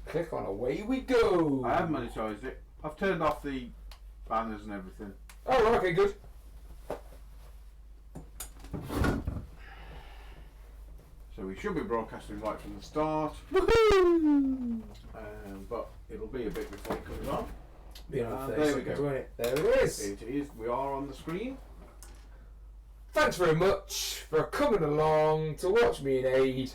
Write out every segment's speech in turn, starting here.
Click on away we go. I have monetised it. I've turned off the banners and everything. Oh, okay, good. So we should be broadcasting right from the start. Woohoo! But it'll be a bit before it comes on. There we go. There it is. It is. We are on the screen. Thanks very much for coming along to watch me and Aid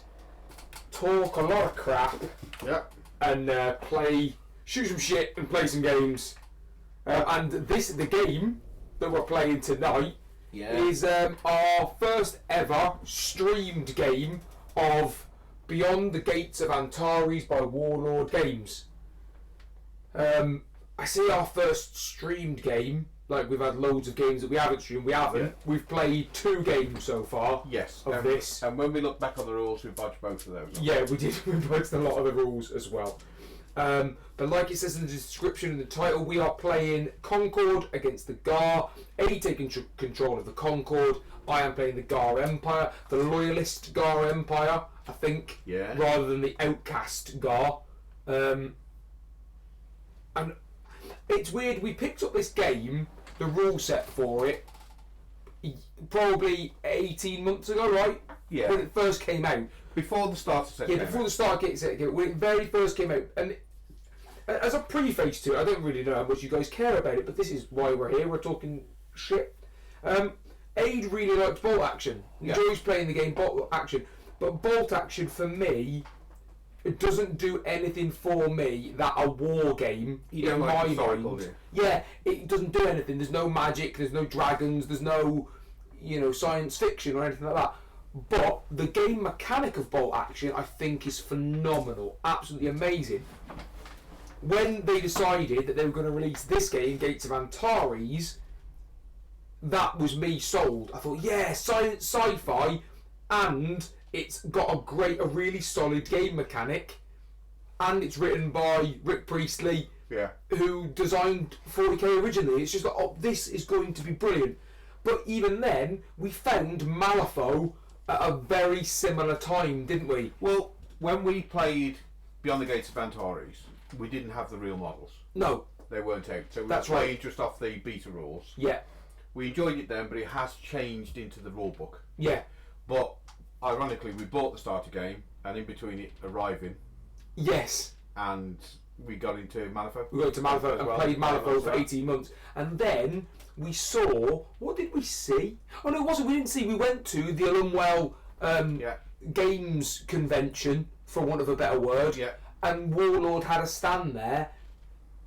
talk a lot of crap. Yep. And shoot some shit and play some games. And the game that we're playing tonight is our first ever streamed game of Beyond the Gates of Antares by Warlord Games. I say our first streamed game, like we've had loads of games that we haven't streamed. We haven't. Yeah. We've played 2 games so far. Yes. Of this. And when we look back on the rules, we bodged both of those. Yeah, we did. We bodged a lot of the rules as well. But like it says in the description and the title, we are playing Concord against the Ghar. Aid taking control of the Concord. I am playing the Ghar Empire, the loyalist Ghar Empire, I think, rather than the outcast Ghar. And it's weird, we picked up this game, the rule set for it, probably 18 months ago, right? Yeah. When it first came out. Before the starter set. Yeah, before the starter set came out. When it very first came out. And as a preface to it, I don't really know how much you guys care about it, but this is why we're here, we're talking shit. Aid really likes bolt action. Enjoys playing the game bolt action. But bolt action, for me, it doesn't do anything for me that a war game in my mind. Yeah, it doesn't do anything. There's no magic, there's no dragons, there's no, science fiction or anything like that. But the game mechanic of bolt action, I think, is phenomenal, absolutely amazing. When they decided that they were going to release this game, Gates of Antares, that was me sold. I thought, yeah, science, sci-fi, and it's got a really solid game mechanic, and it's written by Rick Priestley, who designed 40k originally. It's just like, oh, this is going to be brilliant. But even then, we found Malifaux at a very similar time, didn't we? Well, when we played Beyond the Gates of Antares, we didn't have the real models. No. They weren't out. So we That's played right. just off the beta rules. Yeah. We enjoyed it then, but it has changed into the rule book. Yeah. But ironically, we bought the starter game, and in between it arriving, yes, and we got into Malifaux. We got into Malifaux and played Malifaux for 18 months, and then we saw. What did we see? Oh no, it wasn't. We didn't see. We went to the Alumwell Games convention, for want of a better word. Yeah. And Warlord had a stand there.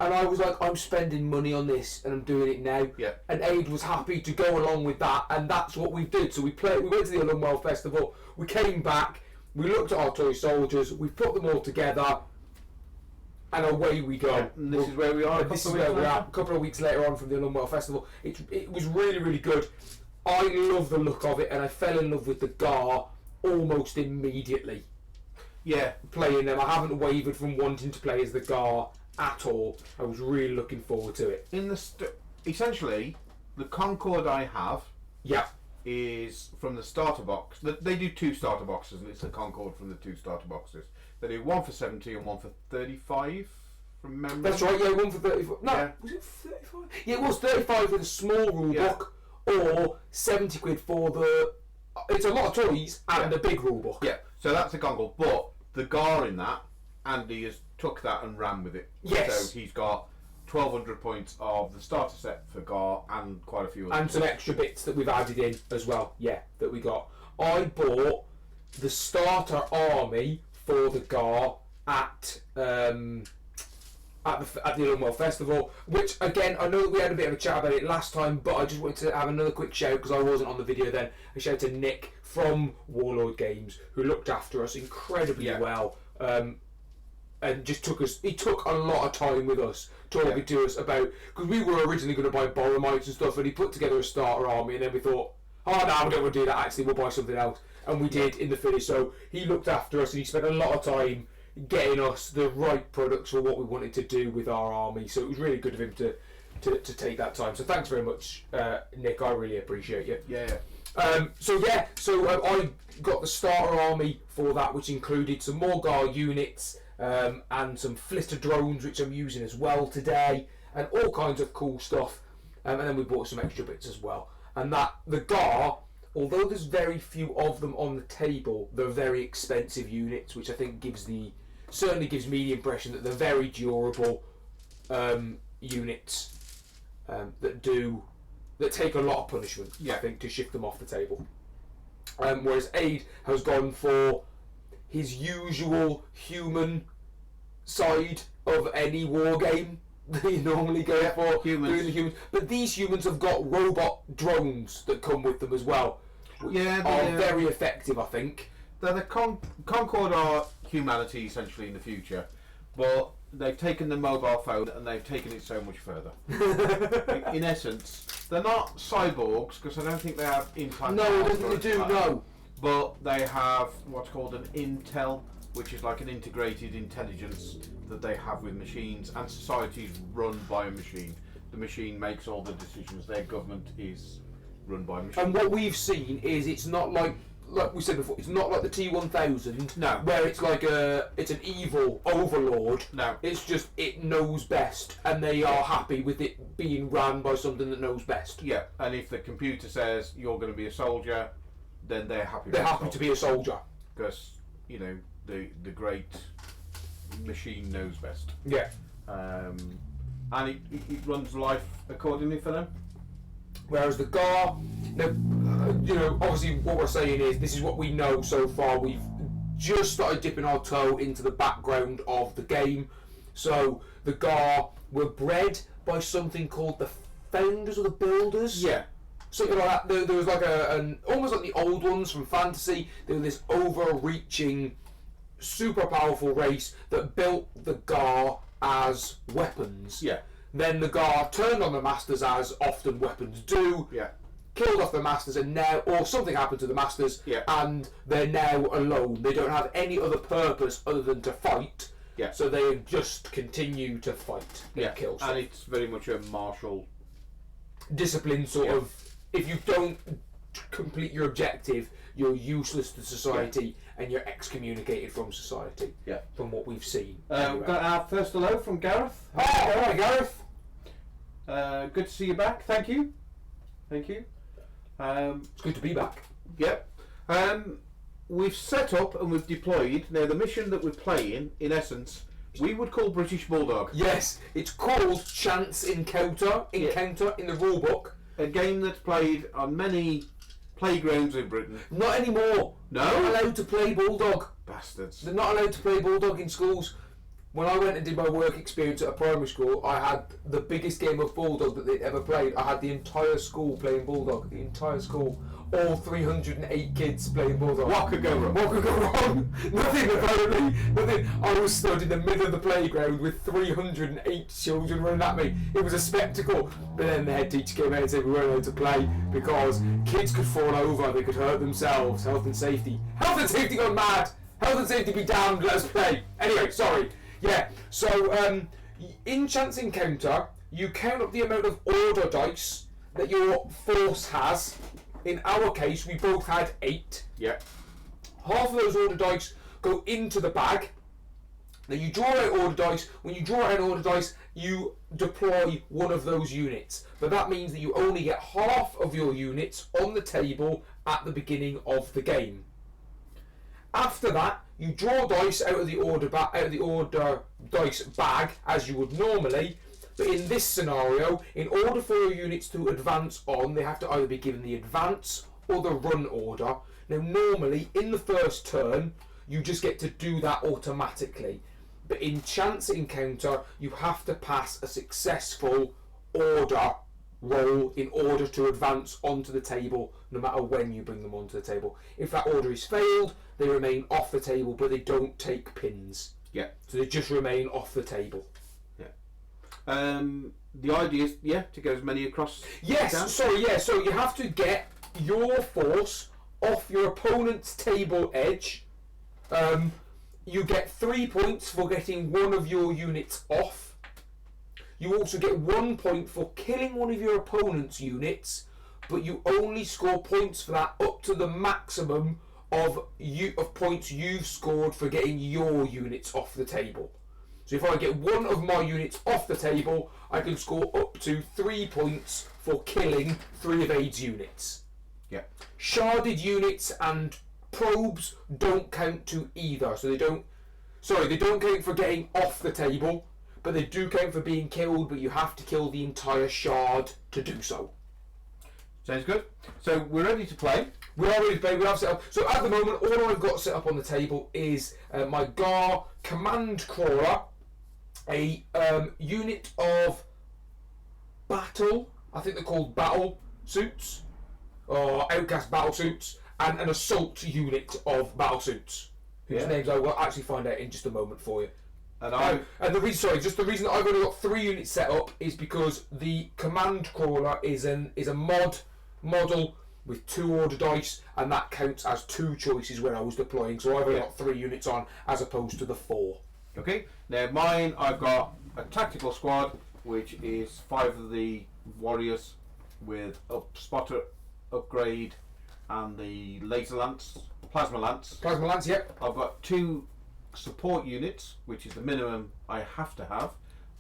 And I was like, I'm spending money on this, and I'm doing it now. Yeah. And Aid was happy to go along with that, and that's what we did. So we went to the Alumwell Festival, we came back, we looked at our toy soldiers, we put them all together, and away we go. Yeah, and this is where we are. This is where we're at. A couple of weeks later on from the Alumwell Festival. It was really, really good. I love the look of it, and I fell in love with the Ghar almost immediately. Yeah. Playing them. I haven't wavered from wanting to play as the Ghar at all. I was really looking forward to it. Essentially, the Concord I have is from the starter box. They do 2 starter boxes, and it's the Concord from the 2 starter boxes. They do one for 70 and one for 35 from memory. That's right, yeah, one for 35. No, was it 35? Yeah, it was 35 for the small rule book, or 70 quid for the... It's a lot of toys and a big rule book. Yeah, so that's the Concord. But the Ghar in that, Andy has took that and ran with it. Yes. So he's got 1,200 points of the starter set for Ghar and quite a few others. And some extra bits that we've added in as well, that we got. I bought the starter army for the Ghar at the Alumwell Festival, which again, I know that we had a bit of a chat about it last time, but I just wanted to have another quick shout, because I wasn't on the video then, a shout to Nick from Warlord Games, who looked after us incredibly well. And just he took a lot of time with us, talking to us about, because we were originally going to buy Boromites and stuff, and he put together a starter army, and then we thought, oh no, we don't want to do that, actually, we'll buy something else. And we did in the finish. So he looked after us, and he spent a lot of time getting us the right products for what we wanted to do with our army. So it was really good of him to take that time. So thanks very much, Nick, I really appreciate you. So I got the starter army for that, which included some more Ghar units, and some flitter drones which I'm using as well today, and all kinds of cool stuff. And then we bought some extra bits as well. And that the Ghar, although there's very few of them on the table, they're very expensive units, which I think certainly gives me the impression that they're very durable units that take a lot of punishment. I think, to shift them off the table. Whereas Aid has gone for his usual human side of any war game that you normally go for. Humans. But these humans have got robot drones that come with them as well. Are very effective, I think. The Concord are humanity essentially in the future, but they've taken the mobile phone and they've taken it so much further. In essence, they're not cyborgs because I don't think they have implants. No, I don't think they do. No, but they have what's called an intel, which is like an integrated intelligence that they have with machines, and society is run by a machine. The machine makes all the decisions. Their government is run by a machine. And what we've seen is it's not like we said before, it's not like the T-1000, no, where it's like it's an evil overlord. No, it's just it knows best, and they are happy with it being run by something that knows best. Yeah, and if the computer says you're going to be a soldier, then they're happy. They're happy to be a soldier because the great machine knows best. Yeah, and it runs life accordingly for them. Whereas the Ghar, obviously what we're saying is this is what we know so far. We've just started dipping our toe into the background of the game. So the Ghar were bred by something called the Founders or the Builders. Yeah. Something like that. There was like an almost like the old ones from fantasy. They were this overreaching, super powerful race that built the Ghar as weapons. Yeah. Then the Ghar turned on the Masters, as often weapons do. Yeah. Killed off the Masters, or something happened to the Masters, yeah, and they're now alone. They don't have any other purpose other than to fight. Yeah. So they just continue to fight and kill stuff. And it's very much a martial discipline sort of. If you don't complete your objective, you're useless to society and you're excommunicated from society. Yeah. From what we've seen. We've got our first hello from Gareth. Hi, Gareth. Good to see you back. Thank you. It's good to be back. Yep. We've set up and we've deployed. Now the mission that we're playing, in essence, we would call British Bulldog. Yes, it's called Chance Encounter in the rulebook. A game that's played on many playgrounds in Britain. Not anymore. No? They're not allowed to play Bulldog. Bastards. They're not allowed to play Bulldog in schools. When I went and did my work experience at a primary school, I had the biggest game of Bulldog that they'd ever played. I had the entire school playing Bulldog. The entire school. All 308 kids playing Bulldog. What could go wrong? What could go wrong? Nothing, apparently. Nothing. I was stood in the middle of the playground with 308 children running at me. It was a spectacle. But then the head teacher came out and said we weren't allowed to play because kids could fall over, they could hurt themselves. Health and safety. Health and safety gone mad. Health and safety be damned, let us play. Anyway, sorry. Yeah, so in Chance Encounter, you count up the amount of order dice that your force has. In our case, we both had 8. Yeah. Half of those order dice go into the bag. Then you draw out order dice. When you draw out an order dice, you deploy one of those units. But that means that you only get half of your units on the table at the beginning of the game. After that, you draw dice out of the order dice bag as you would normally. But in this scenario, in order for your units to advance on, they have to either be given the advance or the run order. Now, normally, in the first turn, you just get to do that automatically. But in Chance Encounter, you have to pass a successful order roll in order to advance onto the table, no matter when you bring them onto the table. If that order is failed, they remain off the table, but they don't take pins. Yeah. So they just remain off the table. The idea is, to get as many across. Yes, so you have to get your force off your opponent's table edge. You get 3 points for getting one of your units off. You also get 1 point for killing one of your opponent's units, but you only score points for that up to the maximum of points you've scored for getting your units off the table. So if I get one of my units off the table, I can score up to 3 points for killing 3 of Aid's units. Yeah. Sharded units and probes don't count to either, so they don't count for getting off the table, but they do count for being killed, but you have to kill the entire shard to do so. Sounds good. So we're ready to play. We are ready to play. We have set up. So at the moment, all I've got set up on the table is my Ghar command crawler, a unit of battle. I think they're called battle suits or outcast battle suits, and an assault unit of battle suits, whose names I will actually find out in just a moment for you. And the reason that I've only got 3 units set up is because the command crawler is a model with 2 order dice, and that counts as 2 choices when I was deploying. So I've only got 3 units on as opposed to the 4. Okay. Now mine, I've got a tactical squad, which is 5 of the warriors with spotter upgrade and the laser lance, plasma lance. Plasma lance, yep. I've got 2 support units, which is the minimum I have to have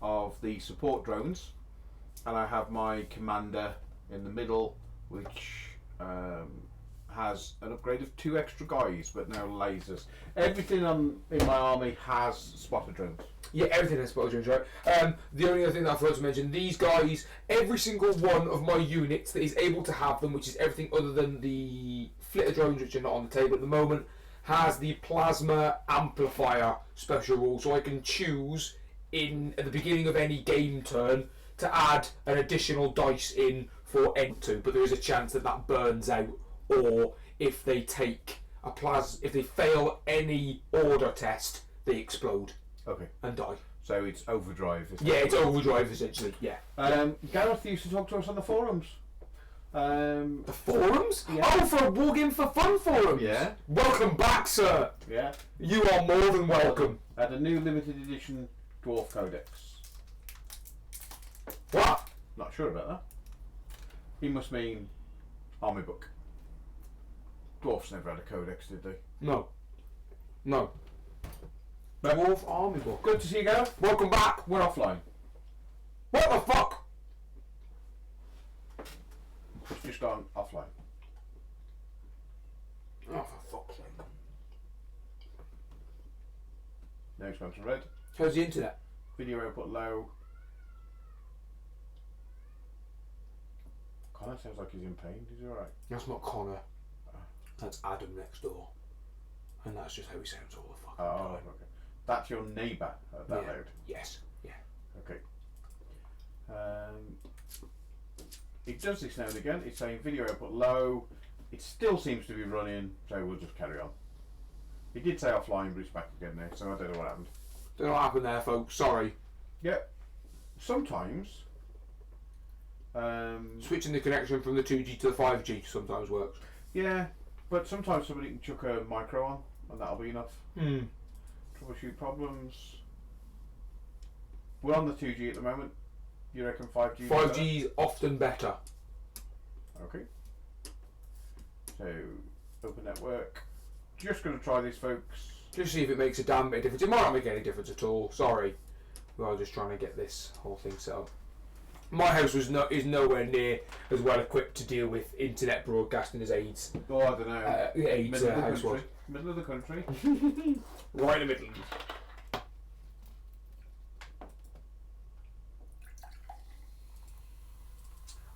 of the support drones, and I have my commander in the middle, which has an upgrade of 2 extra guys, but no lasers. Everything in my army has spotter drones. Yeah, everything has spotter drones, right? The only other thing that I forgot to mention, these guys, every single one of my units that is able to have them, which is everything other than the flitter drones, which are not on the table at the moment, has the plasma amplifier special rule, so I can choose at the beginning of any game turn to add an additional dice in for N2, but there is a chance that burns out, or if they take if they fail any order test, they explode. Okay. And die. So it's overdrive. Yeah, it's overdrive essentially. Yeah. Gareth used to talk to us on the forums. The forums? Yeah. Oh, for a War Game for Fun forums. Yeah. Welcome back, sir. Yeah. You are more than welcome. Had a new limited edition Dwarf Codex. What? Not sure about that. He must mean army book. Dwarfs never had a codex, did they? No. Dwarf Army book. Good to see you, Gareth. Welcome back. We're offline. What the fuck? It's just gone offline. Oh, for fuck's sake. Now it's gone to red. How's the internet? Video output low. Connor sounds like he's in pain. Is he alright? That's not Connor. That's Adam next door. And that's just how he sounds all the fucking time. Okay. That's your neighbour that loud? Yes. Yeah. Okay. It does this now and again. It's saying video output low. It still seems to be running, so we'll just carry on. It did say offline, but it's back again now, so I don't know what happened. Don't know what happened there, folks. Sorry. Yeah. Sometimes. Switching the connection from the 2G to the 5G sometimes works. Yeah, but sometimes somebody can chuck a micro on, and that'll be enough. Troubleshoot problems. We're on the 2G at the moment. You reckon 5G? 5G is often better. Okay. So, open network. Just going to try this, folks. Just see if it makes a damn bit of difference. It might not make any difference at all. Sorry. We are just trying to get this whole thing set up. My house is nowhere near as well equipped to deal with internet broadcasting as Aid's. Oh, I don't know. Aid's house was. Middle of the country. Right in the Midlands.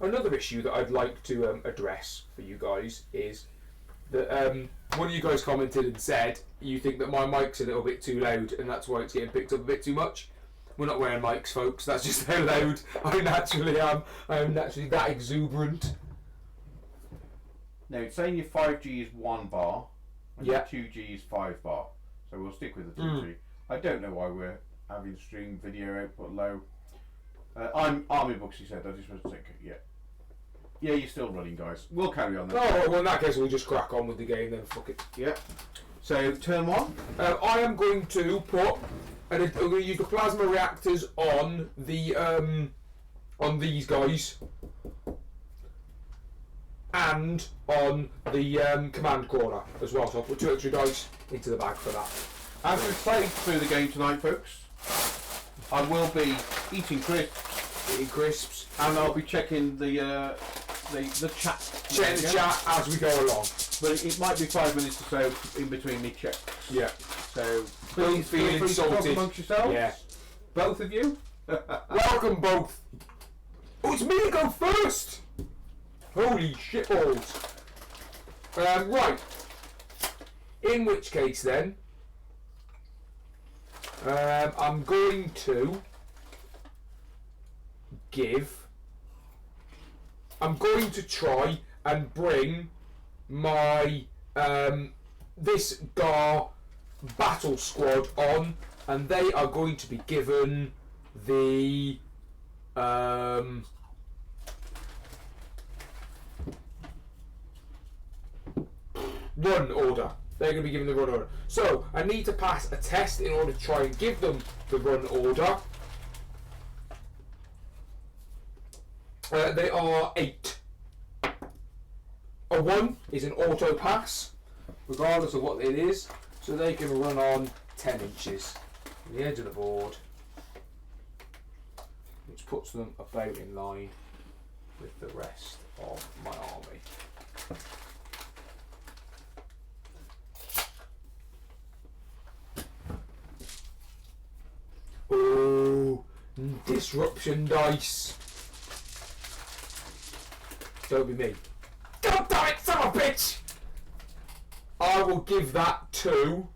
Another issue that I'd like to address for you guys is that one of you guys commented and said you think that my mic's a little bit too loud and that's why it's getting picked up a bit too much. We're not wearing mics, folks. That's just how loud I naturally am. I am naturally that exuberant. Now, it's saying your 5G is 1 bar and Yeah. your 2G is 5 bar. So we'll stick with the 2G. I don't know why we're having stream video output low. I'm Army Books, he said. I just want to think, yeah. Yeah, you're still running, guys. We'll carry on then. Oh, well, in that case, we'll just crack on with the game then. Fuck it. Yeah. So, turn 1. I am going to put... I'm going to use the plasma reactors on the on these guys. and on the command crawler as well. So I'll put 2 extra dice into the bag for that. As we played through the game tonight, folks, I will be eating crisps, and I'll be checking the chat. Checking the chat as we go along. But it might be 5 minutes or so in between me checks. Yeah. So Don't feel feel free to talk insulted. amongst yourselves. Yeah. Both of you. Welcome both. Oh, it's me to go first. Holy shitballs. Right. In which case then, I'm going to try and bring my this Ghar battle squad on, and they are going to be given the run order. They're going to be given the run order. So I need to pass a test in order to try and give them the run order. They are 8. A 1 is an auto pass, regardless of what it is. So they can run on 10 inches from the edge of the board, which puts them about in line with the rest of my army. Oh, disruption dice. Don't be me. God damn it, son of a bitch! I will give that to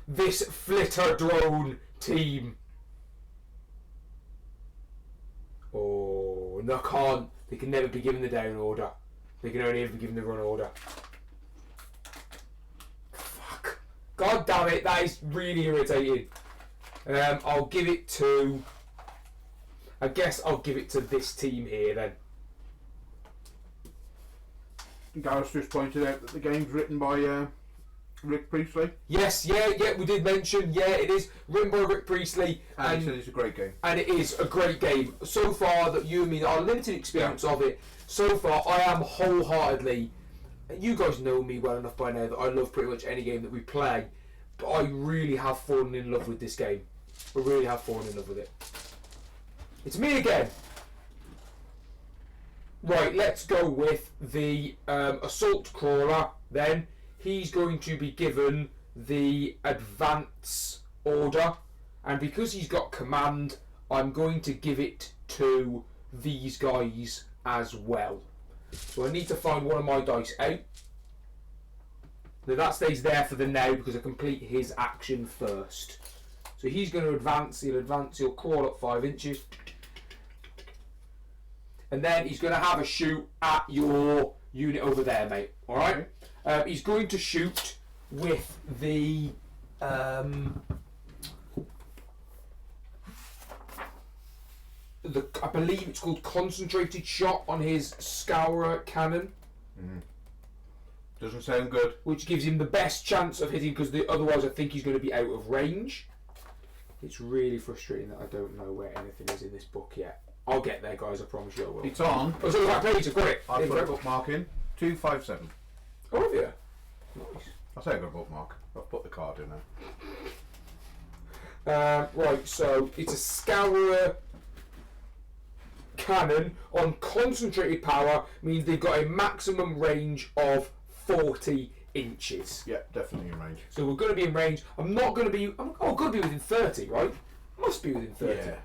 this flitter drone team. Oh, no, I can't. They can never be given the down order. They can only ever be given the run order. Fuck. God damn it, that is really irritating. I'll give it to... I guess I'll give it to this team here then. Gareth just pointed out that the game's written by Rick Priestley. Yes, yeah, we did mention, it is written by Rick Priestley. And he said it's a great game. And it is a great game. So far, that you and me, our limited experience of it, so far I am wholeheartedly, you guys know me well enough by now that I love pretty much any game that we play, but I really have fallen in love with this game. I really have fallen in love with it. It's me again. Right, let's go with the assault crawler then. He's going to be given the advance order, and because he's got command, I'm going to give it to these guys as well. So I need to find one of my dice out. Now that stays there for the now because I complete his action first. So he's going to advance, he'll crawl up 5 inches. And then he's going to have a shoot at your unit over there, mate. Alright? Okay. He's going to shoot with the... I believe it's called concentrated shot on his Scourer cannon. Mm. Doesn't sound good. Which gives him the best chance of hitting, because otherwise I think he's going to be out of range. It's really frustrating that I don't know where anything is in this book yet. I'll get there, guys. I promise you I will. It's on. Oh, so that page, I've got it. I've put a bookmark in. 257. Oh, have you? Nice. I say I've got a bookmark. I've put the card in there. Right, so it's a Scourer cannon on concentrated power, means they've got a maximum range of 40 inches. Yeah, definitely in range. So we're going to be in range. I'm going to be within 30, right? Must be within 30. Yeah.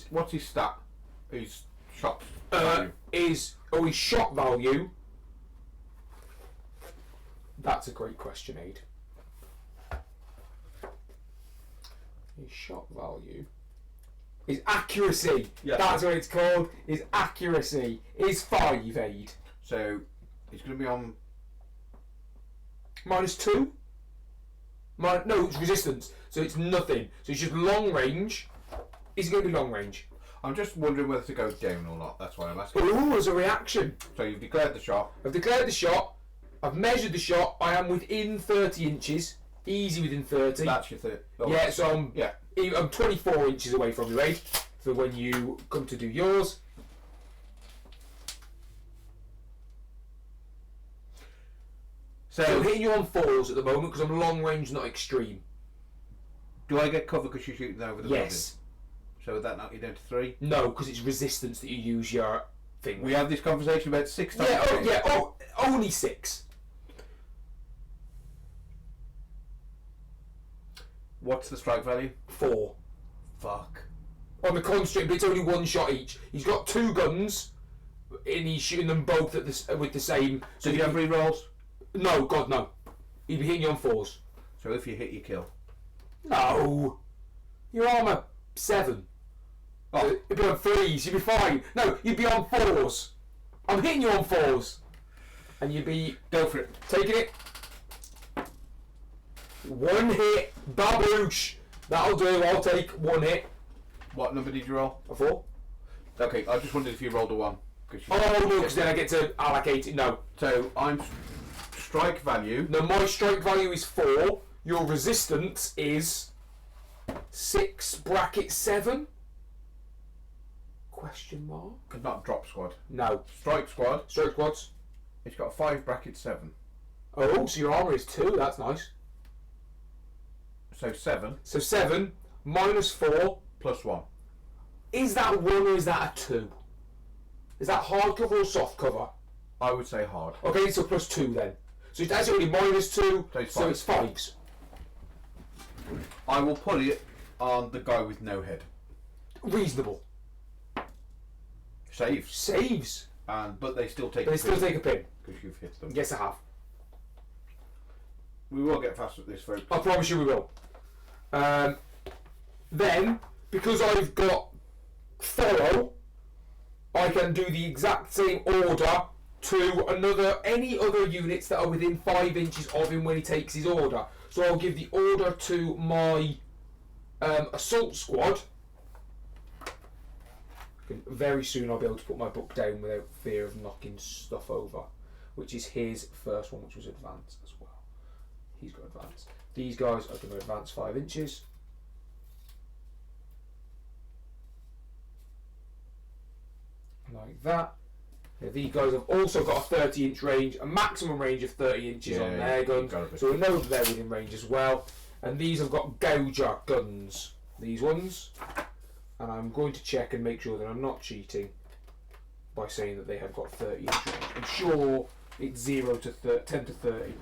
What's his stat? His shot value? His shot value. That's a great question, Aid. His shot value. His accuracy. Yeah. That's what it's called. His accuracy is 5, Aid. So he's going to be on -2. No, it's resistance. So it's nothing. So it's just long range. Is it going to be long range? I'm just wondering whether to go down or not. That's why I'm asking. Ooh, as a reaction. So you've declared the shot. I've declared the shot. I've measured the shot. I am within 30 inches. Easy within 30. That's your thing. Oh, yeah, so I'm I'm 24 inches away from you, Aid, for when you come to do yours. So I'm hitting you on 4s at the moment because I'm long range, not extreme. Do I get cover because you're shooting over the building? Yes. So would that knock you down to 3? No, because it's resistance that you use your thing. We had this conversation about 6 times. Only 6. What's the strike value? 4. Fuck. On the constrict, but it's only 1 shot each. He's got 2 guns, and he's shooting them both at with the same. So do you have re-rolls? No, God no. He'd be hitting you on 4s. So if you hit, you kill. No. Your armour 7. Oh. You'd be on 3s. You'd be fine. No, you'd be on 4s. I'm hitting you on 4s, and you'd be Go for it. taking it. 1 hit, baboosh. That'll do. I'll take 1 hit. What number did you roll? A 4. Okay, I just wondered if you rolled a 1. Oh no, because then I get to allocate it. No. So I'm strike value. No, my strike value is 4. Your resistance is 6 bracket 7. Question mark? Could not drop squad. No. Strike squad. Strike squads. It's got 5 bracket 7. Oh, so your armour is 2. That's nice. So 7 So 7 minus 4. plus 1. Is that 1 or is that a 2? Is that hard cover or soft cover? I would say hard. Okay, so plus 2 then. So it's actually minus 2, so it's 5s. I will put it on the guy with no head. Reasonable. Saves. Saves. But they still take They still take a pin. because you've hit them. Yes, I have. We will get fast at this, folks. I promise you we will. Then, because I've got follow, I can do the exact same order to any other units that are within 5 inches of him when he takes his order. So I'll give the order to my assault squad. Very soon I'll be able to put my book down without fear of knocking stuff over, which is his first one, which was advance as well. He's got advance. These guys are going to advance 5 inches. Like that. Now these guys have also got a 30-inch range, a maximum range of 30 inches on their guns, so we know that they're within range as well. And these have got gouger guns, these ones. And I'm going to check and make sure that I'm not cheating by saying that they have got 30 inch range. I'm sure it's 0 to 10 to 30.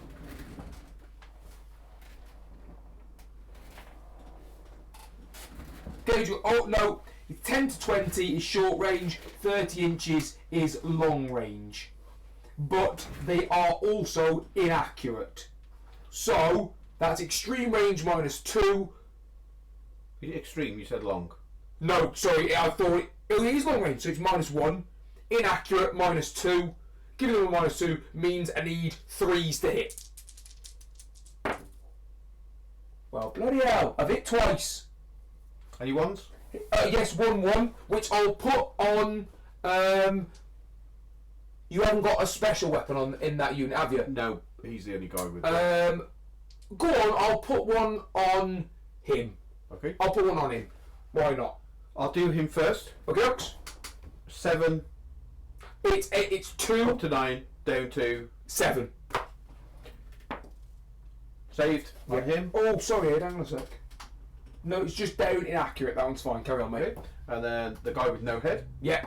Gauge, oh no, it's 10 to 20 is short range, 30 inches is long range. But they are also inaccurate. So that's extreme range minus 2. Extreme, you said long. No, sorry, I thought it is long range, so it's minus 1. Inaccurate, minus 2. Giving them a minus 2 means I need 3s to hit. Well, bloody hell, I've hit twice. Any ones? Yes, 1-1, which I'll put on. You haven't got a special weapon in that unit, have you? No, he's the only guy with. Go on, I'll put one on him. Okay. I'll put one on him. Why not? I'll do him first. Okay, Ox. 7. It's 2 up to 9, down to 7. Saved on him. Oh, sorry, Ed, hang on a sec. No, it's just down inaccurate. That one's fine. Carry on, mate. Okay. And then the guy with no head. Yeah.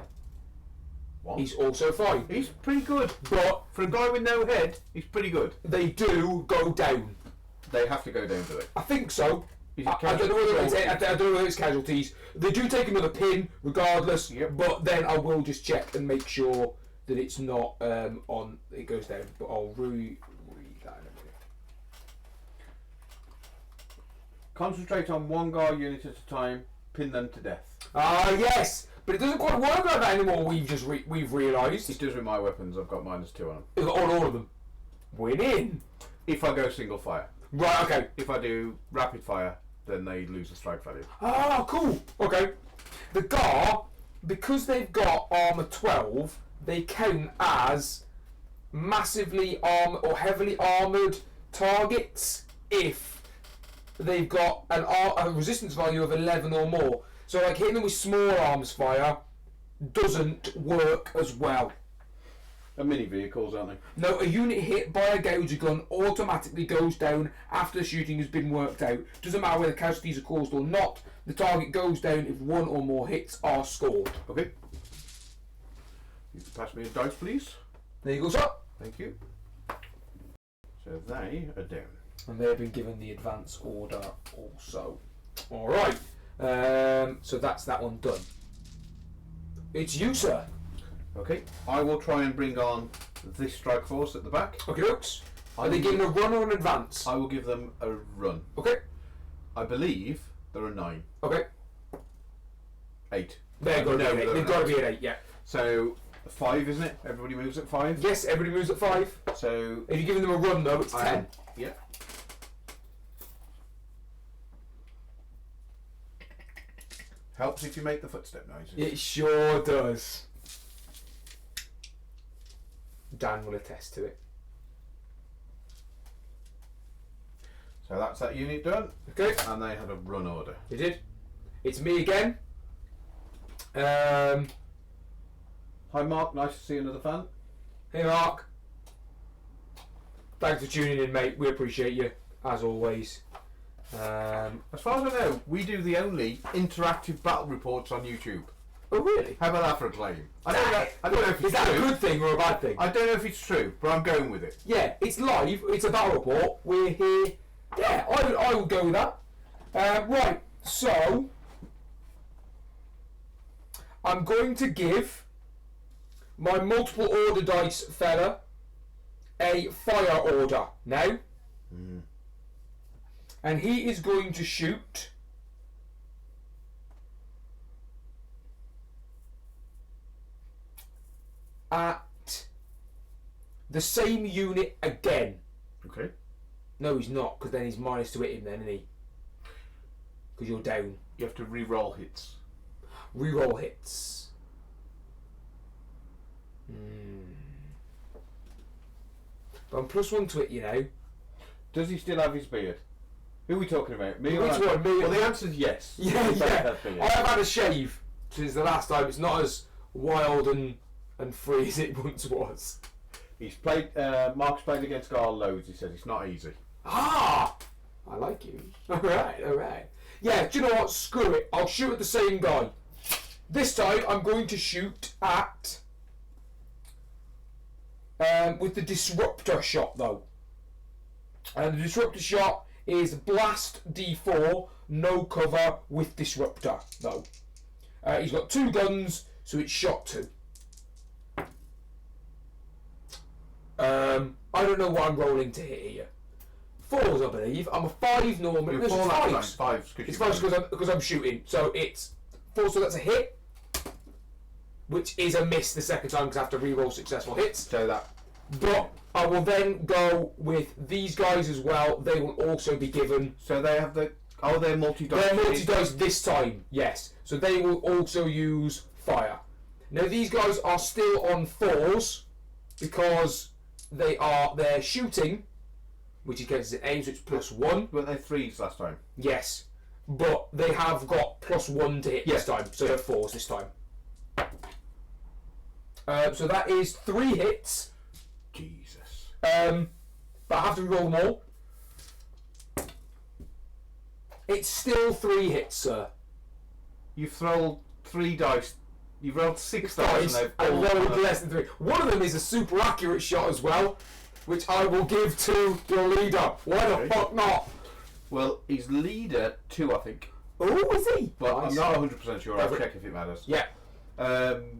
1. He's also fine. He's pretty good. But For a guy with no head, he's pretty good. they do go down. They have to go down to it. I think so. Is I it don't know whether it's, casualties? I don't know whether it's casualties. They do take another pin regardless, Yep. but then I will just check and make sure that it's not on. It goes down, but I'll read that in a minute. Concentrate on one Ghar unit at a time. Pin them to death. Ah, yes, but it doesn't quite work like that anymore. We've realised. It does with my weapons. I've got -2 on them. We've got all of them. Winning. If I go single fire. Right. Okay. If I do rapid fire, then they lose the strike value. Ah, cool. Okay. The Ghar, because they've got armor 12, they count as massively armored or heavily armored targets if they've got a resistance value of 11 or more. So, like hitting them with small arms fire doesn't work as well. Are mini vehicles, aren't they? No, a unit hit by a gauger gun automatically goes down after the shooting has been worked out. Doesn't matter whether casualties are caused or not. The target goes down if one or more hits are scored. Okay. You can pass me a dice, please. There you go, sir. Thank you. So they are down. And they've been given the advance order also. Alright. So that's that one done. It's you, sir. Okay. I will try and bring on this strike force at the back. Okay, folks. Are they given a run or an advance? I will give them a run. Okay. I believe there are 9. Okay. 8. They've got to be 8. They've got to be at 8, yeah. So 5, isn't it? Everybody moves at 5? Yes, everybody moves at 5. So if you're giving them a run though, it's 10. Yeah. Helps if you make the footstep noises. It sure does. Dan will attest to it. So that's that unit done. Okay. And they had a run order. They did. It's me again. Hi Mark, nice to see another fan. Hey Mark. Thanks for tuning in, mate. We appreciate you, as always. As far as I know, we do the only interactive battle reports on YouTube. Oh really? How about that for a claim? I don't know if it's Is that true. a good thing or a bad thing? I don't know if it's true, but I'm going with it. Yeah, it's live. It's a battle report. We're here. Yeah, I would go with that. Right, so I'm going to give my multiple order dice fella a fire order now. And he is going to shoot at the same unit again. Okay. No, he's not, because then he's minus to hit him then, isn't he? Because you're down. You have to re-roll hits. Reroll hits. But I'm +1 to it, you know. Does he still have his beard? Who are we talking about? Me or Which Andy? one? Me? Well, the answer's yes. Yeah, We both yeah. have beards. I have had a shave since the last time. It's not as wild and free as it once was. He's played. Mark's played against Ghar loads. He says it's not easy. Ah! I like you. Alright, alright. Yeah, do you know what? Screw it. I'll shoot at the same guy. This time I'm going to shoot at... with the disruptor shot though. And the disruptor shot is blast D4, no cover with disruptor though. He's got 2 guns, so it's shot 2. I don't know what I'm rolling to hit here. 4s, I believe. I'm a 5 normally. You're It's 4 that time. 5s. 5s. It's 5s because I'm shooting. So it's 4, so that's a hit, which is a miss the second time because I have to re-roll successful hits. So that. But I will then go with these guys as well. They will also be given. So they have the. Oh, they're multi-dice. They're multi-dice this time, yes. So they will also use fire. Now these guys are still on 4s because they're shooting, which he gets as an aim, so it's +1. Weren't they 3s last time? Yes, but they have got +1 to hit this time, so they're 4s this time. So that is 3 hits. Jesus. But I have to roll them all. It's still 3 hits, sir. You've rolled 3 dice. You've rolled 6 dice, Dice, and rolled less than 3. One of them is a super accurate shot as well, which I will give to your leader. Why the fuck not? Well, he's leader 2, I think. Oh, is he? But Nice. I'm not 100% sure. I'll check if it matters. Yeah.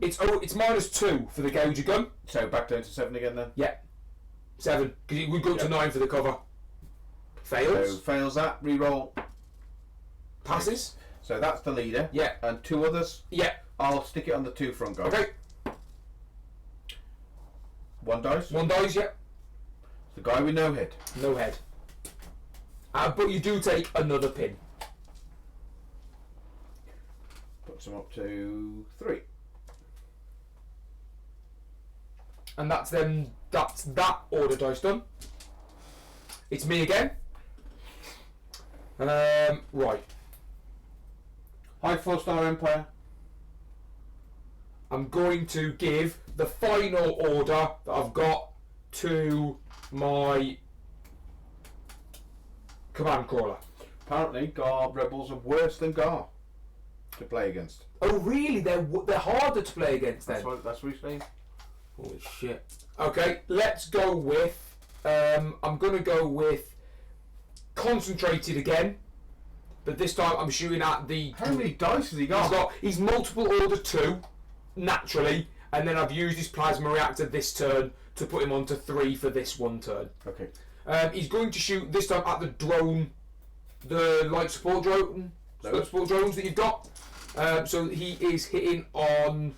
It's -2 for the gauger gun. So back down to 7 again then. Yeah. 7, because it would go up to 9 for the cover. So Fails. fails that. Re-roll. Passes. So that's the leader. Yeah. And 2 others. Yeah. I'll stick it on the 2 front guys. Okay. 1 dice. 1 dice, yeah. The guy with no head. No head. But you do take another pin. Puts him up to 3. And that's that order dice done. It's me again. Right. High 4-star Empire. I'm going to give the final order that I've got to my command crawler. Apparently, Ghar rebels are worse than Ghar to play against. Oh, really? They're harder to play against then? That's what he's saying. Holy shit. Okay, let's go with... I'm going to go with concentrated again. But this time I'm shooting at the... How many dice has he got? He's multiple order 2, naturally. And then I've used his plasma reactor this turn to put him onto 3 for this one turn. Okay. He's going to shoot this time at the drone, the light support drone, support drones that you've got. So he is hitting on.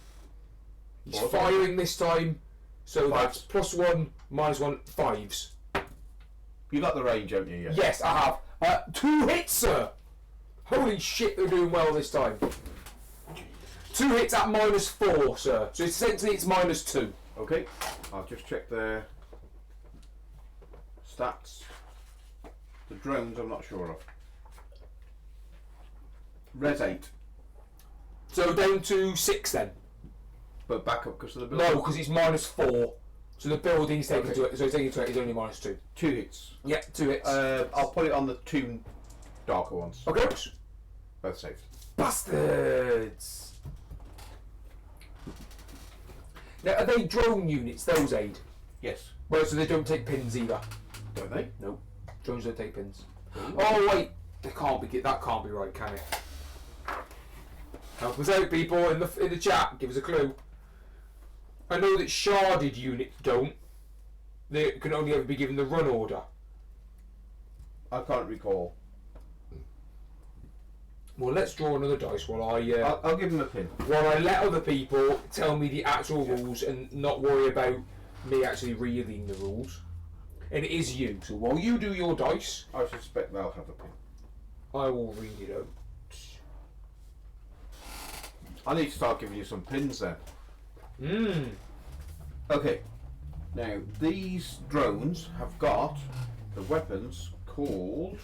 He's firing this time. So that's +1, -1, 5s. You got the range, haven't you? Yes, I have. 2 hits, sir. Holy shit, they're doing well this time. 2 hits at -4, sir. So essentially it's -2. Okay. I'll just check their stats. The drones, I'm not sure of. Res 8. So down to 6 then. But back up because of the building. No, because it's -4. So the building's taken to it. So it's taken to it. It's only -2. 2 hits. Yeah, 2 hits. I'll put it on the 2 darker ones. Okay. Both saved. Bastards. Now, are they drone units? Those aid. Yes. Well, so they don't take pins either. Don't they? No, drones don't take pins. Oh wait, that can't be right, can it? Help us out, people in the chat. Give us a clue. I know that sharded units don't. They can only ever be given the run order. I can't recall. Well, let's draw another dice while I'll give him a pin. while I let other people tell me the actual rules and not worry about me actually reading the rules. And it is you. So while you do your dice, I suspect they'll have a pin. I will read it out. I need to start giving you some pins then. Mmm. Okay. Now, these drones have got the weapons called...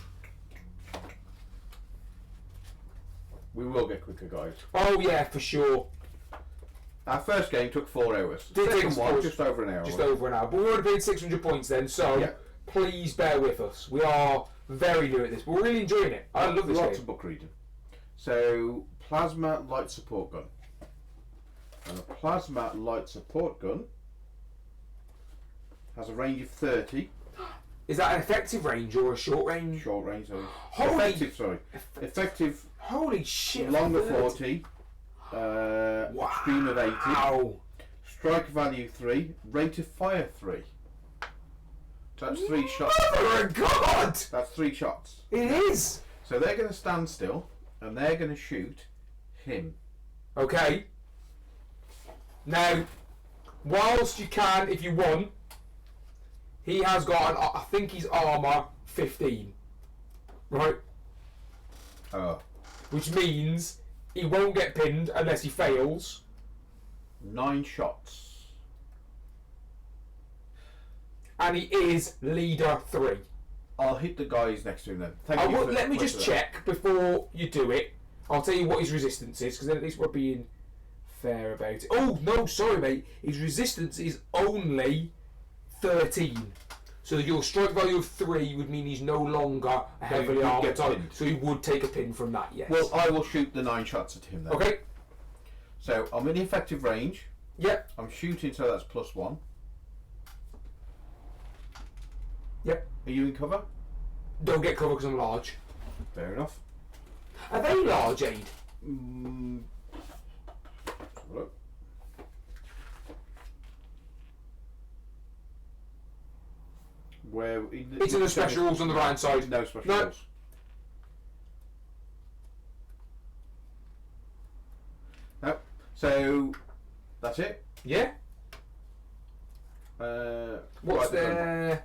We will get quicker, guys. Oh yeah, for sure. Our first game took 4 hours. Second one, just over an hour. Just over an hour. But we're already paid 600 points then, so Yeah. please bear with us. We are very new at this, but we're really enjoying it. I love this Lots game. of book reading. So, plasma light support gun. And a plasma light support gun has a range of 30. Is that an effective range or a short range? Short range, sorry. Holy- Effective, sorry. Effective, Holy shit. longer 30. 40. Extreme of 80. Wow. Strike value 3. Rate of fire 3. So that's 3 shots. Oh my god! That's 3 shots. It is! So they're going to stand still and they're going to shoot him. Okay. Now, whilst you can, if you want, he has got, I think he's armour 15. Right? Which means he won't get pinned unless he fails. 9 shots. And he is leader 3. I'll hit the guys next to him then. Let me just check before you do it. I'll tell you what his resistance is, because then at least we're being fair about it. Oh, no, sorry, mate. His resistance is only 13. So your strike value of 3 would mean he's no longer a heavily armoured type. So he would take a pin from that, yes. Well, I will shoot the 9 shots at him then. Okay. So I'm in the effective range. Yep. I'm shooting, so that's +1. Yep. Are you in cover? Don't get cover because I'm large. Fair enough. Are they large, Aid? Look. Where It's in the special rules on the right hand side. No special No. rules. No. So that's it. Yeah. What's right, their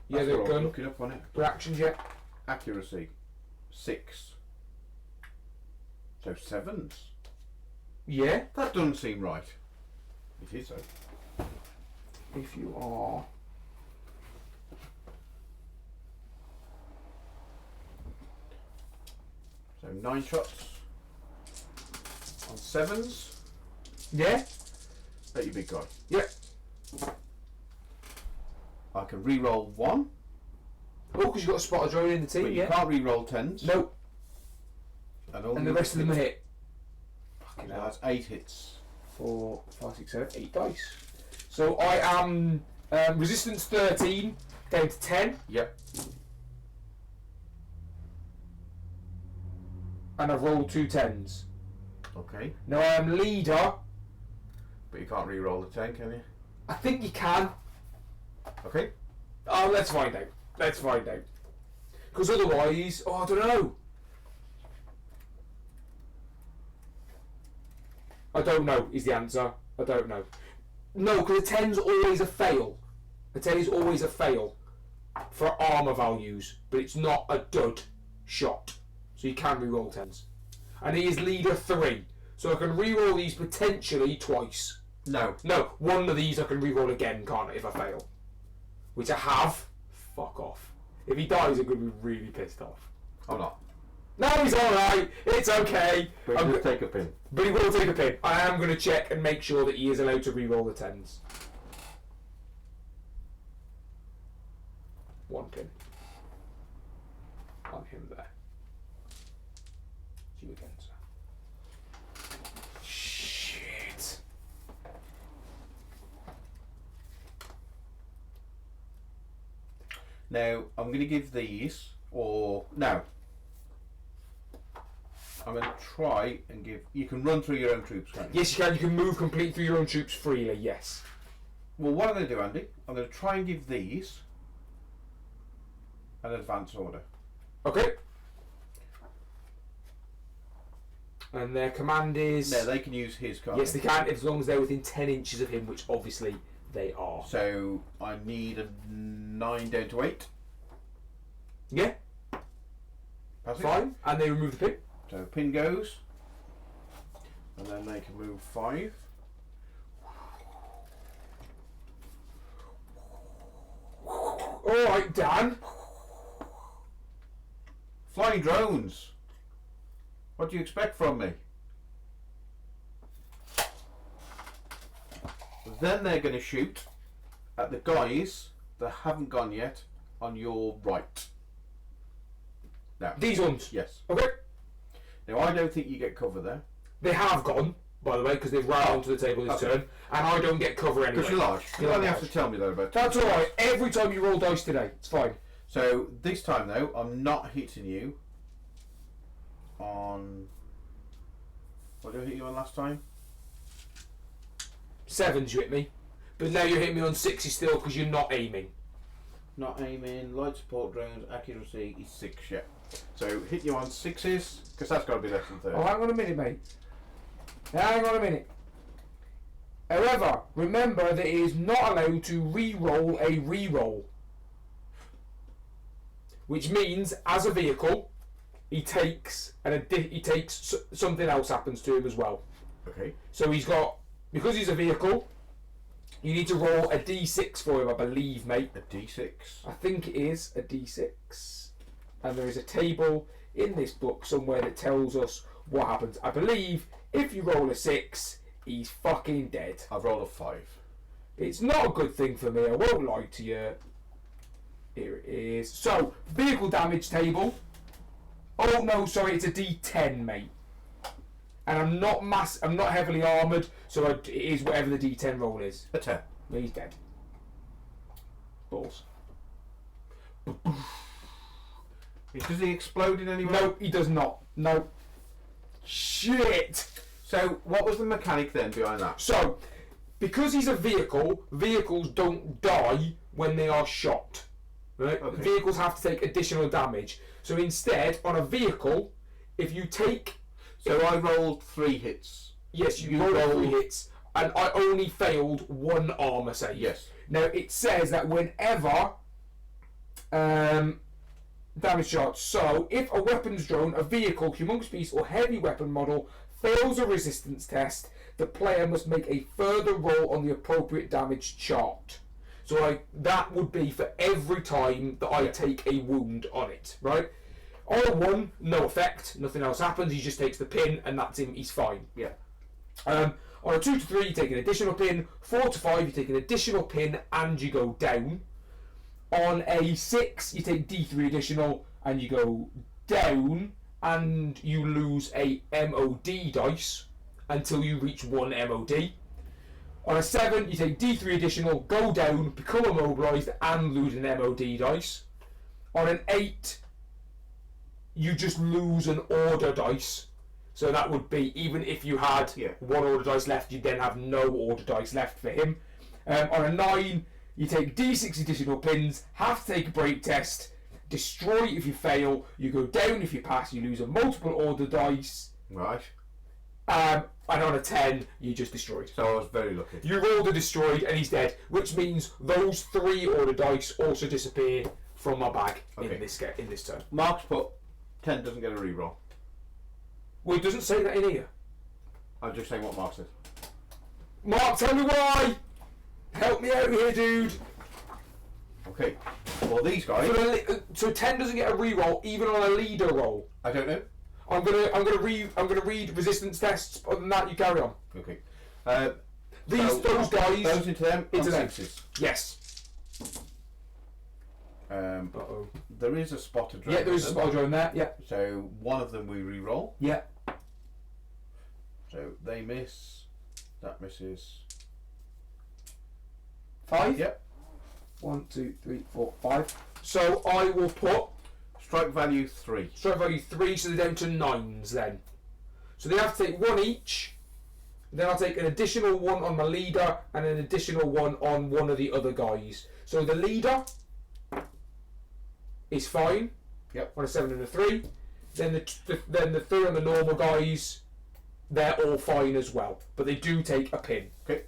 That's the what I'm gun looking up on it. reactions yet? Accuracy 6. So 7s. Yeah. That doesn't seem right. It is though. If you are. So 9 shots on 7s. Yeah. At your big guy. Yeah. I can re-roll 1. Oh, because you've got a spotter drone in the team, But you can't re-roll 10s. No. And the rest of them are hit. Fucking hell. That's 8 hits. 4, 5, 6, 7, 8 dice. So I am resistance 13 down to 10. Yep. And I've rolled 2 10s. Okay. Now I am leader. But you can't re-roll the 10, can you? I think you can. Okay. Oh, let's find out. Let's find out. Because otherwise, I don't know. I don't know is the answer. I don't know. No, because a 10's always a fail. A 10 is always a fail for armour values, but it's not a dud shot. So you can re-roll 10s. And he is leader 3. So I can re-roll these potentially twice. No. No, one of these I can re-roll again, can't I, if I fail? Which I have. Fuck off. If he dies, I'm going to be really pissed off. I'm not. No, he's alright. It's okay. But he'll take a pin. But he will take a pin. I am going to check and make sure that he is allowed to re-roll the 10s. 1 pin. On him there. You again, sir. Shit. Now, I'm going to give these, or no. I'm going to try and give. You can run through your own troops, can't you? Yes, you can. You can move completely through your own troops freely, yes. Well, what I'm going to do, Andy, I'm going to try and give these an advance order. Okay. And their command is... No, they can use his card. Yes, they can, as long as they're within 10 inches of him, which obviously they are. So, I need a 9 down to 8. Yeah. Pass it. Fine. And they remove the pin. So, pin goes. And then they can move 5. Alright, Dan. Flying drones. What do you expect from me? Then they're going to shoot at the guys that haven't gone yet on your right. Now, These ones? yes. Okay. Now, I don't think you get cover there. They have gone, by the way, because they've ran onto the table this turn, and I don't get cover anyway. Because you're large. You only have to tell me that about. That's alright. Every time you roll dice today, it's fine. So, this time though, I'm not hitting you on... What did I hit you on last time? 7s you hit me. But now you're hitting me on 6s still because you're not aiming. Not aiming, light support drones, accuracy is 6, yeah. So hit you on 6s, because that's got to be less than 30. Oh, hang on a minute, mate. Hang on a minute. However, remember that he is not allowed to re-roll a re-roll. Which means, as a vehicle, he takes something else happens to him as well. Okay. So he's got, because he's a vehicle, you need to roll a d6 for him, I believe, mate. A d6? I think it is a d6. And there is a table in this book somewhere that tells us what happens. I believe if you roll a 6, he's fucking dead. I've rolled a 5. It's not a good thing for me, I won't lie to you. Here it is. So, vehicle damage table. Oh no, sorry, it's a d10, mate. And I'm not heavily armoured, so it is whatever the d10 roll is. A 10. No, he's dead. Balls. Does he explode in any way? No, he does not. No. Shit! So, what was the mechanic then behind that? So, because he's a vehicle, vehicles don't die when they are shot. Right? Okay. Vehicles have to take additional damage. So instead, on a vehicle, if you take... So I rolled 3 hits. Yes, you rolled 3 hits, and I only failed 1 armour save. Yes. Now, it says that whenever... damage charge. So, if a weapons drone, a vehicle, humongous beast, or heavy weapon model fails a resistance test, the player must make a further roll on the appropriate damage chart. So that would be for every time that I take a wound on it, right? On a 1, no effect, nothing else happens, he just takes the pin and that's him, he's fine. Yeah. On a 2 to 3, you take an additional pin. 4 to 5, you take an additional pin and you go down. On a 6, you take D3 additional and you go down, and you lose a MOD dice until you reach 1 MOD. On a 7, you take D3 additional, go down, become immobilised, and lose an MOD dice. On an 8, you just lose an order dice. So that would be, even if you had 1 order dice left, you'd then have no order dice left for him. On a 9, you take D6 additional pins, have to take a break test, destroy if you fail, you go down if you pass, you lose a multiple order dice. Right. And on a 10, you just destroyed. So I was very lucky. You rolled a destroyed and he's dead, which means those 3 order dice also disappear from my bag in this turn. Mark's put 10 doesn't get a reroll. Well, it doesn't say that in here. I'm just saying what Mark said. Mark, tell me why! Help me out here, dude! Okay. Well, these guys. So 10 doesn't get a reroll even on a leader roll. I don't know. I'm gonna read resistance tests. Other than that, you carry on. Okay. Those guys. Those into them. Into them. Sixes. Yes. Uh-oh. There is a spot of drone. Yeah, there is a spot of drone there. Yeah. So one of them we re-roll. Yeah. So they miss. That misses. 5. Yep. 1, 2, 3, 4, 5. So I will put strike value 3. Strike value 3, so they're down to 9s then. So they have to take 1 each. Then I'll take an additional 1 on my leader and an additional 1 on one of the other guys. So the leader is fine. Yep. On a 7 and a 3. Then the 3 and the normal guys, they're all fine as well, but they do take a pin. Okay.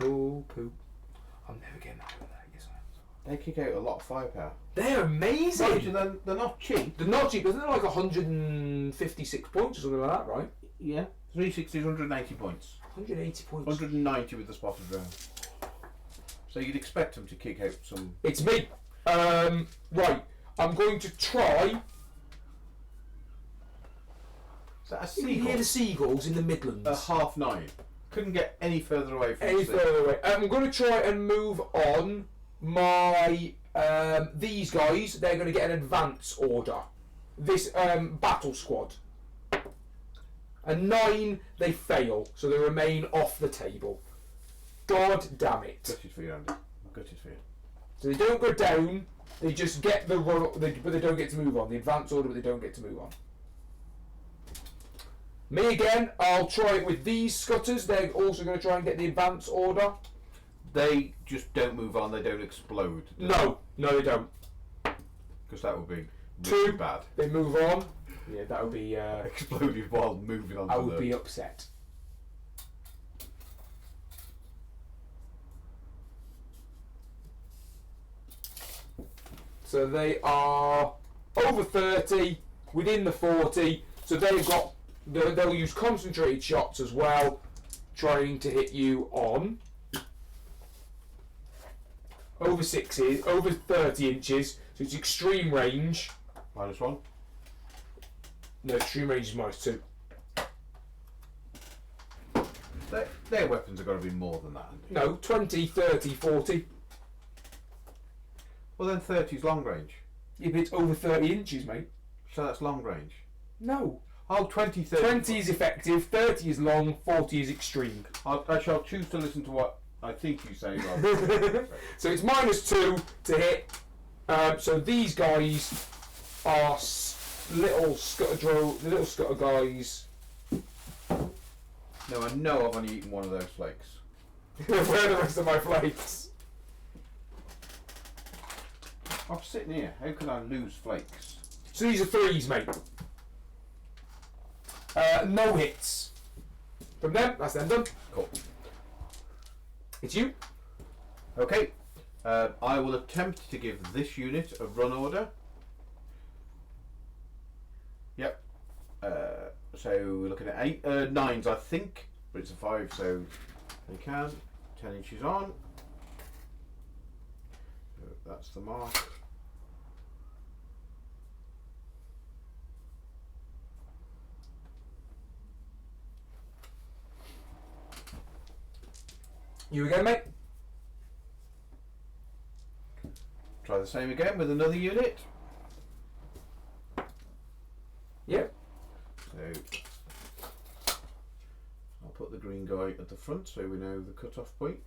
Oh, poop. I'm never getting out of that, I guess I am. They kick out a lot of firepower. They're amazing! They're not cheap. They're not cheap, isn't it? Like 156 points or something like that, right? Yeah. 360 is 180 points. 180 points. 190 with the spotted drone. So you'd expect them to kick out some... It's me. Right. I'm going to try... Is that a You can hear the seagulls in the Midlands. A 9:30. Couldn't get any further away from any further away. I'm going to try and move on my these guys. They're going to get an advance order. This battle squad. A 9, they fail, so they remain off the table. God damn it! Gutted for you, Andy. Gutted for you. So they don't go down. They just get the run, but they don't get to move on. The advance order, but they don't get to move on. Me again, I'll try it with these scutters. They're also going to try and get the advance order. They just don't move on, they don't explode. No, they don't. Because that would be really bad. They move on. Yeah, that would be... exploded while moving on. I would be upset. So they are over 30, within the 40. So they've got... They'll use concentrated shots as well, trying to hit you on over 30 inches. So it's extreme range. -1. No, extreme range is -2. Their weapons have got to be more than that. No, 20, 30, 40. Well, then 30 is long range. Yeah, but it's over 30 inches, mate. So that's long range. No. Oh, 20, 30. 20 is effective, 30 is long, 40 is extreme. I shall choose to listen to what I think you say. So it's -2 to hit. So these guys are little scutter guys. No, I know I've only eaten one of those flakes. Where are the rest of my flakes? I'm sitting here. How can I lose flakes? So these are 3s, mate. No hits. From them, that's them done. Cool. It's you. Okay. I will attempt to give this unit a run order. Yep. So we're looking at 9s, I think, but it's a 5, so they can. 10 inches on. So that's the mark. You again, mate? Try the same again with another unit. Yep. So I'll put the green guy at the front so we know the cut-off point.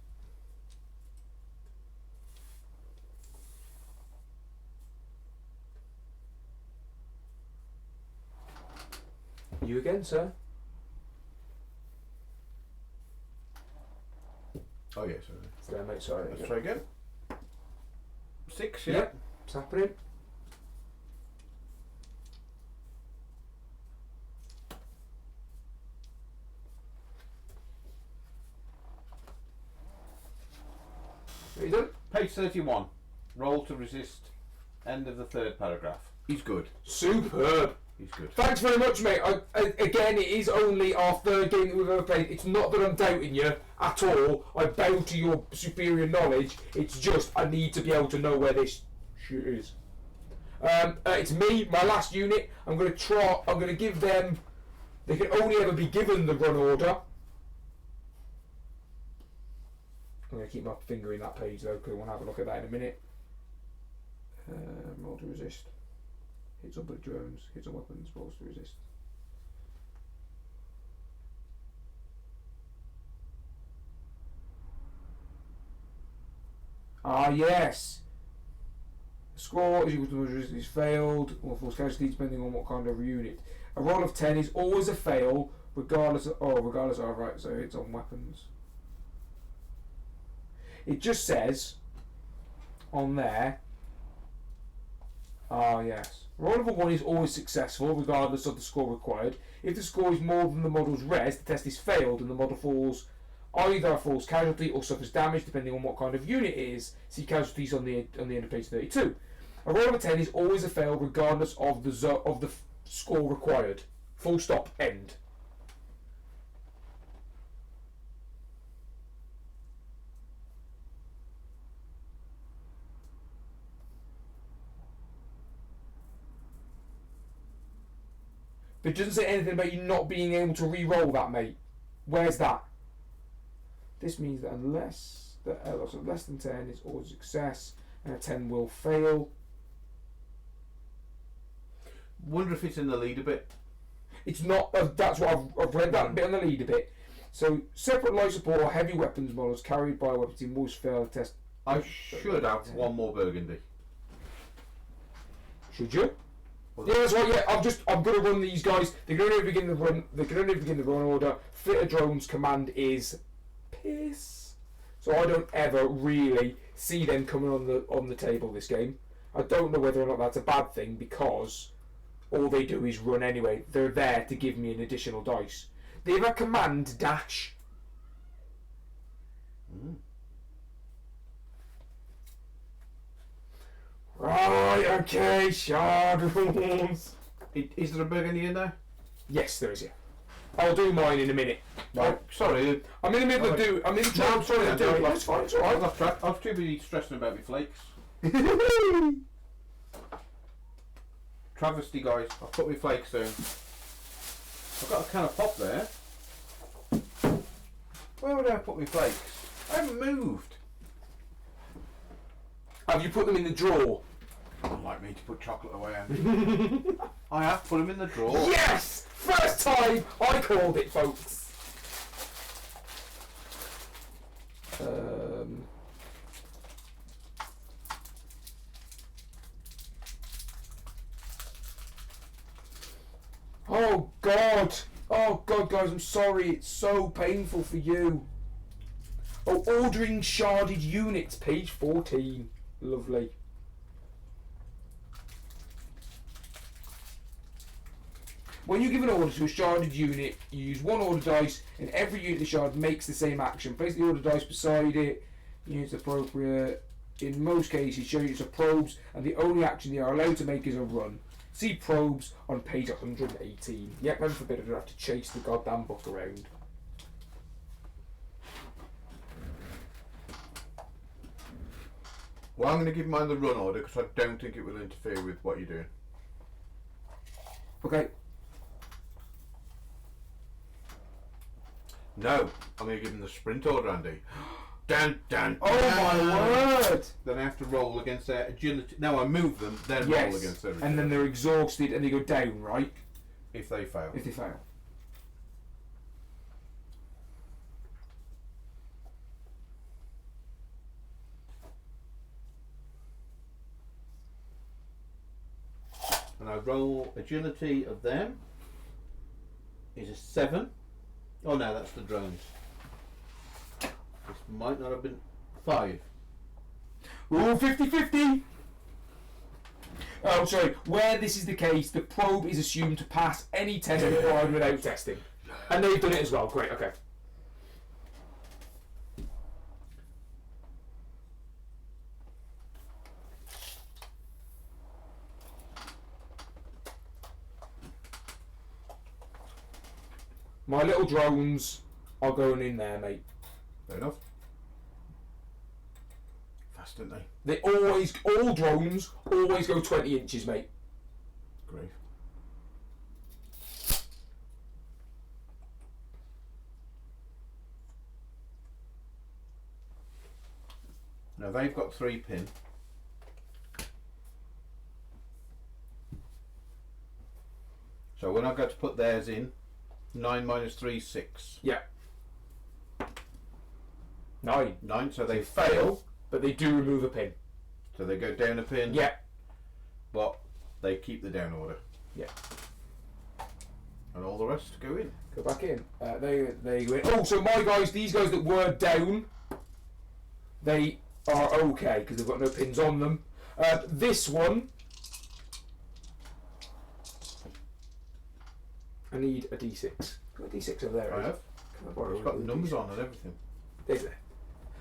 You again, sir? Oh yes, sorry. There, mate, sorry. Let's try again. 6, yeah. Yep, it's happening. Are you done? Page 31. Roll to resist. End of the third paragraph. He's good. Superb. He's good. Thanks very much, mate. Again, it is only our third game that we've ever played. It's not that I'm doubting you at all. I bow to your superior knowledge. It's just I need to be able to know where this shit is. It's me, my last unit. I'm going to give them... They can only ever be given the run order. I'm going to keep my finger in that page though, because I want to have a look at that in a minute. Roll to resist. Hits on bullet drones, hits on weapons, rolls to resist. Ah, yes! Score is equal to the resist is failed, or false casualty depending on what kind of unit. A roll of 10 is always a fail, regardless of, right, so it's on weapons. It just says on there, yes. Roll of a 1 is always successful, regardless of the score required. If the score is more than the model's res, the test is failed and the model falls either a false casualty or suffers damage, depending on what kind of unit it is. See casualties on the end of page 32. A roll of a 10 is always a fail, regardless of the score required. Full stop. End. But it doesn't say anything about you not being able to re-roll that, mate. Where's that? This means that unless the LOS of less than 10 is always a success, and a 10 will fail. Wonder if it's in the leader bit. It's not. That's what I've read that bit on the leader bit. So separate life support or heavy weapons models carried by a weapons team will fail the test. I should have 10. One more burgundy. Should you? Yeah, that's right. Yeah, I'm going to run these guys. They can only begin the run. They can only begin the run order. Fitter drones command is piss. So I don't ever really see them coming on the table this game. I don't know whether or not that's a bad thing because all they do is run anyway. They're there to give me an additional dice. They have a command dash. Right, okay, shard rules. Is there a burgundy in there? Yes, there is, yeah. I'll do mine in a minute. Right. sorry. I'm in the middle of do. I'm in the middle of trying to do. That's fine, it's alright. I lost track. I was too busy stressing about my flakes. Travesty, guys. I've put my flakes down. I've got a can of pop there. Where would I put my flakes? I haven't moved. Have you put them in the drawer? Unlike me to put chocolate away. I have put them in the drawer. Yes! First time I called it, folks. Oh God! Oh God, guys, I'm sorry. It's so painful for you. Oh, ordering sharded units, page 14. Lovely. When you give an order to a sharded unit, you use one order dice, and every unit of the shard makes the same action. Place the order dice beside it. Units appropriate. In most cases, show units are probes, and the only action they are allowed to make is a run. See probes on page 118. Yep, heaven forbid I don't have to chase the goddamn book around. Well, I'm going to give mine the run order because I don't think it will interfere with what you're doing. Okay. No, I'm going to give him the sprint order, Andy. Dun, dun, Oh my word! Then I have to roll against their agility. Now I move them, then roll against their agility. And then they're exhausted and they go down, right? If they fail. If they fail. And I roll agility of them is a 7. Oh no, that's the drones. This might not have been 5. Ooh, 50-50! Oh, sorry. Where this is the case, the probe is assumed to pass any test required without testing. And they've done it as well. Great, okay. My little drones are going in there, mate. Fair enough. Fast, don't they? They always, all drones always go 20 inches, mate. Great. Now they've got 3 pin. So when I go to put theirs in, 9 minus 3, 6. Yeah. 9. 9, so they fail. But they do remove a pin. So they go down a pin. Yeah. But they keep the down order. Yeah. And all the rest go in. Go back in. They go in. Oh, so my guys, these guys that were down, they are okay because they've got no pins on them. This one, I need a D6. Got a D6 over there. I have. It's got numbers on and everything. Is it?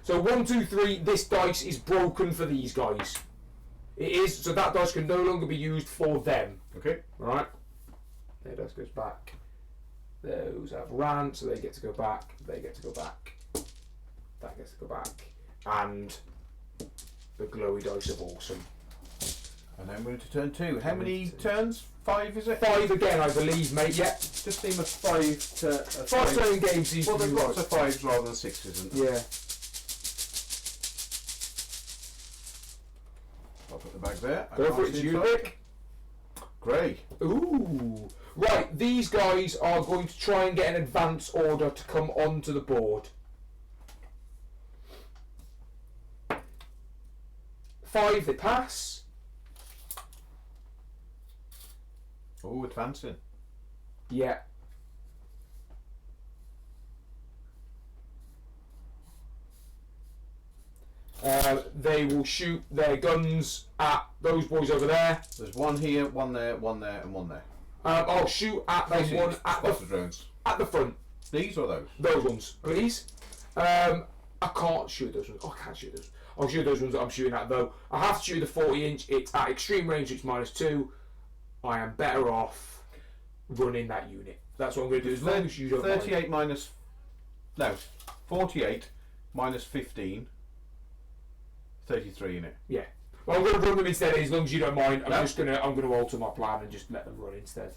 So 1, 2, 3. This dice is broken for these guys. It is, so that dice can no longer be used for them. Okay. Right. Their dice goes back. Those have ran, so they get to go back. They get to go back. That gets to go back. And the glowy dice of awesome. And then we're to turn 2. How many turns? 5 is it? 5 again, I believe, mate. Yeah. Just seem a 5 to a 5 turn game seems well, to be there's lots right. of 5s rather than 6s, isn't there? Yeah. I'll put the bag there. Go for it, it's you, Nick. Grey. Ooh. Right, these guys are going to try and get an advance order to come onto the board. 5, they pass. Oh, advancing. Yeah. They will shoot their guns at those boys over there. There's one here, one there, one there, and one there. I'll shoot at the one at the front. These or those? Those ones, please. I can't shoot those ones. Oh, I can't shoot those. I'll shoot those ones that I'm shooting at though. I have to shoot the 40 inch. It's at extreme range. It's -2. I am better off running that unit. That's what I'm going to do. As long as you don't 38 mind. minus... No. 48 minus 15. 33 in it. Yeah. Well, I'm going to run them instead. As long as you don't mind, No. I'm going to alter my plan and just let them run instead.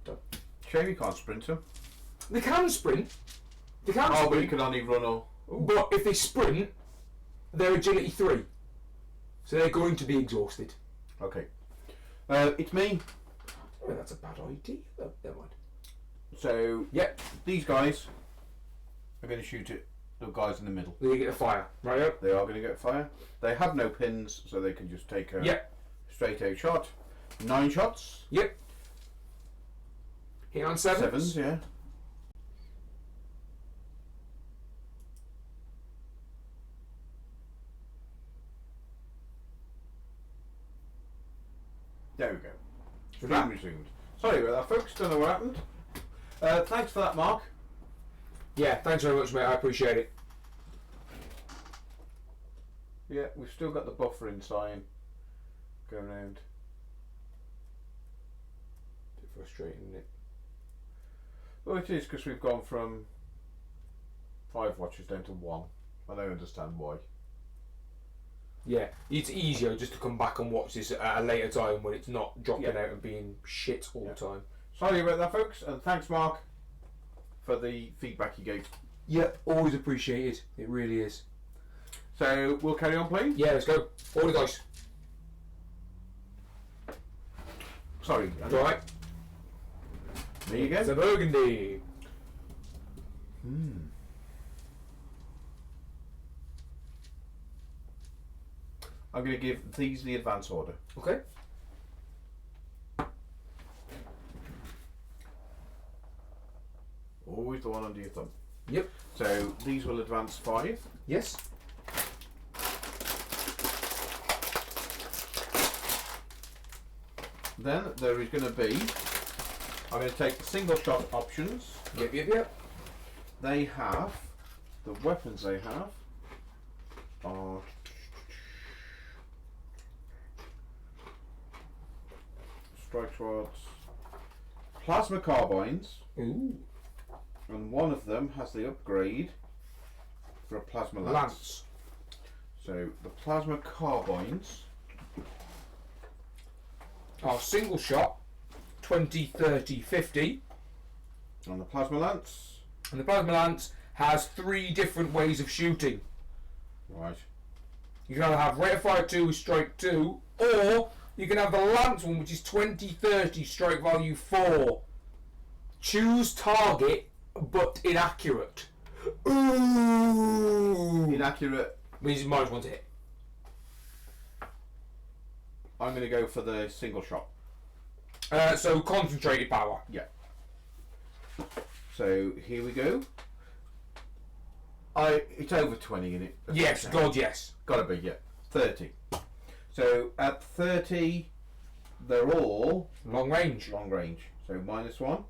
Done. Shame you can't sprint them. They can sprint. They can Oh, sprint. but you can only run all... But if they sprint, they're agility 3. So they're going to be exhausted. Okay. It's me. Oh, that's a bad idea. Oh, never mind. So, Yep. these guys are going to shoot at the guys in the middle. Then you get a fire. Right up. They are going to get fire. They have no pins, so they can just take a Yep. straight out shot. 9 shots. Yep. Hit on 7s. 7s, yeah. There we go. Stream resumed. Sorry about that, folks. Don't know what happened. Thanks for that, Mark. Yeah, thanks very much, mate. I appreciate it. Yeah, we've still got the buffering sign going around. Bit frustrating, isn't it? Well, it is because we've gone from 5 watches down to 1. I don't understand why. Yeah, it's easier just to come back and watch this at a later time when it's not dropping Yeah. out and being shit all the time. Sorry about that, folks, and thanks, Mark. for the feedback you gave. Yep, always appreciated. It really is. So we'll carry on playing. Yeah, let's go. All the dice. Sorry. That's alright. Me again. It's a burgundy. I'm going to give these the advance order. Okay. Always the one under your thumb. Yep. So these will advance 5. Yes. Then there is going to be, I'm going to take the single shot options. Yep. They have, the weapons they have are strike rods, plasma carbines. Ooh. And one of them has the upgrade for a plasma lance. So the plasma carbines are single shot, 20, 30, 50. on the plasma lance. And the plasma lance has 3 different ways of shooting. Right. You can either have rate of fire 2 with strike 2, or you can have the lance one, which is 20, 30, strike value 4. Choose target, but inaccurate. Ooh! Inaccurate. Means you might want to hit. I'm going to go for the single shot. So concentrated power. Yeah. So here we go. It's over 20 in it. Yes, God, yes. Gotta be, yeah. 30. So at 30, they're all Long range. long range. So -1.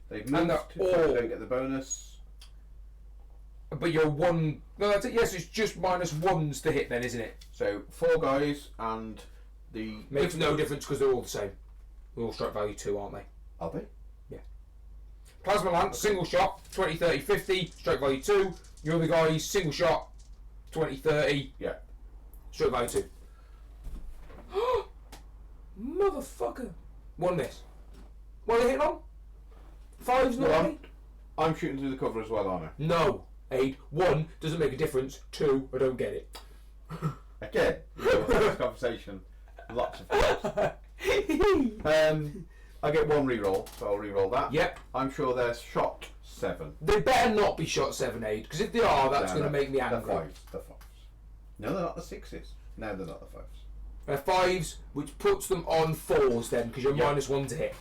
They've And moved they're so they all- don't get the bonus. But you're one. No, that's it. Yes, it's just -1s to hit then, isn't it? So 4 guys and the... Makes no difference because they're all the same. They're all strike value 2, aren't they? Are they? Plasma lance, single shot, 20, 30, 50, strike value 2. Your other guys, single shot, 20, 30. Yeah. Strike value 2. Motherfucker. 1 miss. What are they hitting on? 5's not No, eight? I'm shooting through the cover as well, aren't No. 8. 1 doesn't make a difference. 2, I don't get it. I? Again, this conversation. Lots of times. I get 1 reroll, so I'll reroll that. Yep. I'm sure they're shot 7. They better not be shot 7, 8, because if they are, that's going to make me angry. The 5s. The 5s. No, they're not the 6s. No, they're not the 5s. They're 5s, which puts them on 4s then, because you're Yep. -1 to hit.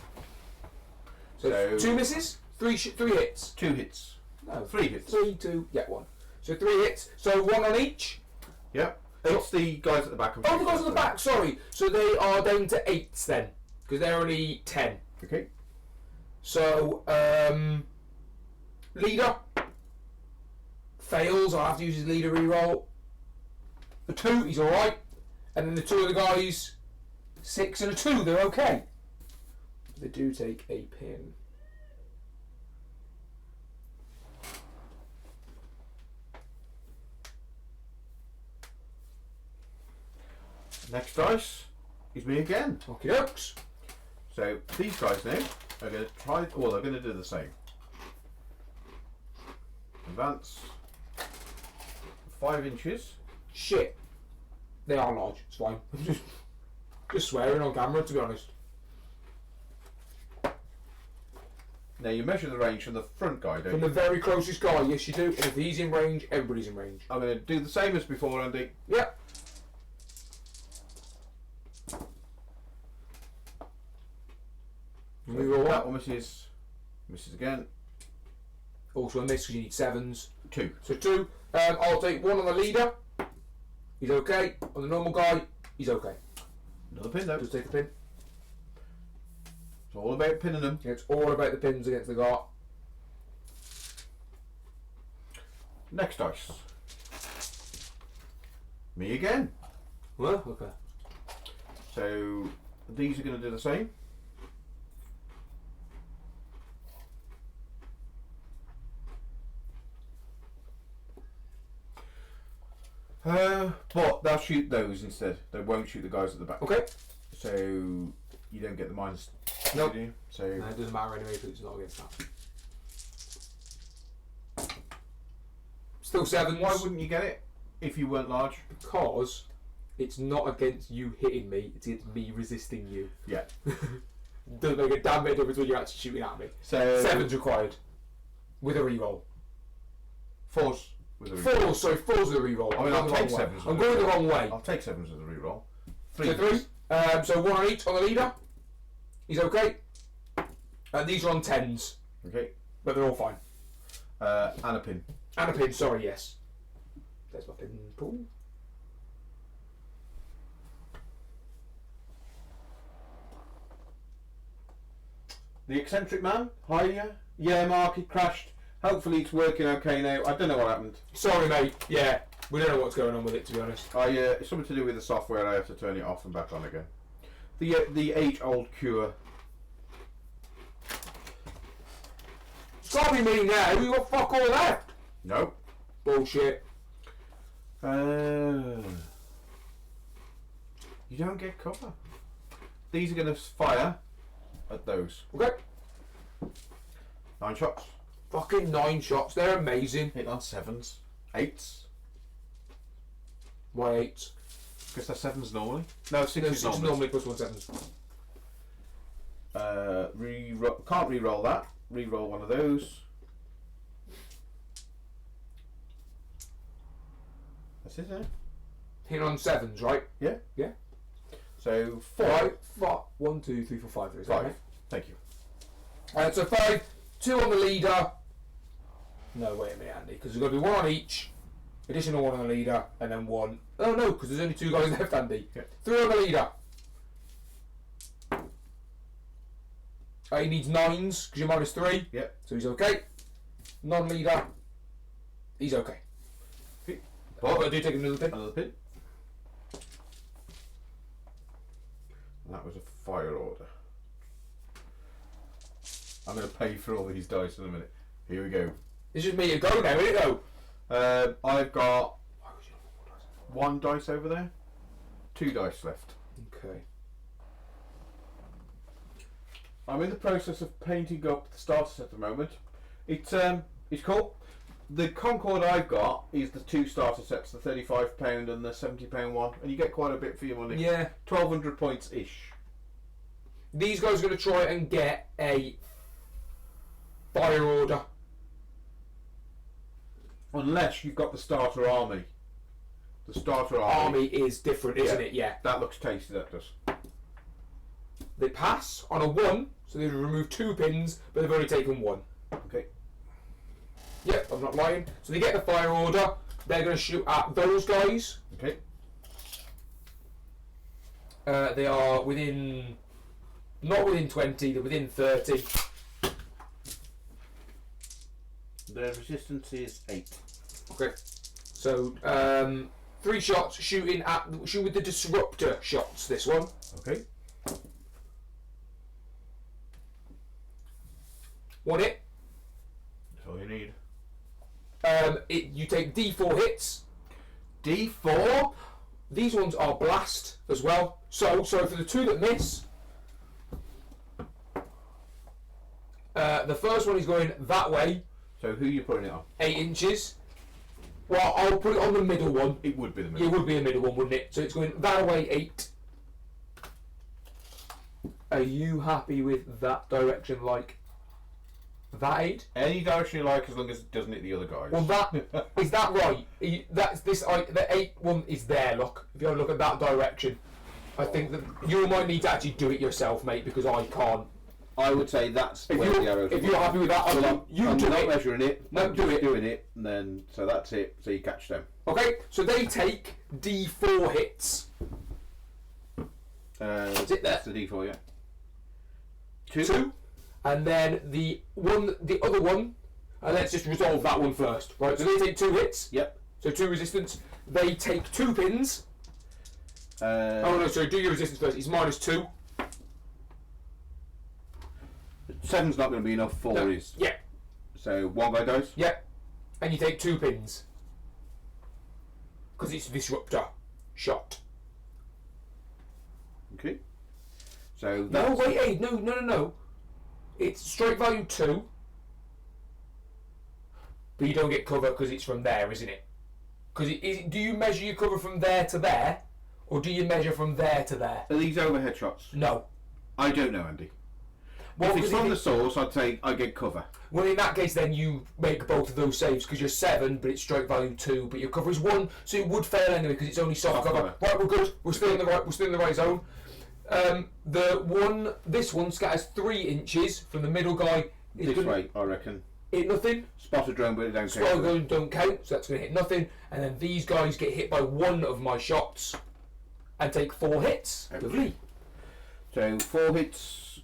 So, So- 2 misses, 3 hits. 2 hits. No, 3 hits. 3, 2, yeah, 1. So 3 hits. So 1 on each. Yep. It's the guys at the back. Oh, the guys on the back. Sorry. So they are down to 8s then, because they're only 10. Okay. So leader fails. I'll have to use his leader reroll. The 2, he's all right. And then the 2 other guys, 6 and a 2, they're okay. They do take a pin. Next dice is me again. Okay, dokes. So these guys now are going to try. Well, they're going to do the same. Advance 5 inches. Shit. They are large. It's fine. Just swearing on camera, to be honest. Now you measure the range from the front guy, don't From you? the very closest guy, yes you do. And if he's in range, everybody's in range. I'm going to do the same as before, Andy. Yep. So We roll that up. one misses. Misses again. Also a miss because you need 7s. 2. So 2. I'll take 1 on the leader. He's okay. On the normal guy, he's okay. Another pin though. Just take a pin. It's all about pinning them. It's all about the pins against the Ghar. Next dice. Me again. Well, okay. So these are going to do the same. But they'll shoot those instead. They won't shoot the guys at the back. Okay. So you don't get the minus. Nope. do you? So No, it doesn't matter anyway because it's not against that. Still sevens. Why wouldn't you get it if you weren't large? Because it's not against you hitting me, it's against me resisting you. Yeah. Doesn't make a damn bit of difference when you're actually shooting at me. So sevens required. With a reroll. Fours with a reroll. Fours with a reroll. I mean, I'll take sevens. I'm going the wrong way. I'll take sevens with a reroll. So three. So one on each on the leader. He's okay. And these are on tens. Okay. But they're all fine. And a pin. And a pin, sorry, yes. There's my pin pool. The eccentric man. Hiya. Yeah, Mark, it crashed. Hopefully it's working okay now. I don't know what happened. Sorry, mate. Yeah, we don't know what's going on with it, to be honest. It's something to do with the software. I have to turn it off and back on again. The age-old cure. It's got to be me now. We've got fuck all left. No. Bullshit. You don't get cover. These are going to fire at those. Okay. 9 shots. Fucking 9 shots. They're amazing. Hit on 7s. 8s. Why 8? Because they're 7s normally. No, 6s No, 6 normally. normally plus 1 7s. Can't re-roll that. Re-roll one of those. That's it, isn't it? Hit on 7s, right? Yeah. Yeah. So 4. 5. 1, 2, 3, 4, 5. There is 5. that, right? Thank you. So 5. 2 on the leader. No, wait a minute, Andy, because there's got to be 1 on each. Additional 1 on the leader, and then 1. Oh no, because there's only 2 guys left, Andy. Yeah. 3 on the leader. He needs 9s because you're -3. Yep. So he's okay. Non-leader. He's okay. Bob, I do take another pin. another pin. And that was a fire order. I'm going to pay for all these dice in a minute. Here we go. It's just me to go now, isn't it though? I've got 1 dice over there. 2 dice left. Okay. I'm in the process of painting up the starters at the moment. It's cool. The Concord I've got is the 2 starter sets, the £35 and the £70 one, and you get quite a bit for your money. Yeah. 1,200 points ish. These guys are going to try and get a fire order. Unless you've got the starter army. The starter army. Is different, isn't it? Yeah. That looks tasty, that does. They pass on a 1, so they remove 2 pins, but they've only taken 1. Okay. Yep, I'm not lying. So they get the fire order. They're going to shoot at those guys. Okay. They are not within 20, they're within 30. Their resistance is 8. Okay. So 3 shots shoot with the disruptor shots. This one. Okay. 1 hit. That's all you need. You take D4 hits. D4? These ones are blast as well. So for the 2 that miss, the first one is going that way. So who are you putting it on? 8 inches. Well, I'll put it on the middle one. It would be the middle. It would be a middle one, wouldn't it? So it's going that way 8. Are you happy with that direction, like that 8? Any direction you like, as long as it doesn't hit the other guys. Well, that is that right? That's this. The 8 one is there. Look, if you have a look at that direction, I think that you might need to actually do it yourself, mate, because I can't. I would say that's If where the arrows. you're happy with that, I'm do not it. measuring it. No, I'm do just it. doing it, and then so that's it. So you catch them. Okay, so they take D4 hits. Is it there? That's the D4, yeah. 2. And then the other one, let's just resolve that one first. Right, so they take 2 hits. Yep. So 2 resistance. They take 2 pins. Oh no, sorry, do your resistance first. It's -2. 7's not going to be enough. 4 is. Yeah. So 1 guy dies. Yeah. And you take 2 pins. Because it's disruptor shot. Okay. So that's... No, wait, hey, no. It's strike value 2. But you don't get cover because it's from there, isn't it? Because do you measure your cover from there to there, or do you measure from there to there? Are these overhead shots? No. I don't know, Andy. Well, if it's from the source, I'd say I get cover. Well, in that case, then you make both of those saves because you're 7, but it's strike value 2, but your cover is 1, so it would fail anyway because it's only soft cover. Right, we're good. We're still in the right. We're still in the right zone. This one scatters 3 inches from the middle guy. This way, I reckon. Hit nothing. Spot a drone, but it don't count. Spot a drone don't count, so that's going to hit nothing. And then these guys get hit by 1 of my shots and take 4 hits. Okay. Lovely. So 4 hits.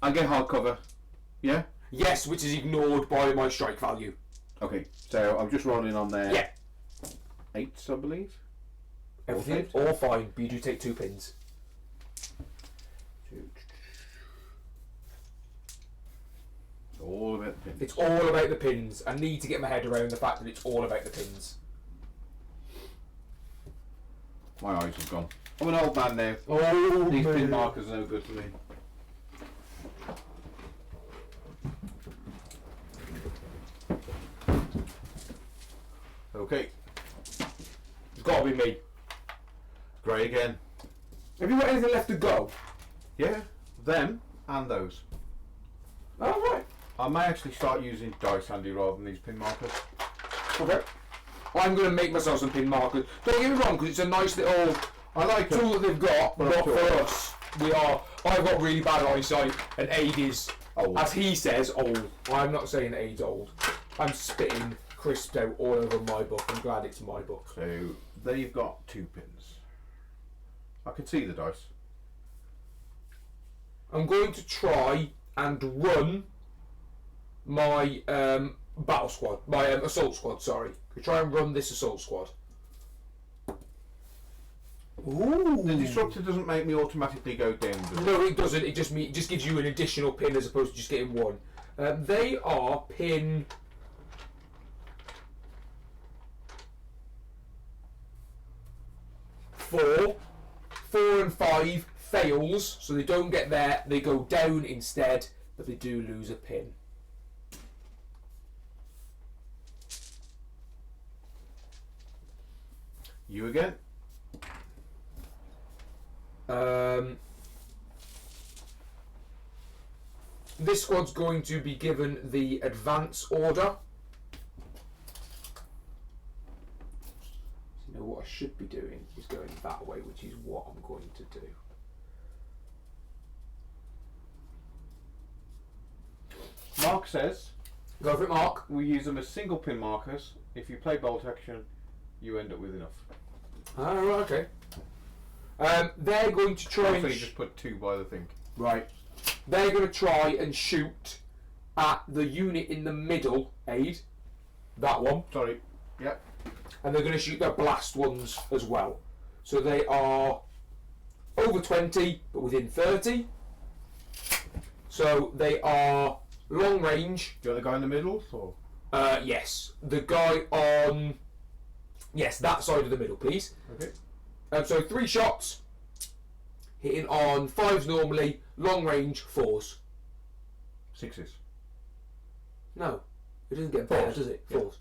I get hard cover. Yeah? Yes, which is ignored by my strike value. Okay, so I'm just rolling on there. Yeah. 8s, I believe. Everything all fine, but you do take 2 pins. It's all about the pins. It's all about the pins. I need to get my head around the fact that it's all about the pins. My eyes have gone. I'm an old man now. Oh, these pin markers are no good to me. Okay. It's got to be me. Grey again. Have you got anything left to go? Yeah, them and those. Oh, right. I may actually start using dice, Andy, rather than these pin markers. Okay. I'm going to make myself some pin markers. Don't get me wrong, because it's a nice little tool that they've got, but for us, I've got really bad eyesight, and Aid is, old. As he says, old. I'm not saying that Aid's old. I'm spitting crisped out all over my book. I'm glad it's my book. So, there you've got 2 pins. I can see the dice. I'm going to try and run my battle squad, my assault squad, sorry. Try and run this assault squad. Ooh. The disruptor doesn't make me automatically go down. No, it doesn't. It just gives you an additional pin as opposed to just getting 1. They are pin 4. 4 and 5 fails, so they don't get there. They go down instead, but they do lose a pin. You again? This squad's going to be given the advance order. You know what I should be doing is going that way, which is what I'm going to do. Mark says, Go for it, Mark. we use them as single pin markers. If you play bolt action, you end up with enough. Ah, right, okay. They're going to try So and... you just put 2 by the thing. Right. They're going to try and shoot at the unit in the middle, Aid. That one. Sorry. Yep. And they're going to shoot their blast ones as well. So they are over 20, but within 30. So they are long range. Do you want the guy in the middle? Or? Yes. The guy on... Yes, that side of the middle, please. Okay. So 3 shots. Hitting on 5s normally. Long range, 4s. 6s. No. It doesn't get better, does it? 4s.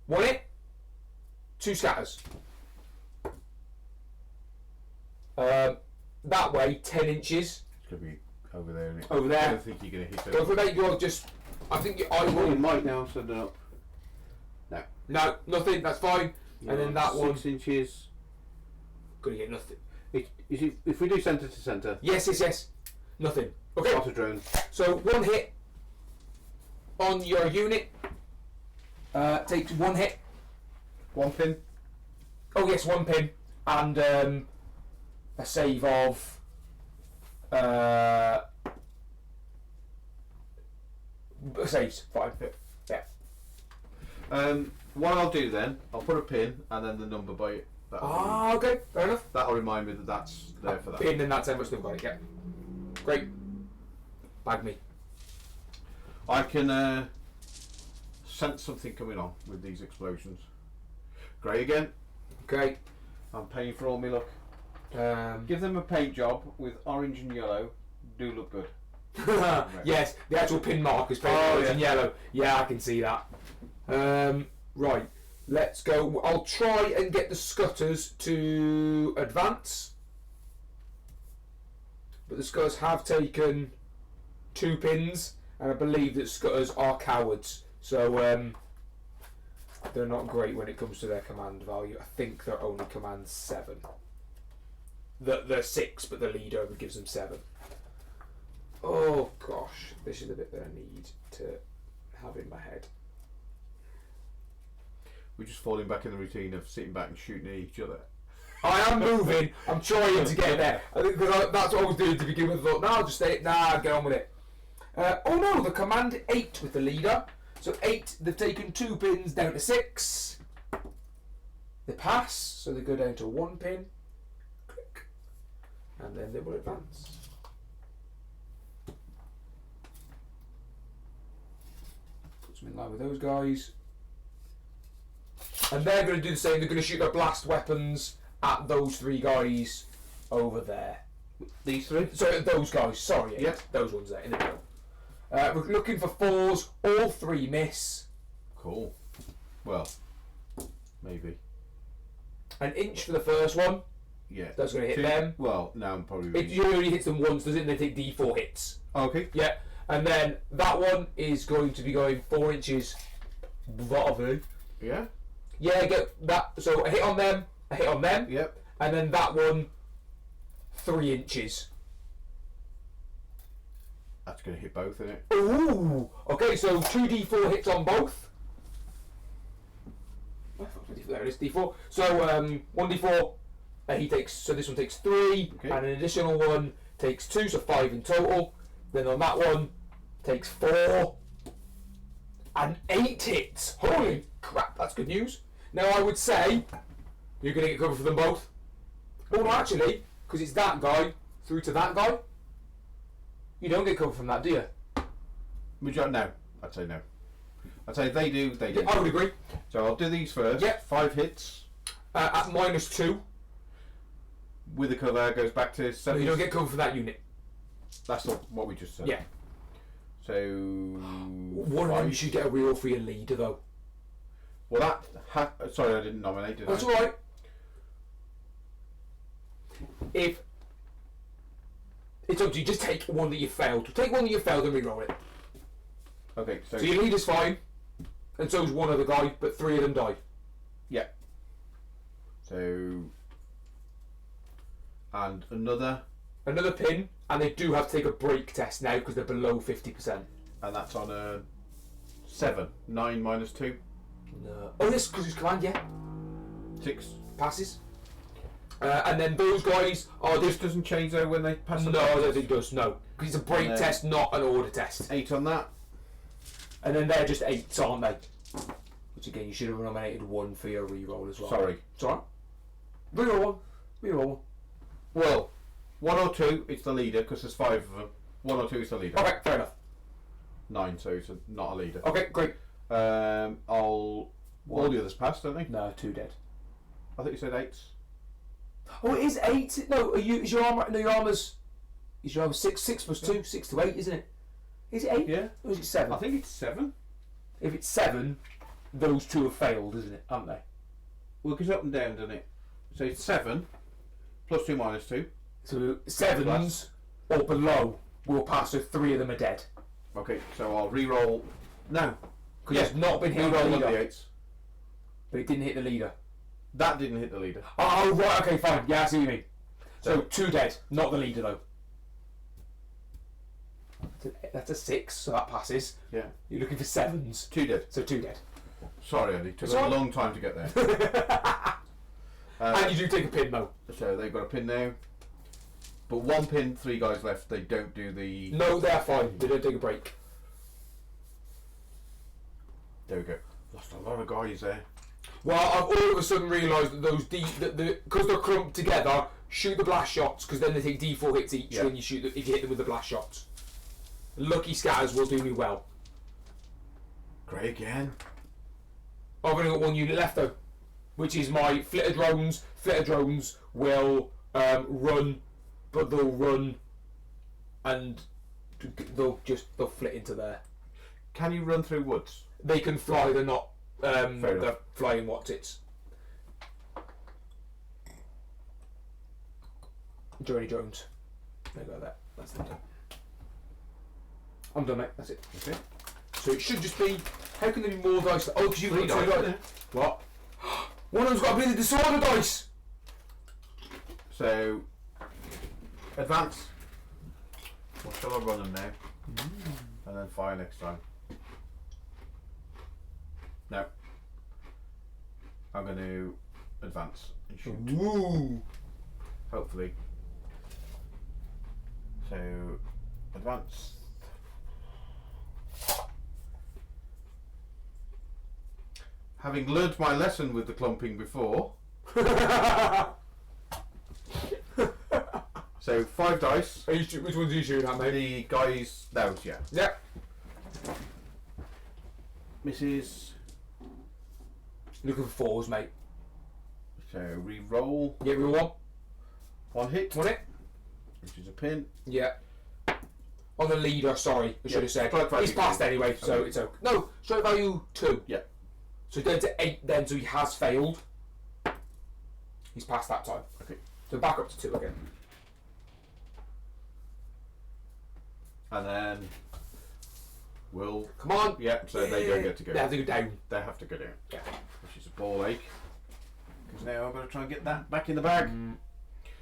1 hit. 2 scatters. That way, 10 inches. It's going to be over there, isn't it? Over there. I don't think you're going to hit it. Go for it, mate. You're just... I think I You will... might now send it up. No. No, nothing. That's fine. And then that 6 one... 6 inches. Gonna get nothing. If we do centre to centre. Yes. Nothing. Okay. Spot a drone. So 1 hit on your unit. Takes 1 hit. 1 pin. Oh yes, 1 pin. And a save of... saves. Fine. Yeah. What I'll do then, I'll put a pin and then the number by it. Okay. Fair enough. That'll remind me that that's there for that. Pin and that's how much they've got it. Yeah. Great. Bag me. I can sense something coming on with these explosions. Grey again. Okay. I'm paying for all my luck. Give them a paint job with orange and yellow. Do look good. Yes, the actual pin markers painted in yellow. Yeah, I can see that. Right, let's go. I'll try and get the Scutters to advance. But the Scutters have taken 2 pins, and I believe that Scutters are cowards. So they're not great when it comes to their command value. I think they're only command 7. They're 6, but the leader gives them 7. Oh gosh, this is the bit that I need to have in my head. We're just falling back in the routine of sitting back and shooting at each other. I am moving. I'm trying to get there. Because that's what I was doing to begin with. I thought, no, I'll just stay. Nah, get on with it. Oh no, the command 8 with the leader. So 8, they've taken 2 pins down to 6. They pass, so they go down to 1 pin. Click. And then they will advance. Puts them in line with those guys. And they're going to do the same. They're going to shoot their blast weapons at those 3 guys over there. These 3? So those guys, sorry. Yep. Those ones there in the middle. We're looking for 4s. All 3 miss. Cool. Well, maybe. An inch for the first one. Yeah. That's going to hit them. Well, now I'm probably... It only hits them once, does it? And they take D4 hits. Okay. Yeah. And then that one is going to be going 4 inches. Yeah. Yeah, get that. So a hit on them, a hit on them. Yep. And then that one, 3 inches. That's going to hit both, isn't it? Ooh! Okay, so 2d4 hits on both. There it is, d4. So 1d4, he takes. So this one takes 3, okay. And an additional one takes 2, so 5 in total. Then on that one, takes 4, and 8 hits. Holy crap! That's good news. Now I would say you're going to get cover for them both. Oh no, actually, because it's that guy through to that guy. You don't get cover from that, do you? No. I'd say no. I'd say they do, they do. I would agree. So I'll do these first. Yep. 5 hits. At -2. With the cover, goes back to 7. No, you don't get cover for that unit. That's what we just said. Yeah. So... One of them you should get a reroll for your leader, though. Well, sorry, I didn't nominate, did I? That's alright. If... It's up to you, just take one that you failed. Take one that you failed and reroll it. Okay, so your leader's fine, and so's one other guy, but 3 of them die. Yeah. So... And another pin, and they do have to take a break test now because they're below 50%. And that's on a 7. 9 minus 2. No. Oh, this because it's command, yeah. 6. Passes. And then those guys are This doesn't change though when they pass. No, I don't think it does. No, because it's a break test, not an order test. 8 on that. And then they're just 8s, aren't they? Which again, you should have nominated 1 for your reroll as well. Sorry. It's alright. Reroll 1. Reroll 1. Well, 1 or 2, it's the leader because there's 5 of them. 1 or 2 is the leader. Okay, fair enough. 9, so it's not a leader. Okay, great. All the others passed, don't they? No, 2 dead. I think you said 8s. Oh, it is 8. No, is your armor? No, your armor's 6. 6 plus 2, 6 to 8, isn't it? Is it 8? Yeah. Or is it 7? I think it's 7. If it's 7, those 2 have failed, isn't it? Haven't they? Well, it goes up and down, doesn't it? So it's 7 plus 2 minus 2. So 7s or below will pass, so 3 of them are dead. Okay, so I'll re-roll. No. Because it's not been hit by the Re-roll leader. the 8s. But it didn't hit the leader. That didn't hit the leader. Oh, right, okay, fine. Yeah, I see what you mean. So 2 dead, not the leader though. That's a 6, so that passes. Yeah. You're looking for 7s. 2 dead. So 2 dead. Sorry, Andy. Took It's a all right. long time to get there. And you do take a pin though. So they've got a pin now. But 1 pin, 3 guys left. They don't do the... No, they're fine. They don't take a break. There we go. Lost a lot of guys there. Well, I've all of a sudden realised that those because they're clumped together, shoot the blast shots because then they take D4 hits each when you shoot if you hit them with the blast shots. Lucky scatters will do me well. Grey again. I've only got 1 unit left though, which is my flitter drones. Flitter drones will run, but they'll run and they'll flit into there. Can you run through woods? They can fly. They're not. They're flying what's-its. Johnny Jones. There you go. That's them done. I'm done, mate. That's it. Okay. So it should just be. How can there be more dice? Oh, because you've got 2 dice. What? One of them's got to be the disorder dice. So, advance. Or shall I run them now? And then fire next time? No. I'm going to advance and shoot. Woo! Hopefully. So, advance. Having learnt my lesson with the clumping before. So 5 dice. Which ones are you shooting at, mate? The guys, those, yeah. Yeah. Misses. Looking for 4s, mate. So re-roll. Yeah, we want 1 hit. 1 hit. Which is a pin. Yeah. On the leader, sorry, I should have said. He's passed anyway, so it's okay. No, strike value 2. Yeah. So down to 8 then, so he has failed. He's passed that time. Okay. So back up to 2 again. And then we'll... Come on. Yeah, so they don't get to go. They have to go down. They have to go down. Yeah. Which is a ball ache. Because now I've got to try and get that back in the bag.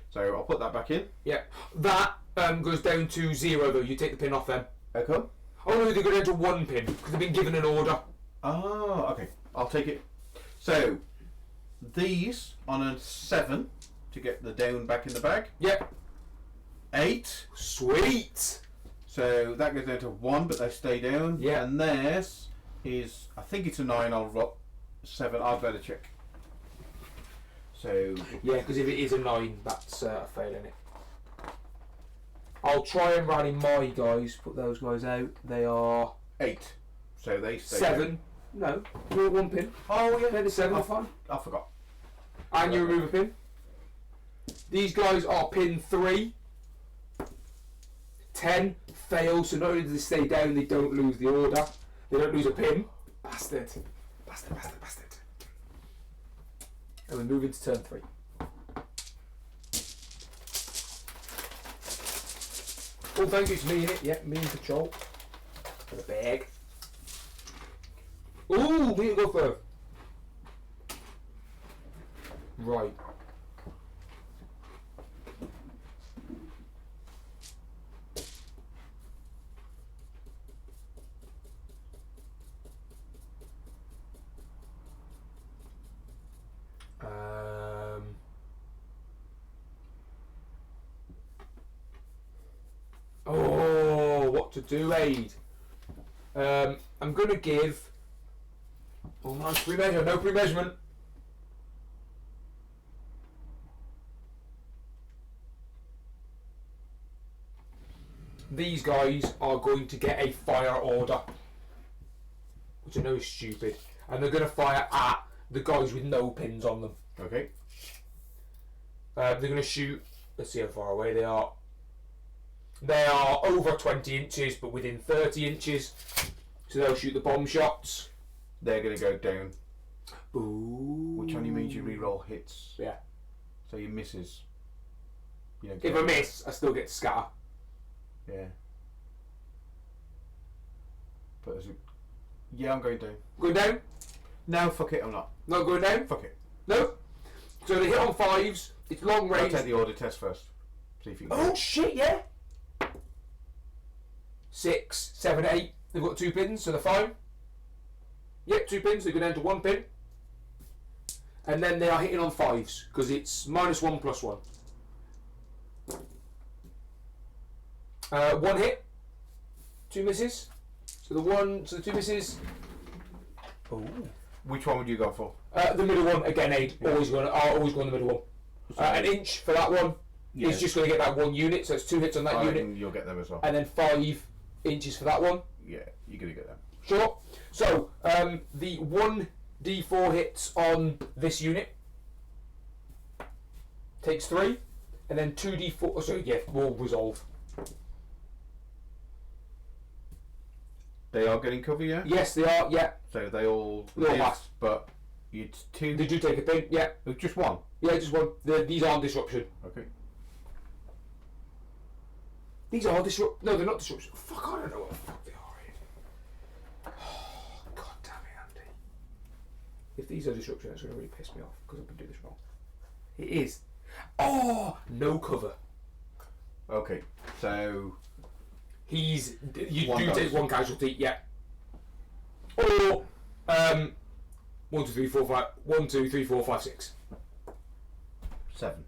So I'll put that back in. Yeah. That goes down to 0 though. You take the pin off them. Okay. Oh no, they go down to 1 pin because they've been given an order. Oh, okay. I'll take it. So these on a 7 to get the down back in the bag. Yep. 8. Sweet. So that goes down to 1, but they stay down. Yeah. And theirs is, I think it's a 9. I'll roll 7. I'll better check. So yeah, because if it is a 9, that's a fail in it. I'll try and rally my guys. Put those guys out. They are 8. So they stay 7. down. No, you're at 1 pin. Oh yeah, They're the 7. Are fine. I forgot. And you remove a pin. These guys are pin 3. 10 fail, so not only do they stay down, they don't lose the order. They don't lose a pin. Bastard. Bastard, bastard, bastard. And we move into turn 3. Oh, thank you, it's me in it. Yeah, me in control. For the bag. Ooh, me to go first. Right. Oh, what to do, Aid? I'm going to give... Oh, nice pre-measure, no pre-measurement. These guys are going to get a fire order, which I know is stupid, and they're going to fire at the guys with no pins on them. Okay. They're going to shoot. Let's see how far away they are. They are over 20 inches, but within 30 inches. So they'll shoot the bomb shots. They're going to go down. Ooh. Which only means you re-roll hits. Yeah. So you misses. You don't If get I miss, I still get to scatter. Yeah. But as yeah, I'm going down. Going down? No, fuck it, I'm not. Not going down? Fuck it. No. So they hit on 5s. It's long I'll range. take the order test first. See if you can. Oh shit! Yeah. 6, 7, 8. They've got 2 pins, so they're fine. Yep, 2 pins. They go down to 1 pin. And then they are hitting on 5s because it's -1 +1. 1 hit, 2 misses. So the 2 misses. Oh. Which one would you go for? The middle one again. Aid. Yeah. Always going the middle one. An inch for that one. Yeah. He's just going to get that 1 unit, so it's 2 hits on that unit. You'll get them as well. And then 5 inches for that one. Yeah, you're going to get them. Sure. So the 1d4 hits on this unit takes 3, and then 2d4. Oh, sorry, yeah, will resolve. They are getting cover, yeah? Yes, they are, yeah. So they all last. But it's 2. They do take a pin, yeah. Just 1? Yeah, just 1. These aren't disruption. Okay. These are disruption. No, they're not disruption. Fuck, I don't know what the fuck they are in. Oh, God damn it, Andy. If these are disruption, that's going to really piss me off because I've been doing this wrong. It is. Oh, no cover. Okay, so you do dice. take 1 casualty, yeah. Or 1, 2, 3, 4, 5. 1, 2, 3, 4, 5, 6. 7.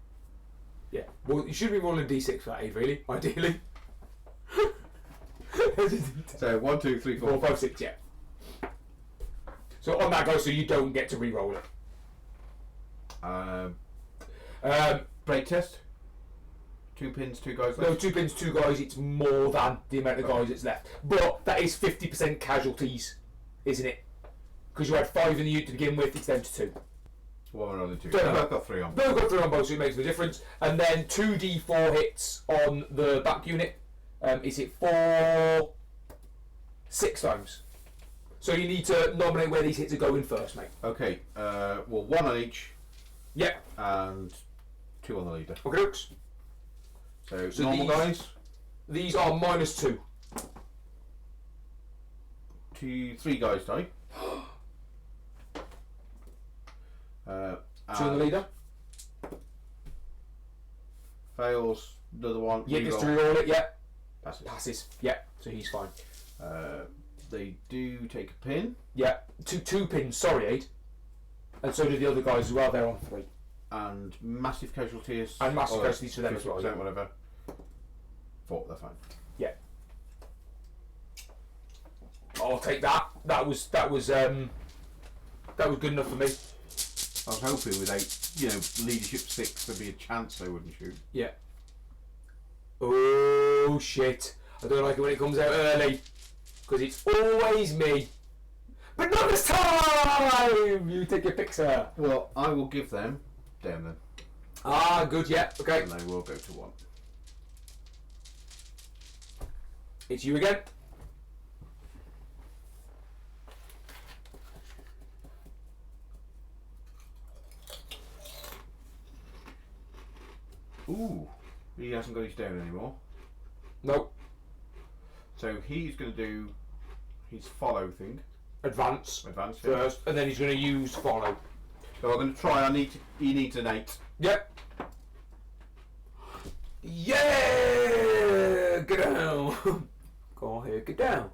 Yeah. Well, you should be rolling d6 for that aid, really. Ideally. So 1, 2, 3, 4, 5, 6. Yeah. So on that goes, so you don't get to re-roll it. Break test. 2 pins, 2 guys left. No, 2 pins, 2 guys. It's more than the amount of guys that's left. But that is 50% casualties, isn't it? Because you had 5 in the unit to begin with. It's down to 2. 1 on the 2. Don't know. I've got 3 on. Both got 3 on both, so it makes no difference. And then 2d4 hits on the back unit. Is it 4, 6 times? So you need to nominate where these hits are going first, mate. Okay. Well, 1 on each. Yeah. And 2 on the leader. Okay, folks. So normal guys. These are -2. 3 guys die. 2 on the leader. Fails. Another one. Yeah, gets to reroll it. Yeah. Passes. Yeah. So he's fine. They do take a pin. Yeah. 2 pins. Sorry, Aid. And so do the other guys as well. They're on 3. And massive casualties. And massive casualties for them as well. Yeah. Whatever. 4. They're fine. Yeah. I'll take that. That was good enough for me. I was hoping without, leadership 6 there'd be a chance they wouldn't shoot. Yeah. Oh shit! I don't like it when it comes out early, because it's always me. But not this time! You take your pick, sir. Well, I will give them down then. Ah, good. Yeah. Okay. And they will go to 1. It's you again. Ooh, he hasn't got his down anymore. Nope. So he's going to do his follow thing. Advance Yeah. first, and then he's going to use follow. So I'm going to try. He needs an 8. Yep. Yeah! Get down. Go here, get down.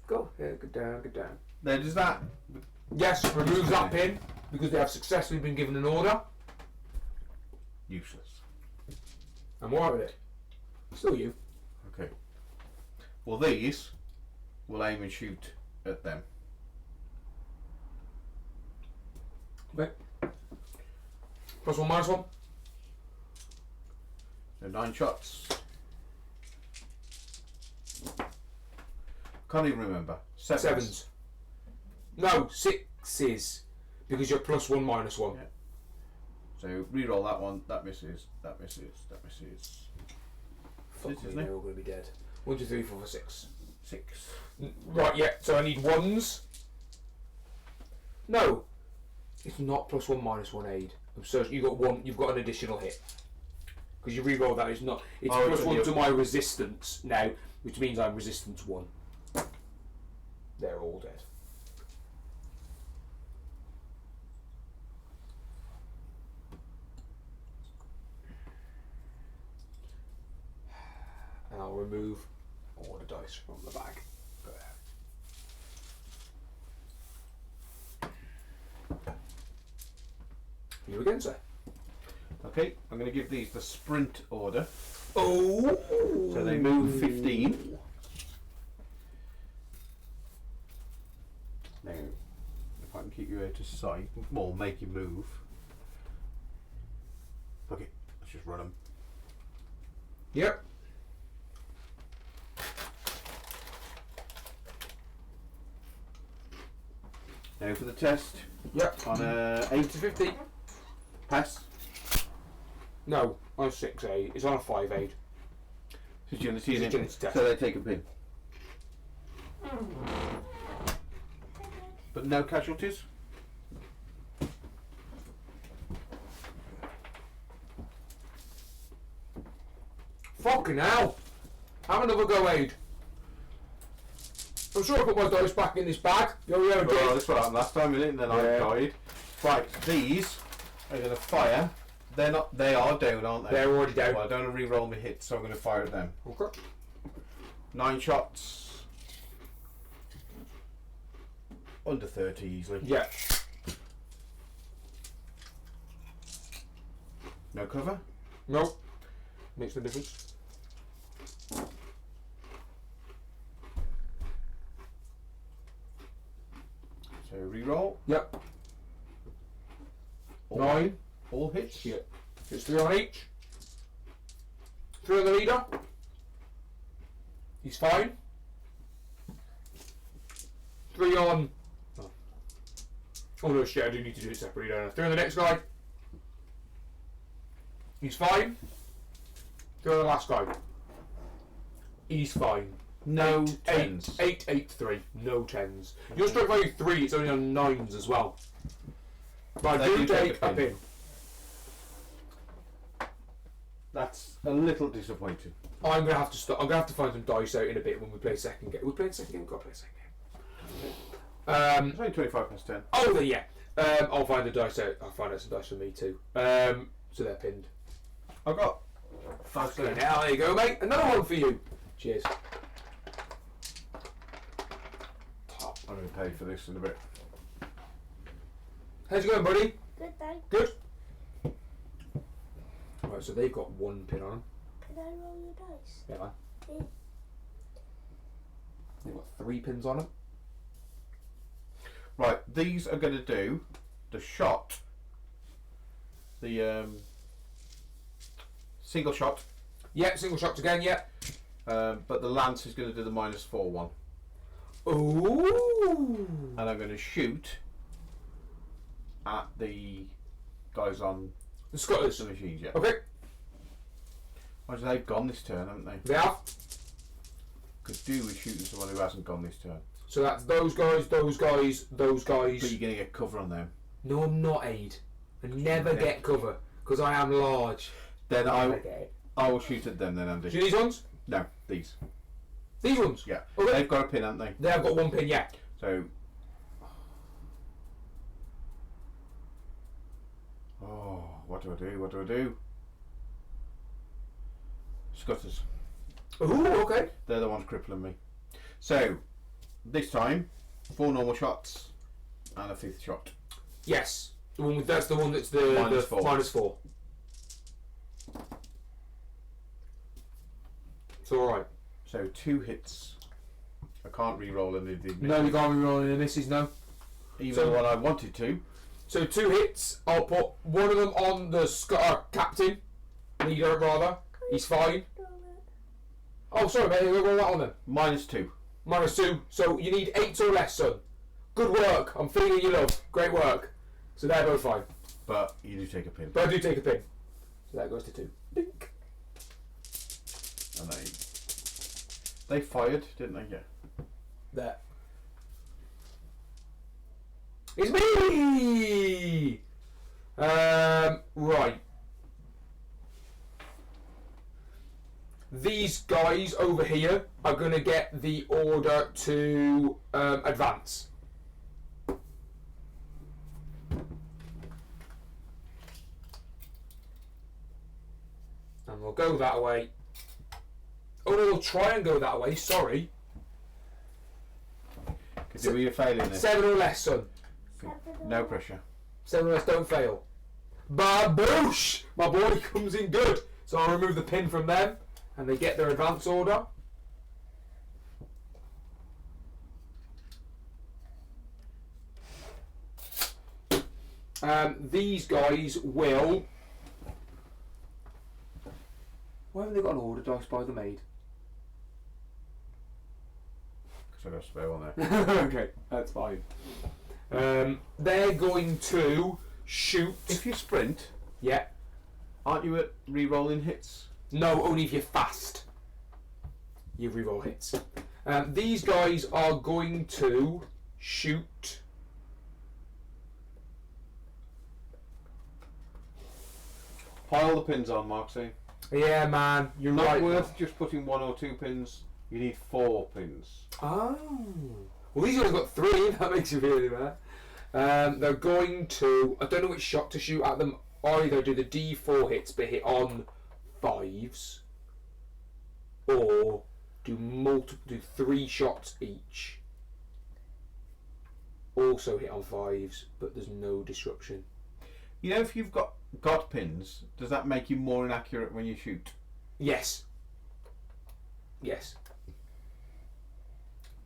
Go here, get down, get down. Now does that? Yes, removes that pin because they have successfully been given an order. Useless. I'm alright with it. Still you. Okay. Well, these will aim and shoot at them. Okay. +1, -1. So 9 shots. Can't even remember. 7s. No, 6s. Because you're +1, -1. Yeah. So reroll that one. That misses. That misses. That misses. Fuck me, isn't they're it? all going to be dead. 1, 2, 3, 4, 5, 6. 6. Right, yeah. So I need 1s. No, it's not +1, -1 aid. I'm certain you got 1. You've got an additional hit because you re-roll that. It's not. It's +1 to my resistance now, which means I'm resistance 1. They're all dead. And I'll remove all the dice from the bag. You again, sir. Okay, I'm going to give these the sprint order. Oh! So they move 15. Now, if I can keep you out of sight, or make you move. Okay, let's just run them. Yep. Now for the test. Yep. On 8 to 50. Pass. No, on a 6 aid. It's on a 5 aid. So agility, It's agility test. so they take a pin. But no casualties. Fucking hell! Have another go, Aid. I'm sure I put my dice back in this bag. Yeah, Well, that's what happened last time, innit? And then I died. Right, these are going to fire. They're not. They are down, aren't they? They're already down. Well, I don't want to re-roll my hits, so I'm going to fire at them. Okay. 9 shots. Under 30 easily. Yeah. No cover? No. Makes no difference. So re-roll. Yep. All 9. All hits? Yeah. It's 3 on each. 3 on the leader. He's fine. 3 on... Oh no shit, I do need to do it separately, don't I? 3 on the next guy. He's fine. 3 on the last guy. He's fine. No 8, 10s. 8, 8, 3. No 10s. Your strike value 3, it's only on 9s as well. But I do take a pin. That's a little disappointing. I'm gonna have to stop. I'm gonna have to find some dice out in a bit when we play second game. We play second game. We've got to play second game. It's only 25 past 10. Oh, then yeah. I'll find the dice out. I'll find out some dice for me too. So they're pinned. I've got 5 Okay, seconds. now there you go, mate. Another one for you. Cheers. I'm going to pay for this in a bit. How's it going, buddy? Good, thanks. Good. Right, so they've got 1 pin on them. Can I roll your dice? Yeah, man. Yeah. They've got 3 pins on them. Right, these are going to do the shot, the single shot, Yeah, single shots again. Yeah. but the lance is going to do the -4 one. Ooh. And I'm going to shoot at the guys on The Scutters. the machines, yeah. Okay. Well, they've gone this turn, haven't they? They have. Could do with shooting someone who hasn't gone this turn. So that's those guys, those guys, those guys. But you're going to get cover on them. No, I'm not, Aid. I never get cover because I am large. Then Never get it. I will shoot at them then, Andy. Do these ones? No, these. These ones? Yeah. Okay. They've got a pin, haven't they? They have got 1 pin, yeah. So. Oh, what do I do? What do I do? Scutters. Ooh, okay. They're the ones crippling me. So, this time, 4 normal shots and a 5th shot. Yes. The one with, that's the one that's the -4. -4. It's alright. So 2 hits. I can't re-roll any of the No, you can't be rolling the misses, no. even so- the one I wanted to. So 2 hits. I'll put one of them on the captain. Leader, rather. He's fine. Oh, sorry, mate. We'll roll that on then. -2. -2. So you need 8 or less, son. Good work. I'm feeling your love. Great work. So they're both fine. But you do take a pin. But I do take a pin. So that goes to 2. Dink. And they fired, didn't they? Yeah. There. It's me! Right. These guys over here are going to get the order to advance. And we'll go that way. Oh no, we'll try and go that way, sorry. Could do with you failing this. 7 or less, son. No pressure. 7 or less, don't fail. Baboosh! My boy comes in good. So I'll remove the pin from them and they get their advance order. These guys will... Why haven't they got an order dice by the maid? Because I've got a spare one there. Okay, that's fine. They're going to shoot... If you sprint, Yeah. aren't you at re-rolling hits? No, only if you're fast. You reroll hits. These guys are going to shoot. Pile the pins on, Marksy. Yeah, man, you're Not right. worth just putting 1 or 2 pins. You need 4 pins. Oh. Well, these guys got 3. That makes you really mad. They're going to. I don't know which shot to shoot at them. Either do the D4 hits but hit on 5s, or do 3 shots each. Also hit on 5s, but there's no disruption. You know, if you've got pins, does that make you more inaccurate when you shoot? Yes. Yes.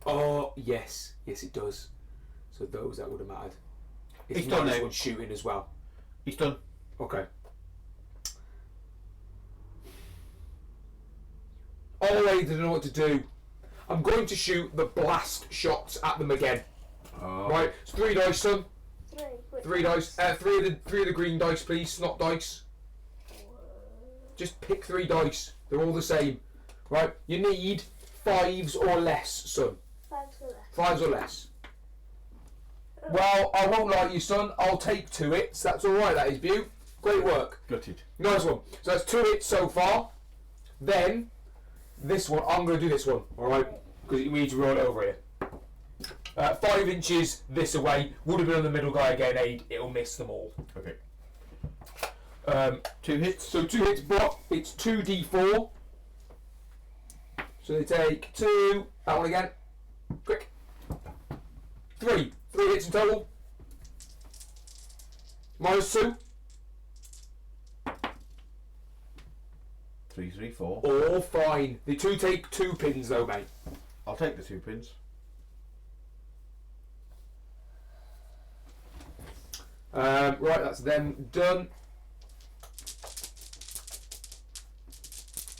Oh, yes. Yes, it does. So those that would have mattered. He's done this now. one shooting as well. He's done. Okay. Oh, I don't know what to do. I'm going to shoot the blast shots at them again. Oh. Right, it's 3 dice, son. 3 dice. 3 of the green dice, please. Snot dice. Just pick 3 dice. They're all the same. Right, you need 5s or less, son. 5s or less. 5s or less. Well, I won't lie to you, son. I'll take 2 hits. That's alright, that is, Bew. Great work. Gutted. Nice one. So that's 2 hits so far. Then, this one, I'm going to do this one, alright? Because we need to roll it over here. 5 inches this away. Would have been on the middle guy again, Aid. It'll miss them all. Okay. 2 hits. So 2 hits block. It's 2d4. So they take 2. That one again. Quick. 3. 3 hits in total. -2. 3, 3, 4. All fine. The 2 take 2 pins though, mate. I'll take the 2 pins. Right, that's them done.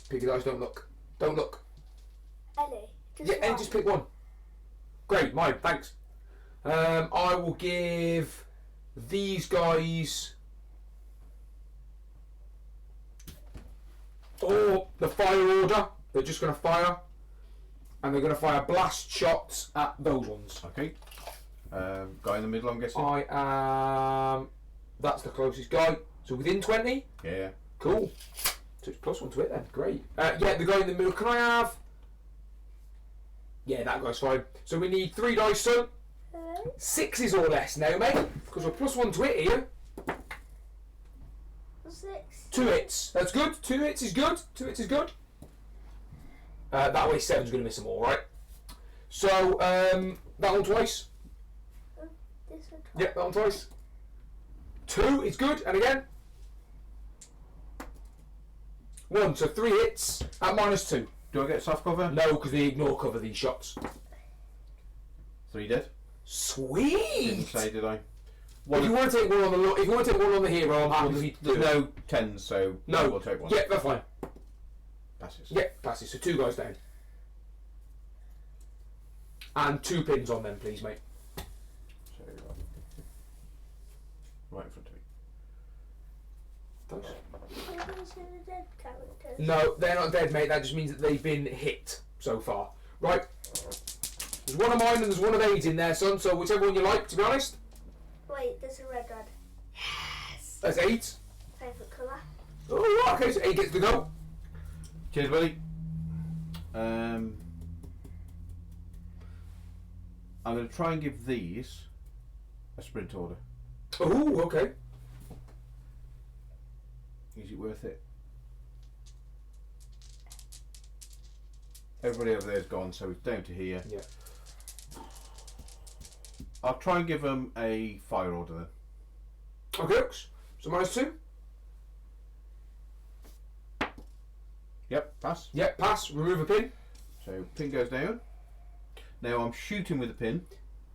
Pick your dice, don't look. Don't look. Ellie, Yeah, and just pick one. Great, mine, thanks. I will give these guys the fire order. They're just going to fire. And they're going to fire blast shots at those ones. Okay. Guy in the middle, I'm guessing. I am... That's the closest guy. So within 20? Yeah. Cool. So it's +1 to it then. Great. Yeah, the guy in the middle. Can I have... Yeah, that guy's fine. So we need 3 dice, son. 6s or less now, mate. Because we're +1 to it here. 6. 2 hits. That's good. 2 hits is good. 2 hits is good. That way 7's going to miss them all, right? So, that one twice. This one twice. Yep, that one twice. 2 is good. And again. 1. So 3 hits at -2. Do I get soft cover? No, because they ignore cover these shots. 3 dead. Sweet. Didn't say, did I? If you want to take one on the if you want to take one on the hero, I'm happy to do There's it. no 10s, so No, we'll take one. Yeah, that's fine. Passes. Yeah, passes. So 2 guys down. And 2 pins on them, please, mate. So, right in front of me. Those. Are these the dead characters? No, they're not dead, mate. That just means that they've been hit so far. Right. There's one of mine and there's one of Aid's in there, son. So whichever one you like, to be honest. Wait, there's a red one. Yes. That's 8. Favourite colour. Oh, okay. So 8 gets to go. Cheers, buddy. I'm going to try and give these a sprint order. Oh, okay. Is it worth it? Everybody over there's gone, so it's down to here. Yeah. I'll try and give them a fire order then. Okay. So -2. Yep, pass. Yep, pass. Remove a pin. So pin goes down. Now I'm shooting with the pin.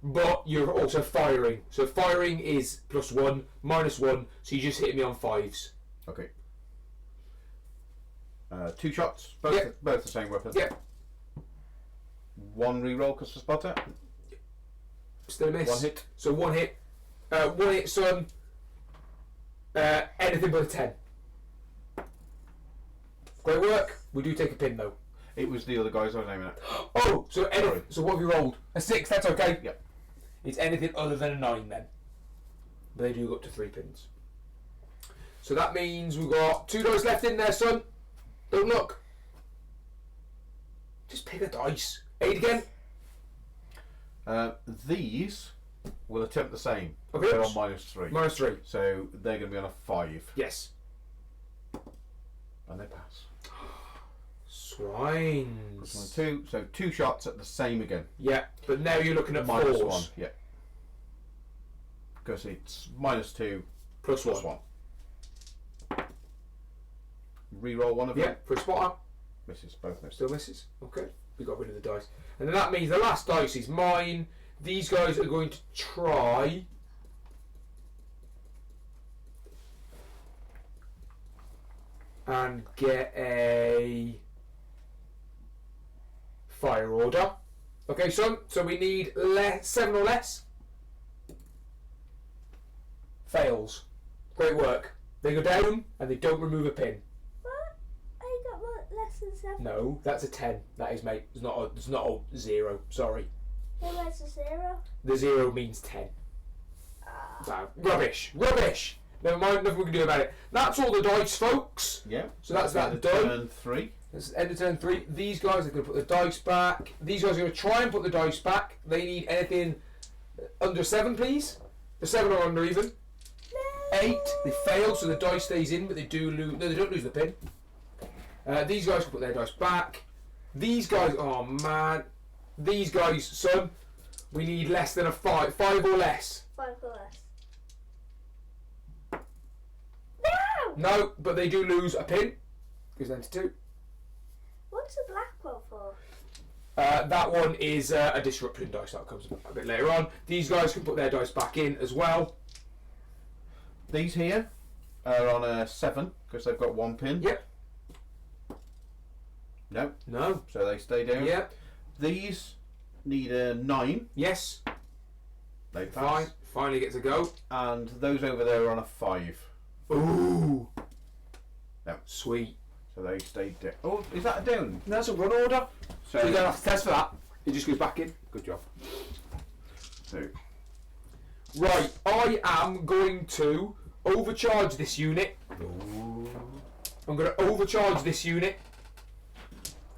But you're also firing. So firing is +1, -1. So you just hit me on 5s. Okay. 2 shots, both Yep. both the same weapon. Yep. 1 reroll because of spotter. Still a miss. 1 hit. So 1 hit. 1 hit, son. Anything but a 10. Great work. We do take a pin though. It was the other guys I was aiming at. Oh, so so what have you rolled? A 6, that's okay. Yep. It's anything other than a 9 then. But they do go up to 3 pins. So that means we've got 2 dice left in there, son. Don't look. Just pick a dice. 8 again. These will attempt the same. Okay. They're on -3. -3. So they're going to be on a 5. Yes. And they pass. Swines. 1, 2. So 2 shots at the same again. Yeah, but now you're looking at -1. fours. Yeah. Because it's -2 Plus plus 1. Reroll one of Yeah, them. for a spotter. Misses. Both misses. Still misses. Okay. We got rid of the dice. And then that means the last dice is mine. These guys are going to try and get a fire order. Okay, son. So we need 7 or less. Fails. Great work. They go down and they don't remove a pin. What? I got less than 7. No, that's a 10. That is, mate. It's not a 0. Sorry. Then where's the 0? The 0 means 10. So, rubbish. Rubbish. Never mind. Nothing we can do about it. That's all the dice, folks. Yeah. So that's that done. done. Turn 3. This is end of turn 3. These guys are going to put the dice back. These guys are going to try and put the dice back. They need anything under 7, please. The 7 or under even. 8. They fail, so the dice stays in, but they do lose. No, they don't lose the pin. These guys can put their dice back. These guys, oh man. These guys, son, we need less than a 5. 5 or less. 5 or less. No, but they do lose a pin. Goes down to 2. What's the black one for? That one is a disruption dice. That comes a bit later on. These guys can put their dice back in as well. These here are on a 7 because they've got 1 pin. Yep. No. No. So they stay down. Yep. These need a 9. Yes. They pass. Fine. Finally gets a go. And those over there are on a 5. Ooh. No. Sweet. So they stay down. Oh, is that a down? That's a run order. So So you don't have to test for that. It just goes back in. good job. So Right. I am going to overcharge this unit. I'm going to overcharge this unit.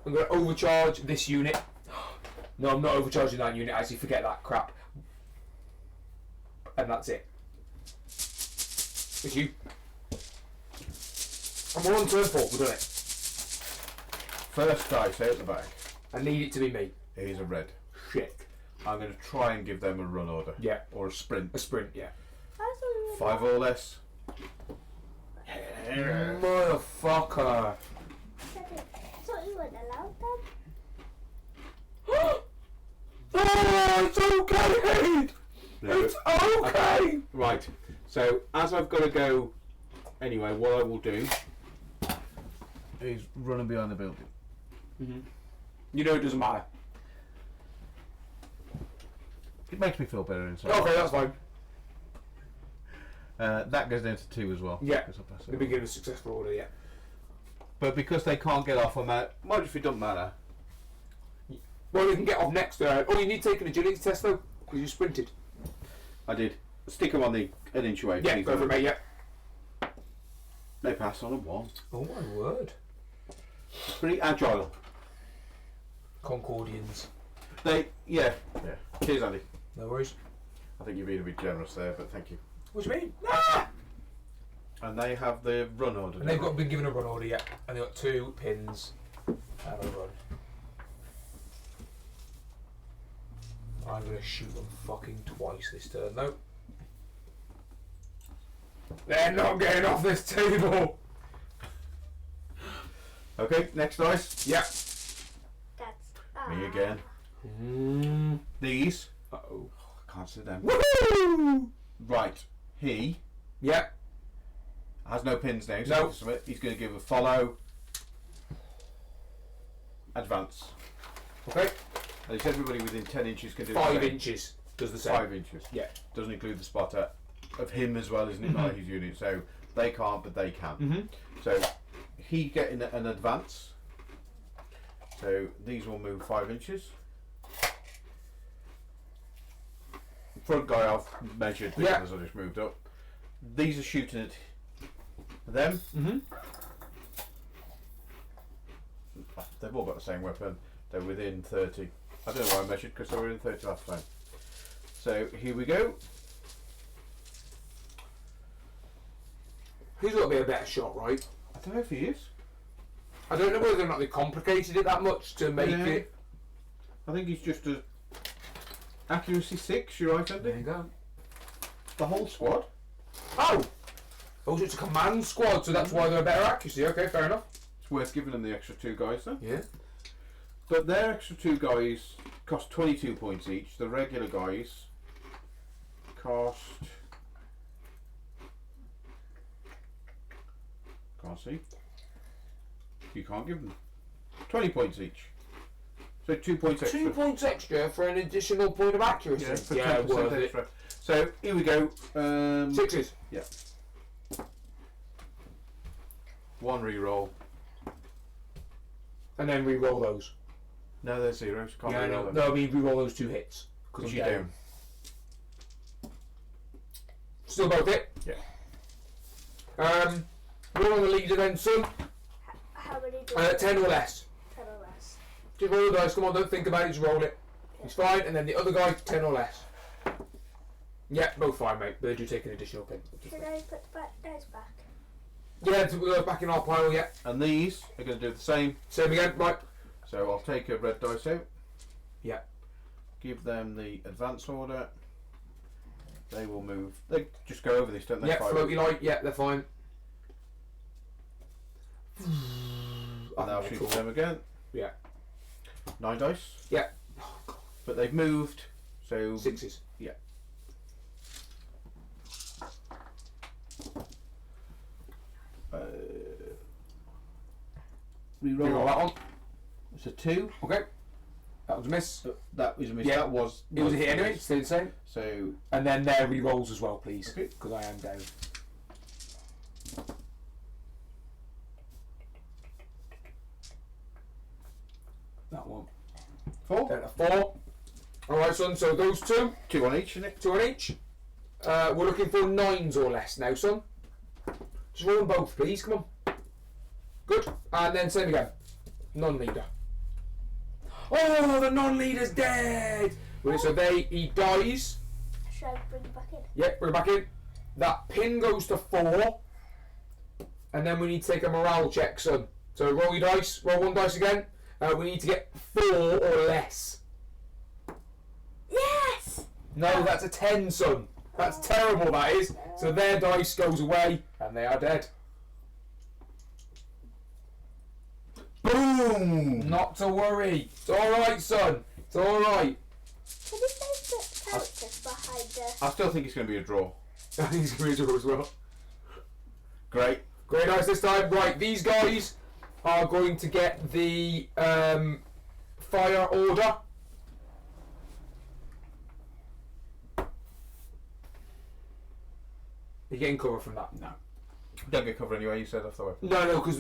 I'm going to overcharge this unit. No, I'm not overcharging that unit. Actually, forget that crap. And that's it. It's you. And we're on turn 4. We've done it. first dice out the back I need it to be me. is a red. Shit. I'm going to try and give them a run order. Yeah. Or a sprint. A sprint, yeah. I thought you were 5 or less. Motherfucker. I thought you weren't allowed them. Oh, it's okay. It's okay. Right. So as I've got to go anyway, what I will do is run behind the building. Mm-hmm. You know it doesn't matter. It makes me feel better inside. Okay, that's fine. That goes down to 2 as well. Yeah. 'cause I pass it The on. beginning of successful order, yeah. But because they can't get off on that, mind if it doesn't matter. Well, they can get off next. Oh, you need to take an agility test though, because you sprinted. I did. Stick them on an inch away. Yeah, go for it, mate. Yeah. They pass on a 1. Oh my word. Pretty agile. Concordians. Yeah. Cheers, Andy. No worries. I think you're being a bit generous there, but thank you. What do you mean? Ah! And they have the run order. And they've been given a run order yet, and they've got 2 pins and a run. I'm gonna shoot them fucking twice this turn though. They're not getting off this table. Okay, next dice. Yeah. That's Me again. These. Uh-oh. I can't sit down. Woohoo! Right. He Yeah. has no pins now. No. So he's going to give a follow. Advance. Okay. And it's everybody within 10 inches can do the 5 same. inches does the same. 5 inches. Yeah. Doesn't include the spotter of him as well, isn't it? Not his unit. So they can't, but they can. Mm-hmm. So he getting an advance. So these will move 5 inches. Front guy I've measured because I just moved up. These are shooting at them. They've all got the same weapon. They're within 30. I don't know why I measured because they were in 30 last time. So here we go. He's got to be a better shot, right? I don't know if he is. I don't know whether or not they complicated it that much to make it. I think he's just a accuracy 6. You're right, Andy. There you go. The whole squad. Oh, so it's a command squad, so that's why they're a better accuracy. Okay, fair enough. It's worth giving them the extra 2 guys then. Yeah. But their extra 2 guys cost 22 points each. The regular guys cost. Can't see. You can't give them 20 points each. So 2 points extra. 2 points extra for an additional point of accuracy. Yeah, for yeah, 10% worth extra. it. So here we go. 6s. Yeah. 1 re-roll. And then re-roll those. No, they're zeros. Can't Yeah, re-roll no, them. no, I mean re-roll those 2 hits. Because you down. Still both hit? Yeah. Roll on the leader then, son. How many do 10 or less. 10 or less. Just roll the dice, come on, don't think about it, just roll it. It's fine, and then the other guy, 10 or less. Yeah, both fine, mate, but they do take an additional pin. Should I put the dice back? Yeah, we're back in our pile, yeah. And these are going to do the same. Same again, right. So I'll take a red dice out. Yeah. Give them the advance order. They will move. They just go over this, don't they? Yeah, floaty light, yeah, they're fine. And I'll shoot them again. Yeah. 9 dice. Yeah. But they've moved, so 6s. Yeah. Reroll that one. It's a 2. Okay. That was a miss. That was a miss. Yeah. That was. It was a hit anyway, stay the same. So. And then their re-rolls as well, please. Okay. Because I am down. That one. 4. Down to 4. Alright, son, so those 2. 2 on each, isn't it? 2 on each. We're looking for 9s or less now, son. Just roll them both, please. Come on. Good. And then same again. Non-leader. Oh, the non-leader's dead. Right, so he dies. Should I bring it back in? Yep, bring it back in. That pin goes to 4. And then we need to take a morale check, son. So roll your dice. Roll 1 dice again. We need to get 4 or less. Yes! No, that's a 10, son. That's terrible, that is. So their dice goes away, and they are dead. Boom! Not to worry. It's alright, son. It's alright. Can you say the characters behind the... I still think it's going to be a draw. I think it's going to be a draw as well. Great. Great dice this time. Right, these guys are going to get the fire order. You're getting cover from that? No. Don't get cover anyway, you said off the way. No, because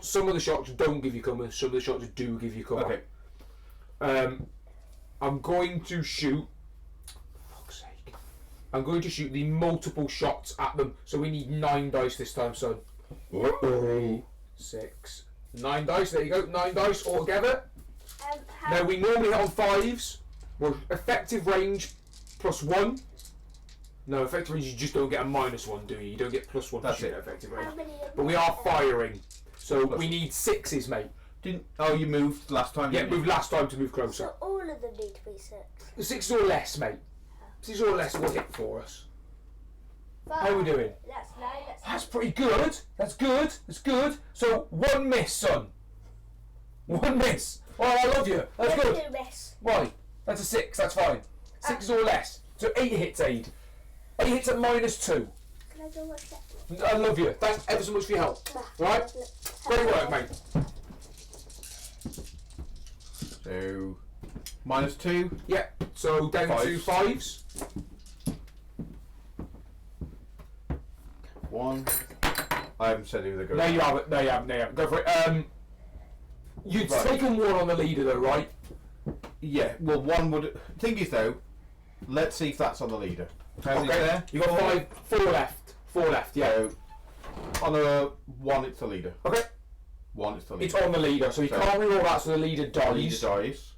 some of the shots don't give you cover, some of the shots do give you cover. Okay. I'm going to shoot. For fuck's sake. I'm going to shoot the multiple shots at them. So we need 9 dice this time, son. 3, 6, 9 dice. There you go. 9 dice altogether. Now we normally hit on 5s. Well, effective range +1. No, effective range you just don't get a -1, do you? You don't get +1 That's to shoot it. at effective range. How many But we are firing. So we need 6s, mate. You moved last time? Yeah, didn't you? moved last time to move closer. So all of them need to be 6. 6 or less, mate. 6 or less will hit for us. 5. How are we doing? That's 9. That's pretty good. That's good. That's good. So 1 miss, son. 1 miss. Oh, I love you. That's good. 2 miss. Why? That's a 6. That's fine. 6 or less. So 8 hits, Aid. 8 hits at -2. Can I go watch that? I love you. Thanks ever so much for your help. Right? Great work, mate. So, -2. Yeah. So down to 5s. 5s. 1. I haven't said who they're going. No, you haven't. No, you haven't. No, you haven't. Go for it. You'd Right. taken one on the leader though, right? Yeah, well, one would. Thing is, though, let's see if that's on the leader. How's it Okay. there? You got four left. Four left, yeah. So, on a one, it's the leader. Okay. One, it's the leader. It's on the leader, so you So- can't reroll that, so the leader The dies. leader dies.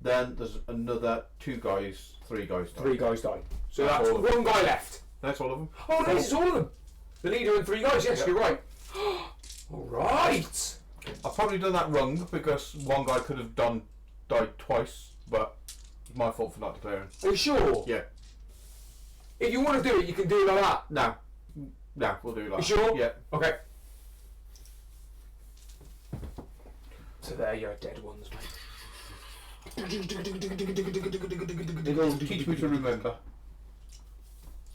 Then there's another three guys die. Three guys die. So That's that's all of them. one guy left. That's all of them. Oh, no, this is all of them. The leader and three guys, yes, Yep. you're right. Alright. I've probably done that wrong because one guy could have died twice, but it's my fault for not declaring. Are you sure? Yeah. If you want to do it, you can do it like that. No, we'll do it like You sure? Yeah. Okay. So there your dead ones, mate. It'll teach me to remember.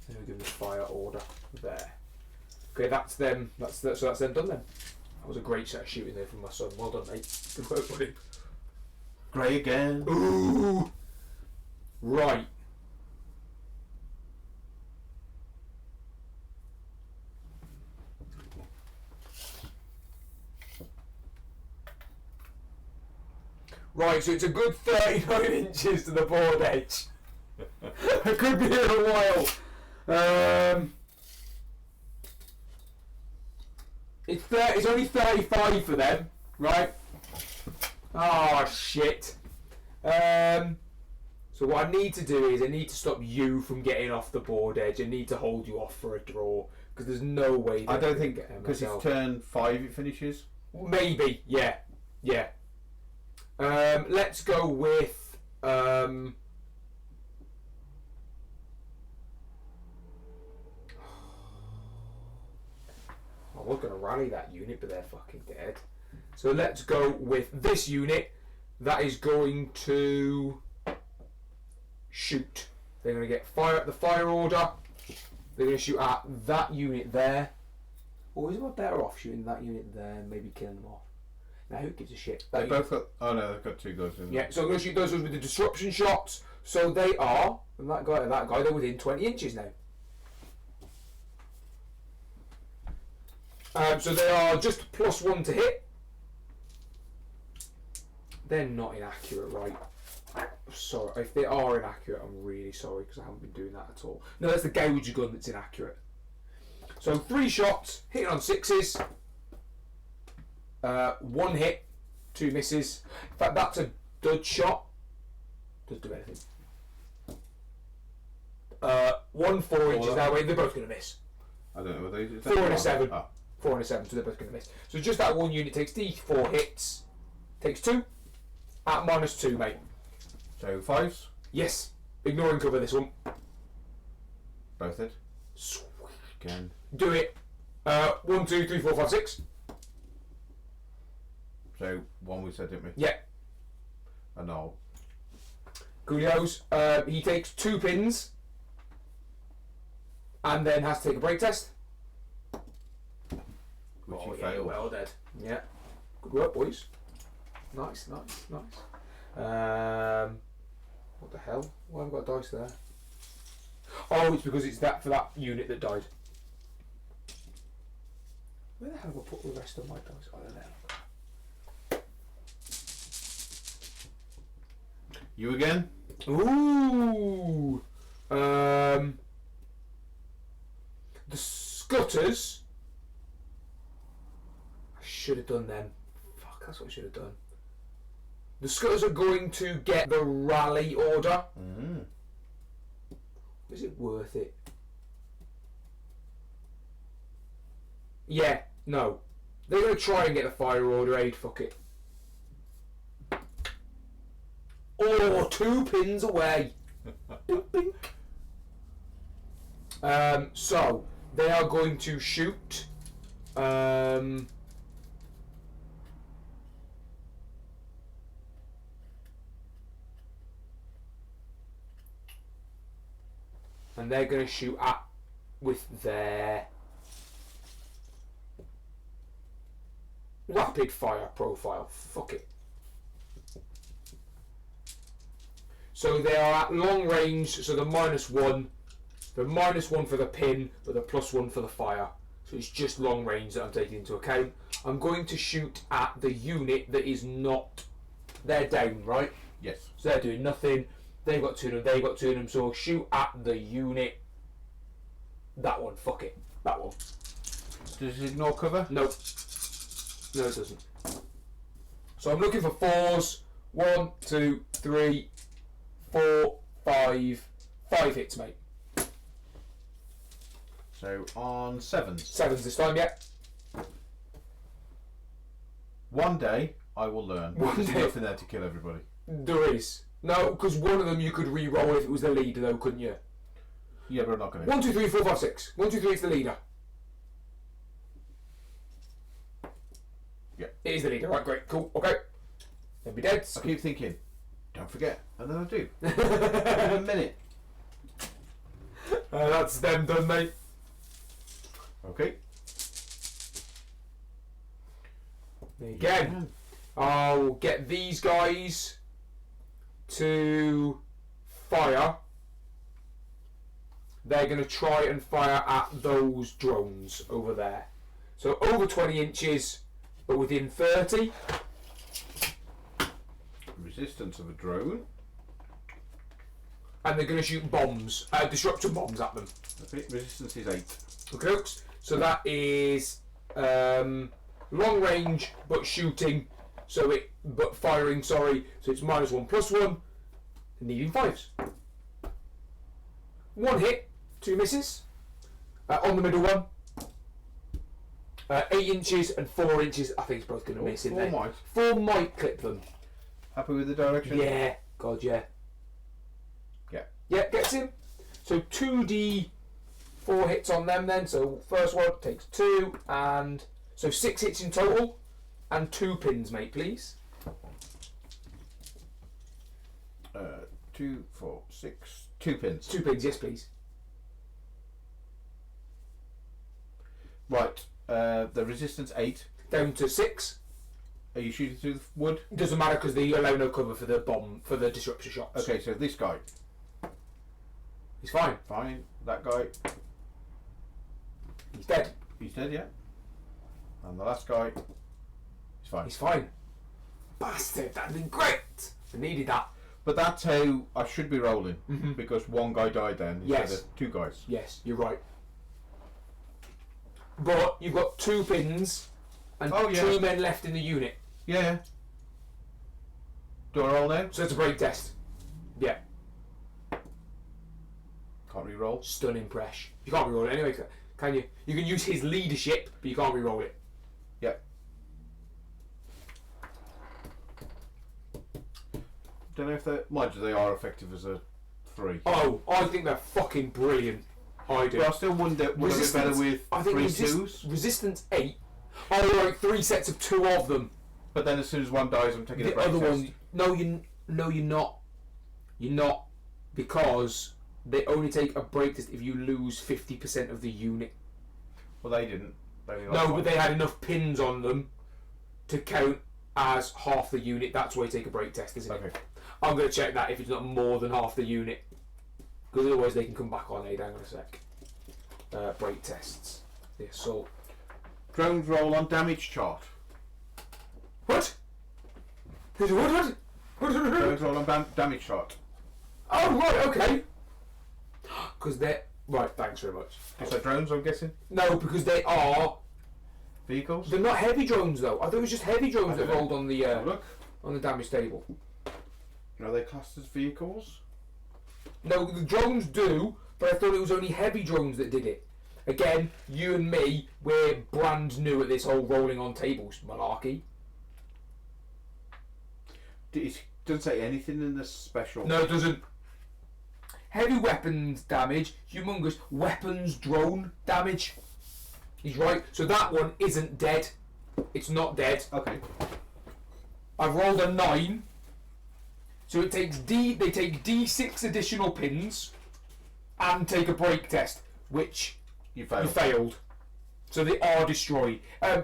Then we give the fire order there. Okay, that's them. So that's them done then. That was a great set of shooting there from my son. Well done, mate. Good work, buddy. Grey again. Ooh. Right. Right, so it's a good 39 inches to the board edge. It could be here a while. It's only 35 for them, right? Oh shit. So what I need to do is I need to stop you from getting off the board edge. I need to hold you off for a draw because there's no way. I that don't can think get him because it's myself. turn 5 it finishes. Maybe, yeah. Let's go with I was going to rally that unit, but they're fucking dead. So let's go with this unit that is going to shoot. They're going to get the fire order. They're going to shoot at that unit there. Or is it better off shooting that unit there and maybe killing them off? Now who gives a shit? They both got. Oh no, they've got two guys in. Yeah, so I'm going to shoot those ones with the disruption shots. So they are, from that guy to that guy, they're within 20 inches now. So they are just +1 to hit. They're not inaccurate, right? Sorry, if they are inaccurate, I'm really sorry because I haven't been doing that at all. No, that's the gauge gun that's inaccurate. So 3 shots, hitting on 6s. 1 hit, 2 misses. In fact, that's a dud shot. Doesn't do anything. 1 4 inches that way. They're both going to miss. I don't know whether they. 4 and a 7. Oh. 4 and a 7, so they're both going to miss. So just that one unit takes D4 hits. Takes 2. At -2, mate. So 5s. Yes. Ignoring cover this one. Both hit. Sweet. Again. Do it. 1, 2, 3, 4, 5, 6. So 1 we said, didn't we? Yeah. And no. Coolio's. He takes 2 pins. And then has to take a break test. Which Oh, he yeah, failed. well dead. Yeah. Good work, boys. Nice. What the hell? Why have I got a dice there? Oh, it's because it's that for that unit that died. Where the hell have I put the rest of my dice? I don't know. You again? Ooh. The Scutters. I should have done them. Fuck, that's what I should have done. The Scutters are going to get the rally order. Mm. Is it worth it? Yeah, no. They're going to try and get the fire order aid. Fuck it. Oh, 2 pins away. Bink, bink. So they are going to shoot. And they're going to shoot at with their rapid fire profile. Fuck it. So they are at long range, so the -1. The -1 for the pin, but the +1 for the fire. So So it's just long range that I'm taking into account. I'm going to shoot at the unit that is not... They're down, right? Yes. So they're doing nothing. They've got 2 of them, they've got 2 of them. So shoot at the unit. That one, fuck it. That one. Does it ignore cover? No. No, it doesn't. So I'm looking for 4s. 1, 2, 3, 4, 5. 5 hits, mate. So on 7s. 7s this time, yeah. One day I will learn. There's nothing there to kill everybody. There is. No, because one of them you could re-roll if it was the leader, though, couldn't you? Yeah, but I'm not going to. 1, 2, 3, 4, 5, 6. 1, 2, 3, it's the leader. Yeah. It is the leader. Right, great, cool, okay. They'll be dead. I keep thinking, don't forget, and then I do. In a minute. That's them done, mate. Okay. Again, I'll get these guys to fire. They're going to try and fire at those drones over there. So over 20 inches, but within 30. Resistance of a drone. And they're going to shoot bombs, disruptor bombs at them. Okay, resistance is 8. Okay, so that is long range, but shooting. But firing. Sorry. So it's -1/+1. Needing 5s. 1 hit, 2 misses. On the middle one. 8 inches and 4 inches. I think it's both going to miss in there. 4 might. 4 might clip them. Happy with the direction? Yeah. God, yeah. Yeah. Yeah, gets him. So 2d4 hits on them then. So first one takes 2, and so 6 hits in total, and 2 pins, mate, please. 2, 4, 6. 2 pins. 2 pins, yes, please. Right. The resistance 8. Down to 6. Are you shooting through the wood? Doesn't matter because they allow no cover for the bomb, for the disruptor shots. Okay, so this guy. He's fine. Fine. That guy. He's dead. He's dead, yeah. And the last guy. He's fine. He's fine. Bastard, that'd been great. I needed that. But that's how I should be rolling. Mm-hmm. Because one guy died then instead Yes. of 2 guys. Yes, you're right. But you've got 2 pins and 2 men left in the unit. Yeah. Do I roll now? So it's a break test. Yeah. Can't re-roll. Stunning press. You can't re-roll it anyway, can you? You can use his leadership, but you can't re-roll it. Yeah. Don't know if they... Mind you, they are effective as a 3. Oh, I think they're fucking brilliant. I do. But I still wonder, would it be better with I think 3 2s? Resistance 8. Oh, right, 3 sets of 2 of them. But then as soon as one dies, I'm taking a The break other test. one, no, you're not. You're not, because they only take a break test if you lose 50% of the unit. Well, they didn't. They only lost No, one. but they had enough pins on them to count as half the unit. That's why you take a break test, isn't Okay. it? I'm going to check that if it's not more than half the unit, because otherwise they can come back on aid. Hang on a sec. Break tests. The assault. Drones roll on damage chart. What? What? Drones roll on damage chart. Oh, right, okay. Because they're... Right, thanks very much. So drones, I'm guessing? No, because they are... Vehicles? They're not heavy drones, though. I thought it was just heavy drones that don't know. rolled on the Look. on the damage table. Are they classed as vehicles? No, the drones do, but I thought it was only heavy drones that did it. Again, you and me, we're brand new at this whole rolling on tables malarkey. It doesn't say anything in the special. No, it doesn't. Heavy weapons damage, humongous weapons drone damage. He's right. So that one isn't dead. It's not dead. Okay. I've rolled a 9. So it takes they take D6 additional pins and take a break test, which You failed. you failed. So they are destroyed.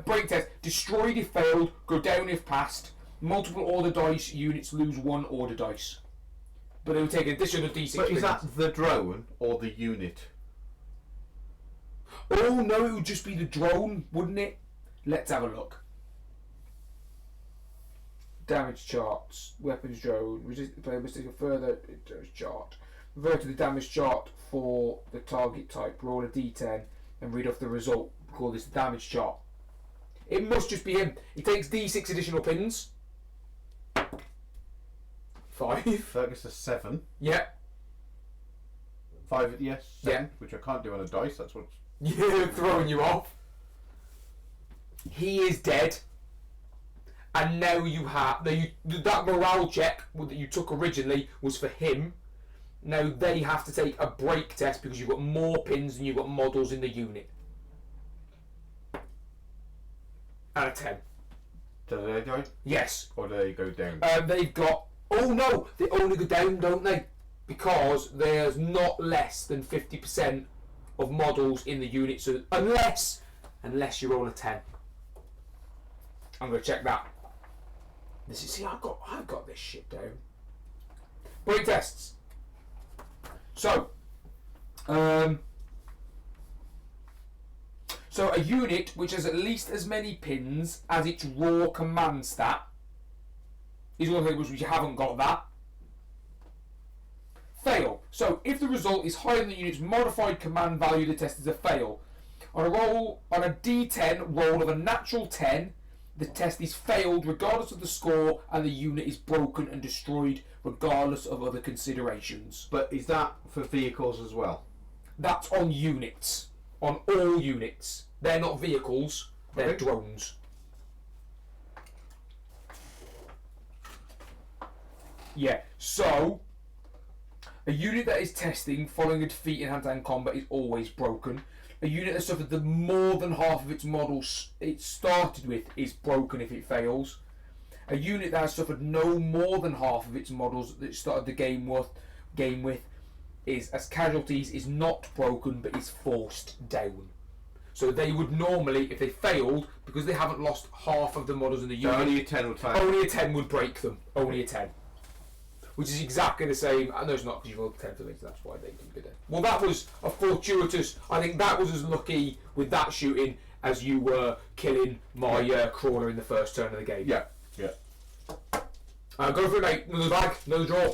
Break test. Destroyed if failed, go down if passed. Multiple order dice units lose 1 order dice. But they will take an additional D6 But pins. is that the drone or the unit? Oh no, it would just be the drone, wouldn't it? Let's have a look. Damage charts, weapons drone, resist the player must take a further damage chart. Revert to the damage chart for the target type, roll a d10 and read off the result. Call this the damage chart. It must just be him. He takes d6 additional pins. 5. That gets a 7. Yeah. 5, yes, 7, Yeah. which I can't do on a dice, that's what's... Yeah, throwing you off. He is dead. And now you have... that morale check that you took originally was for him. Now they have to take a break test because you've got more pins than you've got models in the unit. And a 10. Do they die? Yes. Or do they go down? They've got... Oh no! They only go down, don't they? Because there's not less than 50% of models in the unit. So unless you roll a 10. I'm going to check that. This is... See, I've got this shit down. Break tests. So, so a unit which has at least as many pins as its raw command stat is one thing which you haven't got that. Fail. So if the result is higher than the unit's modified command value, the test is a fail. On a D10 roll of a natural 10, the test is failed regardless of the score, and the unit is broken and destroyed regardless of other considerations. But is that for vehicles as well? That's on units. On all units. They're not vehicles, they're Okay. drones. Yeah, so a unit that is testing following a defeat in hand-to-hand combat is always broken. A unit that suffered the more than half of its models it started with is broken if it fails. A unit that has suffered no more than half of its models that it started the game with is as casualties is not broken but is forced down. So they would normally, if they failed, because they haven't lost half of the models in the So unit, only a 10 would fail. only a 10 would break them. Only a 10. Which is exactly the same. I know it's not because you rolled 10 for me, so that's why they didn't get it. Well, that was a fortuitous. I think that was as lucky with that shooting as you were killing my crawler in the first turn of the game. Yeah, yeah. Go for it, mate. Another bag, another draw.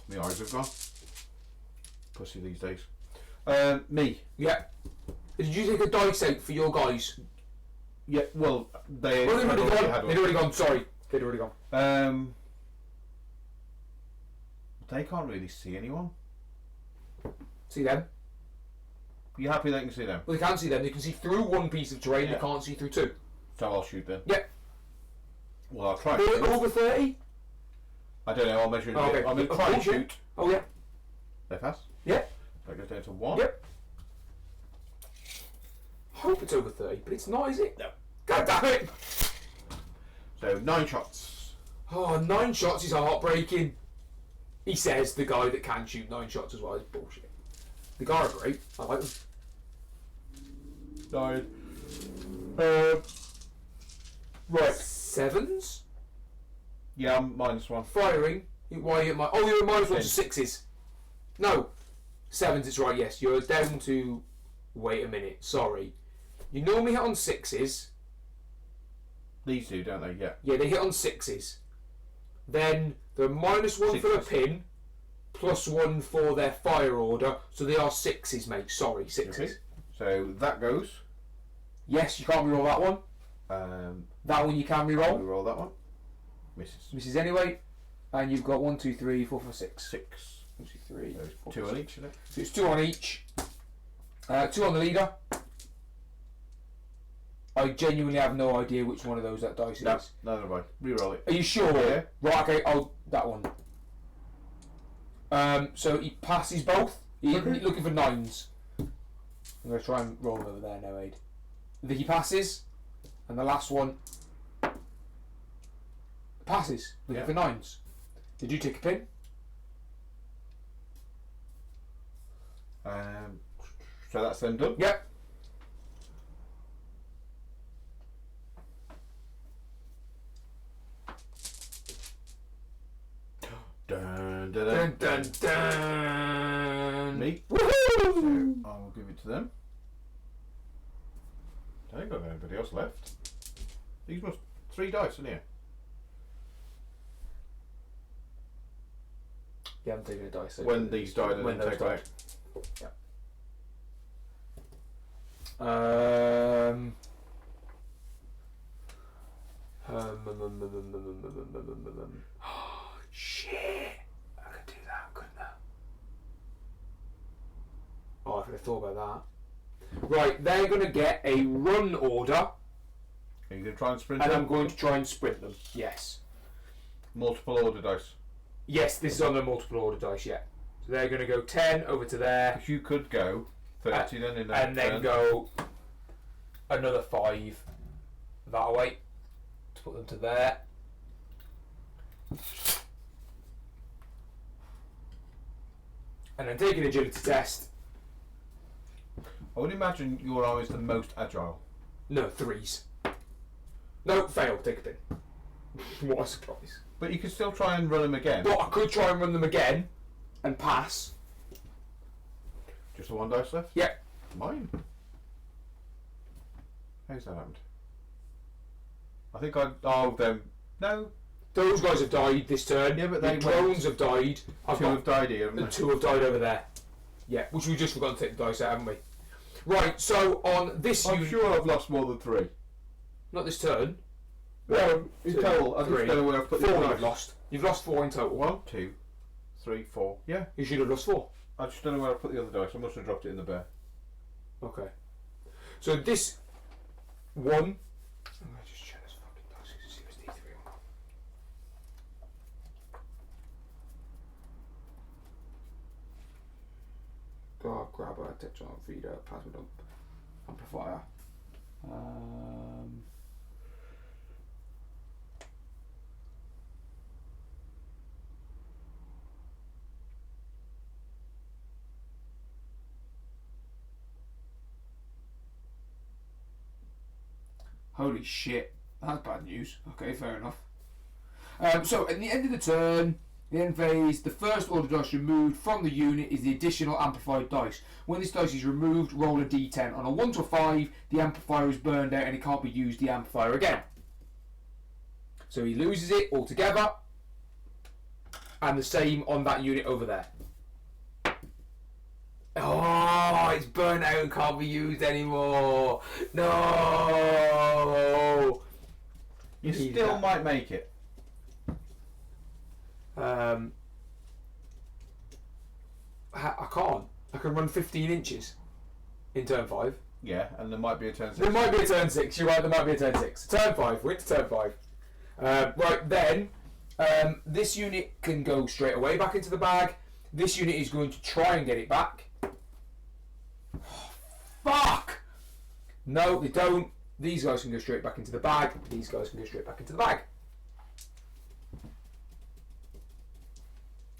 My eyes have gone. Pussy these days. Me. Yeah. Did you take a dice out for your guys? Yeah, well, they Well, they'd already already gone. had They'd one. already gone. Sorry, they'd already gone. They can't really see anyone. See them? You happy they can see them? Well, they can't see them. They can see through one piece of terrain. Yeah. They can't see through two. So I'll shoot them. Yeah. Well, I'll try. Over 30? I don't know. I'll measure it. Oh, okay. I'm going to try and Okay. shoot. Oh yeah. They pass. Yeah. That goes down to 1. Yep. Hope it's over 30, but it's not, is it? No. God damn it! So 9 shots. Oh, 9 shots is heartbreaking. He says the guy that can shoot 9 shots as well is bullshit. The Ghar are great. I like them. 9. Right. 7s? Yeah, I'm -1. Firing. Why are you at my... Oh, you're at -1 to 6s. No. 7s, it's right, yes. You're down to... Wait a minute. Sorry. You normally hit on 6s. These do, don't they? Yeah. Yeah, they hit on 6s. Then they're -1 for the Sixes. pin, +1 for their fire order, so they are 6s, mate. Sorry, 6s. Okay. So that goes. Yes, you can't reroll that one. That one you can We reroll. roll that one. Misses. Misses anyway. And you've got 1, 2, 3, 4, 5, 6. 6. 1, 2, 3, So 4, 2 5, on 6. each, isn't it? So it's 2 on each. 2 on the leader. I genuinely have no idea which one of those that dice No, is. neither have I. Reroll it. Are you sure? Yeah. Right, okay, that one. So he passes both. He's Okay. looking for 9s. I'm going to try and roll them over there now, Aid. He passes, and the last one passes, looking Yeah. for 9s. Did you take a pin? So that's them done. Yep. Dun, dun, Dun dun. dun dun. Me. Woohoo! So I will give it to them. I ain't got anybody else left. These must 3 dice, isn't it? You haven't taken a dice. So When these died, I didn't take out. Yeah. Shit! I could do that, couldn't I? Oh, I could have thought about that. Right, they're going to get a run order. Are you going to try and sprint And them? I'm going to try and sprint them, yes. Multiple order dice. Yes, this is on the multiple order dice, yeah. So they're going to go 10 over to there. If you could go 30 then in that and then turn. go another 5 that way to put them to there. And then take an agility test. I would imagine your arm is the most agile. No, 3s. No, fail, take a pin. What a surprise. But you could still try and run them again. But I could try and run them again and pass. Just the 1 dice left? Yep. Mine. How's that happened? I think I... Oh, them... No. Those guys have died this turn. Yeah, but the they drones have died. I've 2 got have died here, haven't and they? 2 have died over there. Yeah, which we just forgot to take the dice out, haven't we? Right, so on this I'm unit... sure I've lost more than 3. Not this turn. Well, in 2, total, I 3, just don't know where I've put the 4 dice. you've lost. You've lost 4 in total. 1, 2, 3, 4. Yeah. You should have lost 4. I just don't know where I put the other dice. I must have dropped it in the bear. Okay. So this one... I'm going to just check this fucking dice to see if it's D3 or not. Guard, grabber, tetron, feeder, plasma dump, amplifier. Holy shit, that's bad news. Okay, fair enough. So at the end of the turn, the end phase, the first order dice removed from the unit is the additional amplified dice. When this dice is removed, roll a d10. On a 1 to a 5, the amplifier is burned out and it can't be used the amplifier again. So he loses it altogether. And the same on that unit over there. Oh, it's burnt out and can't be used anymore. No. You Need still that. might make it. I can't. I can run 15 inches in turn 5. Yeah, and there might be a turn 6. There might be a turn 6. You're right. There might be a turn 6. Turn 5. We're into turn 5. Right then, this unit can go straight away back into the bag. This unit is going to try and get it back. Fuck! No, they don't. These guys can go straight back into the bag. These guys can go straight back into the bag.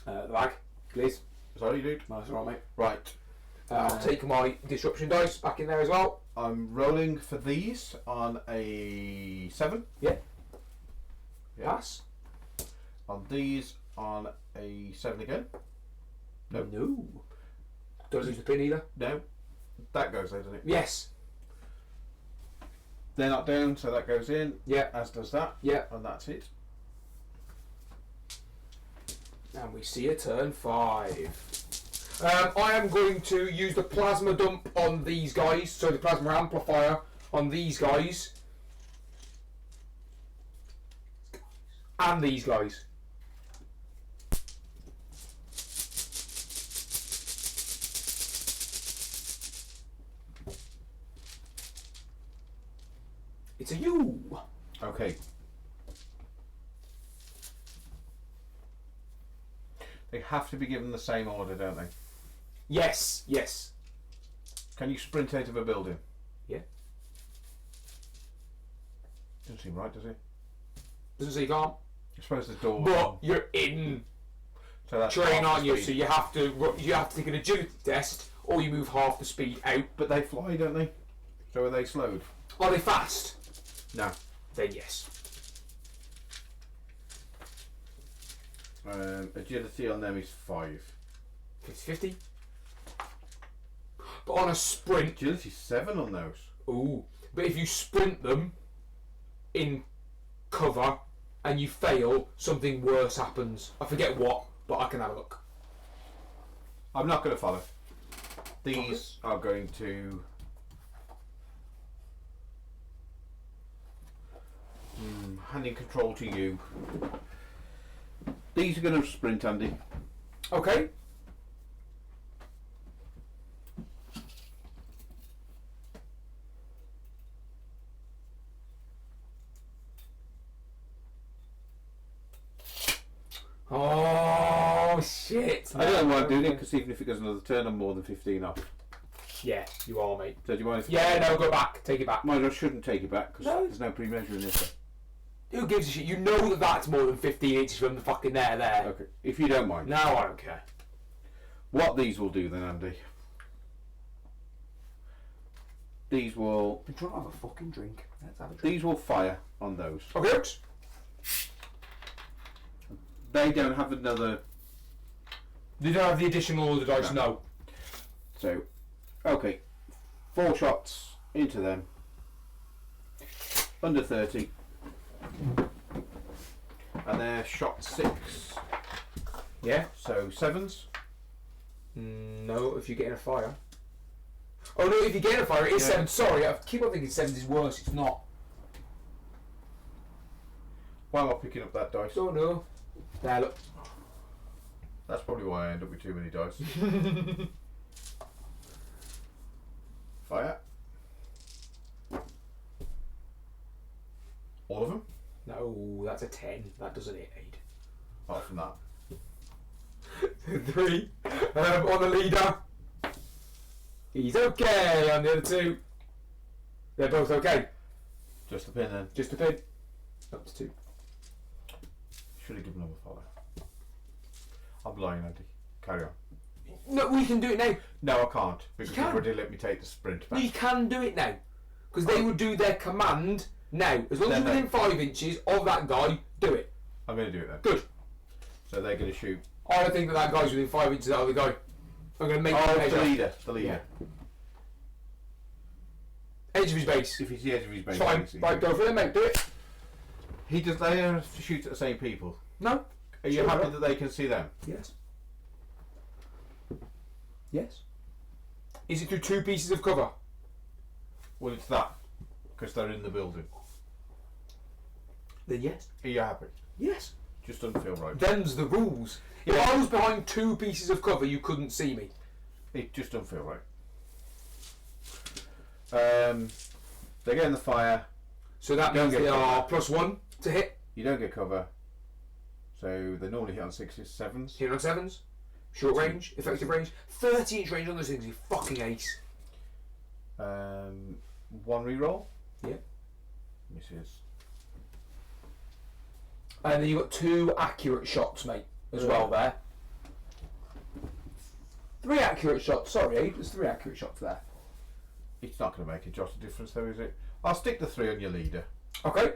The bag, please. Sorry, dude. That's all right, mate. Right. I'll take my disruption dice back in there as well. I'm rolling for these on a 7. Yeah. Yeah. Pass. On these on a 7 again. No. No. Don't lose the pin either. No. That goes there, doesn't it? Yes. They're not down, so that goes in. Yeah. As does that. Yeah. And that's it. And we see a turn 5. I am going to use the plasma dump on these guys, so the plasma amplifier on these guys. And these guys. It's a U. Okay. They have to be given the same order, don't they? Yes, yes. Can you sprint out of a building? Yeah. Doesn't seem right, does it? Doesn't say you can't. I suppose the door. But you're in so that's train, half the aren't you? speed. So you have to take an agility test, or you move half the speed out. But they fly, don't they? So are they slowed? Are they fast? No. Then yes. Agility on them is 5. 50-50. But on a sprint... Agility 7 on those. Ooh. But if you sprint them in cover and you fail, something worse happens. I forget what, but I can have a look. I'm not going to follow. These are going to... handing control to you. These are going to sprint, Andy. Okay. Oh shit! I don't know why I'm doing it, because even if it goes another turn, I'm more than 15 off. Yeah, you are, mate. So do you mind if... Yeah, no, go back. Take it back. Well, I shouldn't take it back, because No. there's no pre-measure in this. Who gives a shit? You know that that's more than 15 inches from the fucking there. Okay, if you don't mind. No, I don't care. What these will do then, Andy? These will... I'm trying to have a fucking drink. Let's have a drink. These will fire on those. Okay. They don't have another... They don't have the additional order dice, no. So, okay. 4 shots into them. Under 30. And they're shot 6. Yeah? So 7s. No, if you're getting a fire. Oh no, if you're getting a fire, it is 7. Sorry, I keep on thinking 7 is worse. It's not. Why am I picking up that dice? Don't know. There, look. That's probably why I end up with too many dice. Fire. All of them? No, that's a 10. That doesn't hit 8. Apart from that. 3. On the leader. He's okay on the other 2. They're both okay. Just the pin then. Just a pin. Up to 2. Should have given them a follow. I'm lying, Andy. Carry on. No, we can do it now. No, I can't. Because You you've can. already let me take the sprint No, back. you can do it now. Because they would do their command now. As long as Then you're within 5 inches of that guy, do it. I'm going to do it then. Good. So they're going to shoot. I don't think that guy's within 5 inches of that other guy. I'm going to make Oh, him the measure. leader. The leader. Edge of his base. If he's the edge of his base. Fine. Right, go for it, mate. Do it. He does. They have to shoot at the same people. No. Are you Sure. happy that they can see them? Yes. Yes. Is it through 2 pieces of cover? Well, it's that. Because they're in the building. Then yes. Are you happy? Yes. Just doesn't feel right. Them's the rules. If I was behind 2 pieces of cover, you couldn't see me. It just doesn't feel right. They get in the fire. So that Don't means get they are cover. +1 to hit. You don't get cover. So they normally hit on 6s, 7s. Hit on 7s. Short range. Effective range. 30-inch range on those things. You fucking ace. 1 reroll. Yeah. Misses. And then you've got 2 accurate shots, mate, as well there. 3 accurate shots. Sorry, Abe. There's 3 accurate shots there. It's not going to make a jot of difference though, is it? I'll stick the 3 on your leader. Okay.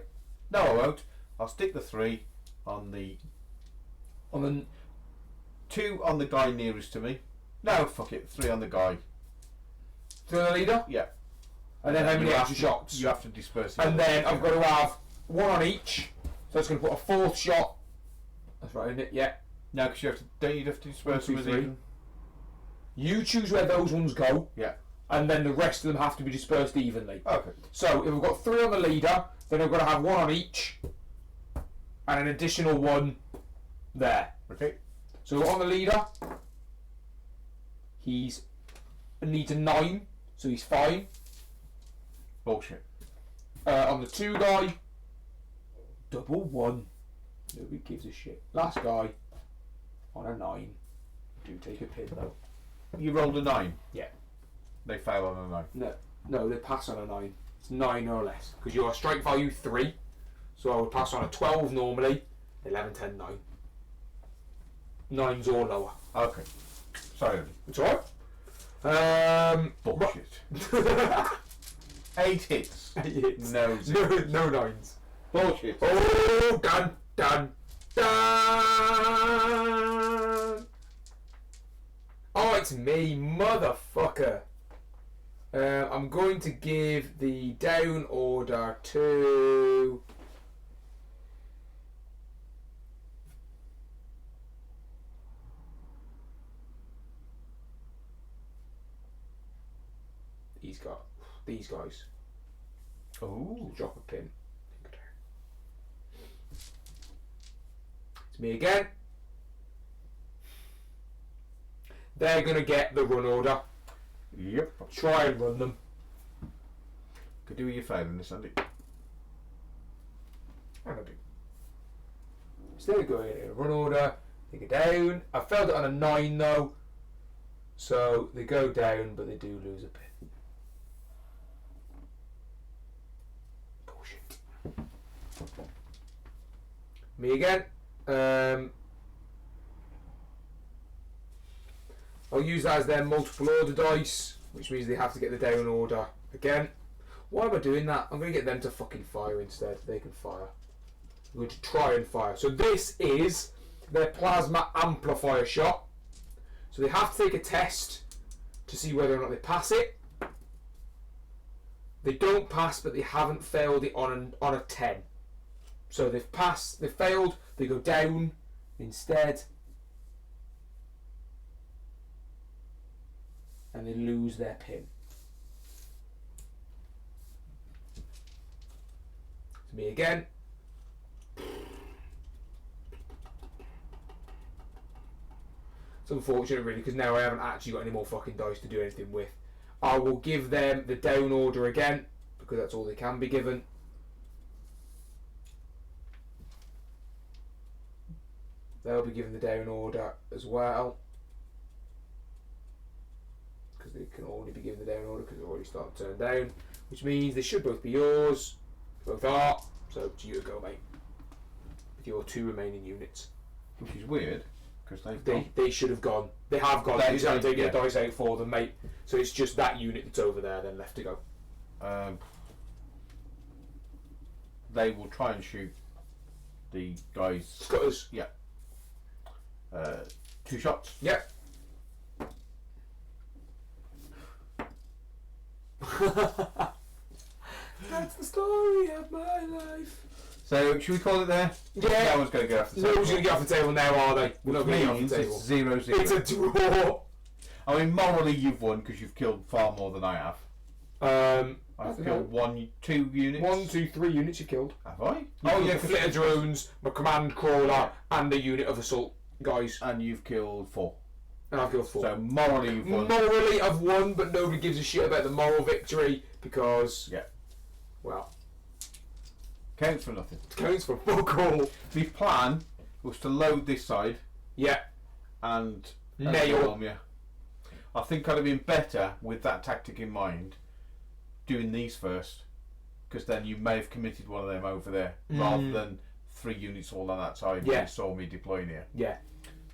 No, I won't. I'll stick the 3 on the... 2 on the guy nearest to me. No, fuck it. 3 on the guy. 3 on the leader. Yeah. And then how many You have extra to- shots? You have to disperse it. And then I've got to have 1 on each. So it's going to put a 4th shot. That's right, isn't it? Yeah. No, because you have to... Don't you have to disperse them 1, as 2, 3. even? You choose where those ones go. Yeah. And then the rest of them have to be dispersed evenly. Okay. So if we've got 3 on the leader, then I've got to have 1 on each. And an additional 1 there. Okay. So on the leader, he's needs a 9, so he's fine. Bullshit. On the 2 guy, double 1. Nobody gives a shit. Last guy, on a 9. Do take a pin though. You rolled a 9. Yeah. They fail on a 9. No, they pass on a 9. It's 9 or less. Because you're a strike value 3. So I would pass on a 12 normally. 11, 10, 9. 9s or lower. Okay. Sorry. It's alright. Bullshit. 8 hits. 8 hits. No. No 9s. Bullshit. Oh, dun, dun, dun. Oh, it's me, motherfucker. I'm going to give the down order to... these guys. Oh. Drop a pin. It's me again. They're going to get the run order. Yep. Try and run them. Could do with your failing this, Andy. And I do. Instead of going in a run order, they go down. I failed it on a 9 though. So they go down, but they do lose a pin. Bullshit. Me again. I'll use that as their multiple order dice, which means they have to get the down order again. Why am I doing that? I'm going to get them to fucking fire instead. They can fire. I'm going to try and fire. So this is their plasma amplifier shot. So they have to take a test to see whether or not they pass it. They don't pass, but they haven't failed it on a 10. So they've passed, they've failed, they go down instead. And they lose their pin. It's me again. It's unfortunate really, because now I haven't actually got any more fucking dice to do anything with. I will give them the down order again, because that's all they can be given. They'll be given the down order as well, because they can only be given the down order because they've already started to turn down, which means they should both be yours. Both are. So to you go, mate, with your 2 remaining units. Which is weird, because they should have gone. They have gone. You have to take the dice out for them, mate. So it's just that unit that's over there then left to go. They will try and shoot the guys. Scutters. Yeah. 2 shots. Yep. That's the story of my life. So, should we call it there? Yeah. No one's going to go off the table. No one's going to get off the table now, are they? We're not going to get off the table. It's 0-0. It's a draw. I mean, morally, you've won because you've killed far more than I have. I've killed 2 units. 1, 2, 3 units you killed. Have I? Oh yeah, flitter drones, my command crawler, and a unit of assault guys. And you've killed 4. And I've killed 4. So morally, you've won. Morally, I've won, but nobody gives a shit about the moral victory because, well, counts for nothing. Counts for fuck all. The plan was to load this side. Yeah. And nail. I think I'd have been better with that tactic in mind, doing these first, because then you may have committed one of them over there rather than 3 units all on that side when you saw me deploying here. Yeah.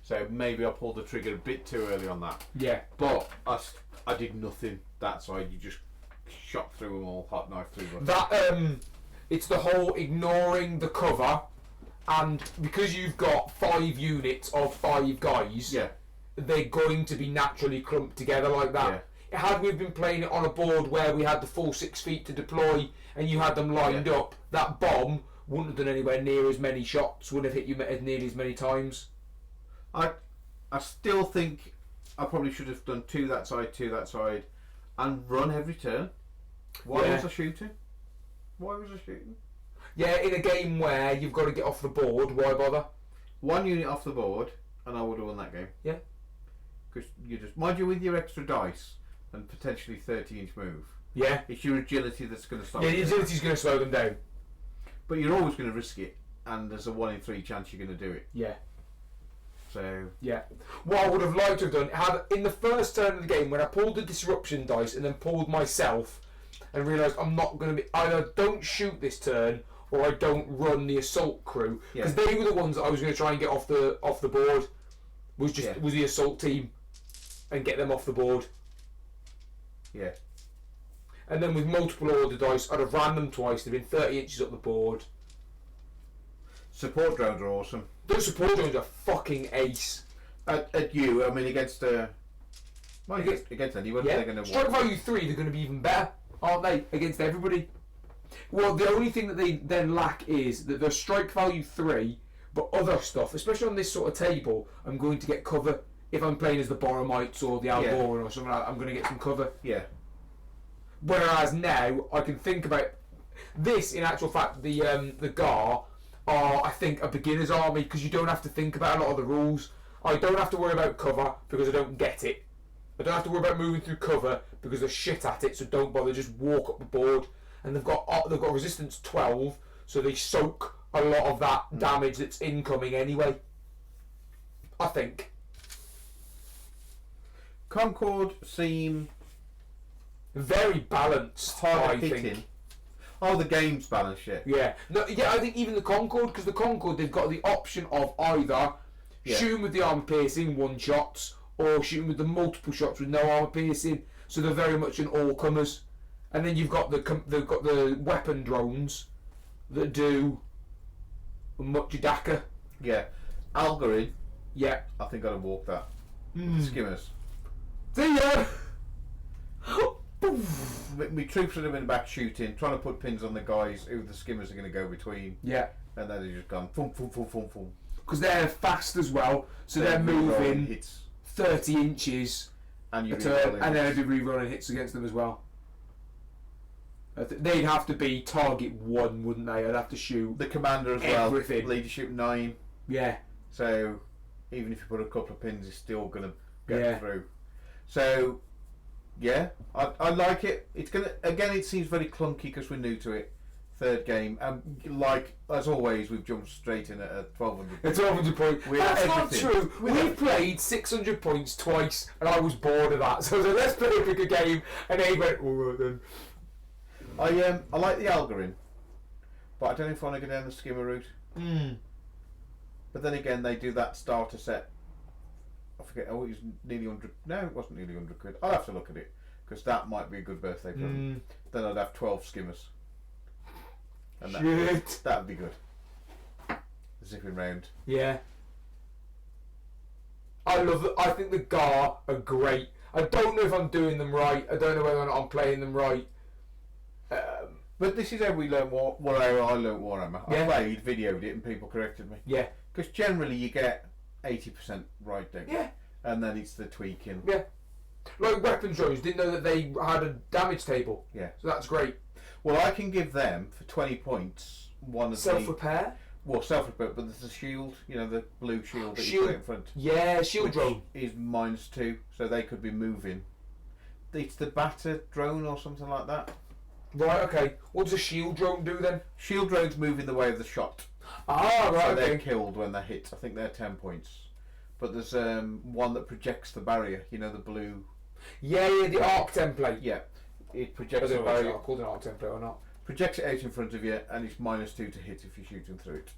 So maybe I pulled the trigger a bit too early on that. Yeah. But I did nothing that side. You just shot through them all, hot knife through them. That it's the whole ignoring the cover, and because you've got 5 units of 5 guys, they're going to be naturally clumped together like that. Yeah. Had we been playing it on a board where we had the full 6 feet to deploy and you had them lined up, that bomb wouldn't have done anywhere near as many shots, wouldn't have hit you nearly as many times. I still think I probably should have done 2 that side, and run every turn. Why was I shooting? Yeah, in a game where you've got to get off the board, why bother? 1 unit off the board, and I would have won that game. Yeah. Because you just, mind you, with your extra dice and potentially 30-inch move. Yeah. It's your agility that's going to stop. Yeah, the agility's going to slow them down. But you're always going to risk it, and there's a 1 in 3 chance you're going to do it. Yeah. So. Yeah. What I would have liked to have done, had in the first turn of the game, when I pulled the disruption dice and then pulled myself, and realised I'm not going to be, either don't shoot this turn or I don't run the assault crew, because they were the ones that I was going to try and get off the board. Was the assault team and get them off the board. Yeah. And then with multiple order dice, I'd have ran them twice. They've been 30 inches up the board. Support drones are awesome. Those support drones are fucking ace. At you, I mean, against Well, against anyone, yeah. they're going to Strike value 3, they're going to be even better, aren't they? Against everybody. Well, the only thing that they then lack is that they're strike value 3, but other stuff, especially on this sort of table, I'm going to get cover. If I'm playing as the Boromites or the Alboran or something like that, I'm going to get some cover. Yeah. Whereas now, I can think about this, in actual fact, the Ghar are, I think, a beginner's army, because you don't have to think about a lot of the rules. I don't have to worry about cover, because I don't get it. I don't have to worry about moving through cover, because they're shit at it, so don't bother, just walk up the board. And they've got resistance 12, so they soak a lot of that damage that's incoming anyway. I think. Concord seem very balanced, hard I hitting. think. Oh, the game's balanced, yeah. Yeah. No, yeah, I think even the Concord, because the Concord, they've got the option of either shooting with the armor piercing, one shots, or shooting with the multiple shots with no armor piercing. So they're very much an all-comers. And then you've got they've got the weapon drones that do much daka. Yeah. Algorithm. Yeah. I think I'd have walked that. Skimmers. See ya! My troops would have been back shooting, trying to put pins on the guys who the skimmers are going to go between. Yeah. And then they've just gone boom, boom, boom, boom, boom. Because they're fast as well, so they're moving hits 30 inches and a turn, and then I'd be rerunning hits against them as well. They'd have to be target 1, wouldn't they? I'd have to shoot the commander as everything. well. Leadership 9. Yeah. So even if you put a couple of pins, it's still going to get through. So yeah, I like it. It's gonna again. It seems very clunky because we're new to it. Third game, like as always, we've jumped straight in at 1200. It's 1200 points. That's not true. We played 600 points twice, and I was bored of that. So I was like, let's play a bigger game, and he went, all right then. I like the Algorin, but I don't know if I want to go down the skimmer route. But then again, they do that starter set. I forget. Oh, it was nearly 100. No, it wasn't nearly 100 quid. I'll have to look at it because that might be a good birthday present. Then I'd have 12 skimmers. And that'd be good. Zipping round. Yeah. I love it. I think the Ghar are great. I don't know if I'm doing them right. I don't know whether or not I'm playing them right. But this is how we learn whatever I learned Warhammer. I played, videoed it, and people corrected me. Yeah. Because generally you get 80% right, don't you? Yeah. And then it's the tweaking. Yeah. Like weapons drones, didn't know that they had a damage table. Yeah. So that's great. Well, I can give them for 20 points one of self-repair. Well, self-repair, but there's a shield. You know, the blue shield that you put in front. Yeah, shield drone is -2, so they could be moving. It's the batter drone or something like that. Right. Okay. What does a shield drone do then? Shield drones move in the way of the shot. Ah, right. So they're killed when they're hit. I think they're 10 points. But there's one that projects the barrier. You know, the blue. Yeah, the arc template. Yeah, it projects the barrier. I don't know if it's called an arc template or not. Projects it out in front of you, and it's -2 to hit if you're shooting through it.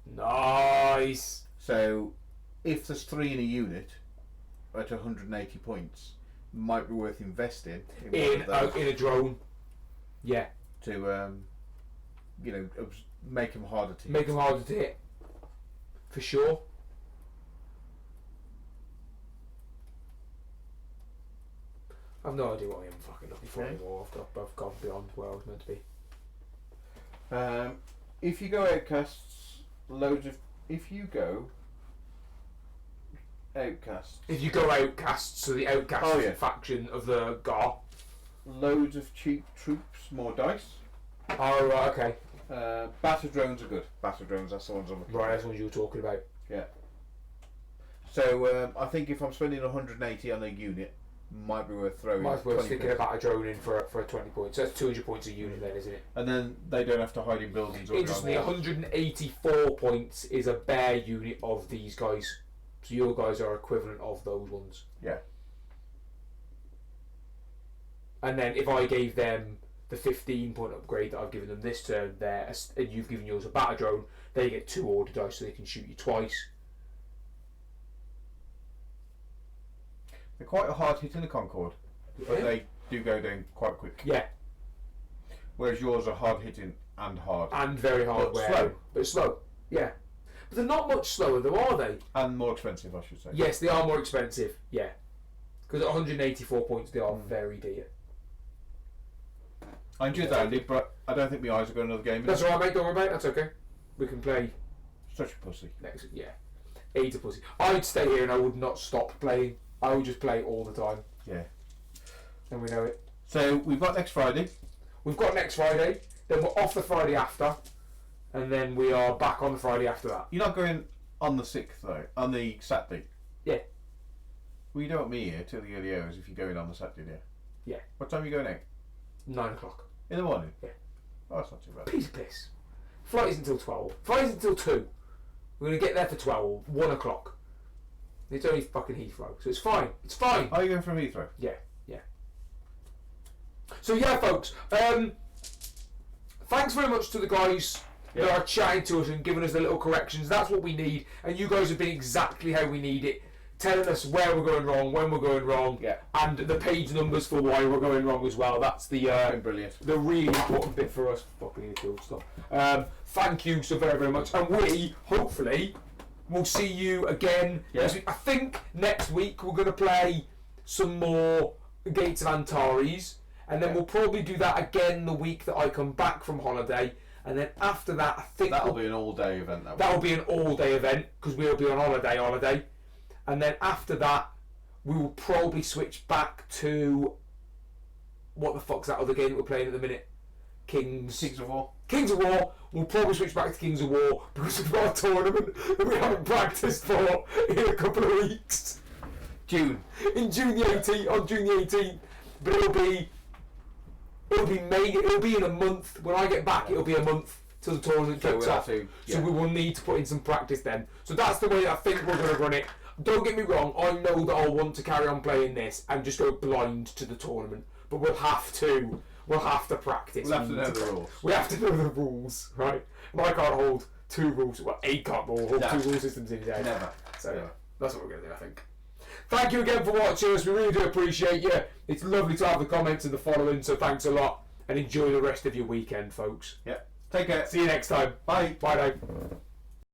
Nice. So, if there's 3 in a unit at 180 points, might be worth investing in a drone. Yeah. To make them harder to hit. Make them harder to hit. For sure. I've no idea what I am fucking looking for anymore. I've gone beyond where I was meant to be. If you go outcasts, If you go outcasts, so the outcast faction of the Ghar. Loads of cheap troops, more dice. Oh, right, okay. Batter drones are good. Batter drones, that's the ones I'm looking for. Right, that's the ones you were talking about. Yeah. So I think if I'm spending 180 on a unit, might be worth throwing. Might be worth sticking a batter drone in for 20 points. So that's 200 points a unit then, isn't it? And then they don't have to hide in buildings. Interestingly, 184 points is a bare unit of these guys. So your guys are equivalent of those ones. Yeah. And then if I gave them the 15-point upgrade that I've given them this turn there, and you've given yours a batter drone, they get 2 order dice so they can shoot you twice. They're quite a hard hit in the Concord, but they do go down quite quick. Yeah. Whereas yours are hard hitting and hard. And very hard. But slow. But slow. Yeah. But they're not much slower though, are they? And more expensive, I should say. Yes, they are more expensive. Yeah. Because at 184 points, they are very dear. I enjoyed that, Andy, but I don't think my eyes are going another game. That's all right, mate. Don't worry about it. That's okay. We can play Such a pussy. next. Yeah. Aid's a pussy. I'd stay here and I would not stop playing. I would just play all the time. Yeah. And we know it. So we've got next Friday. We've got next Friday. Then we're off the Friday after. And then we are back on the Friday after that. You're not going on the 6th, though? On the Saturday? Yeah. Well, you don't want me here till the early hours if you're going on the Saturday, yeah? Yeah. What time are you going out? 9 o'clock. In the morning? Yeah. Oh, that's not too bad. Piece of piss. Flight isn't until 12. Flight isn't until 2. We're going to get there for 12. 1 o'clock. It's only fucking Heathrow. So it's fine. It's fine. Are you going from Heathrow? Yeah. Yeah. So yeah, folks. Thanks very much to the guys that are chatting to us and giving us the little corrections. That's what we need. And you guys have been exactly how we need it. Telling us where we're going wrong, when we're going wrong, and the page numbers for why we're going wrong as well. That's the brilliant. The really important bit for us. Fucking cool stuff. Thank you so very, very much. And we, hopefully, will see you again next week. I think next week we're going to play some more Gates of Antares. And then we'll probably do that again the week that I come back from holiday. And then after that, I think that'll be an all-day event. That'll be an all-day event because we'll be on holiday. And then after that, we will probably switch back to what the fuck's that other game that we're playing at the minute? Kings of War. Kings of War. We'll probably switch back to Kings of War because we've got a tournament that we haven't practiced for in a couple of weeks. In June the 18th, on June the 18th. But it'll be May. It'll be in a month. When I get back, it'll be a month till the tournament kicks off. So we will need to put in some practice then. So that's the way I think we're going to run it. Don't get me wrong, I know that I'll want to carry on playing this and just go blind to the tournament. But we'll have to practice. We'll have to know the rules. We have to know the rules, right? And I can't hold 2 rules. Well, 8 can't hold 2 rule systems in his head. Never. So that's what we're going to do, I think. Thank you again for watching us. We really do appreciate you. It's lovely to have the comments and the following, so thanks a lot. And enjoy the rest of your weekend, folks. Yeah. Take care. See you next time. Bye. Bye now.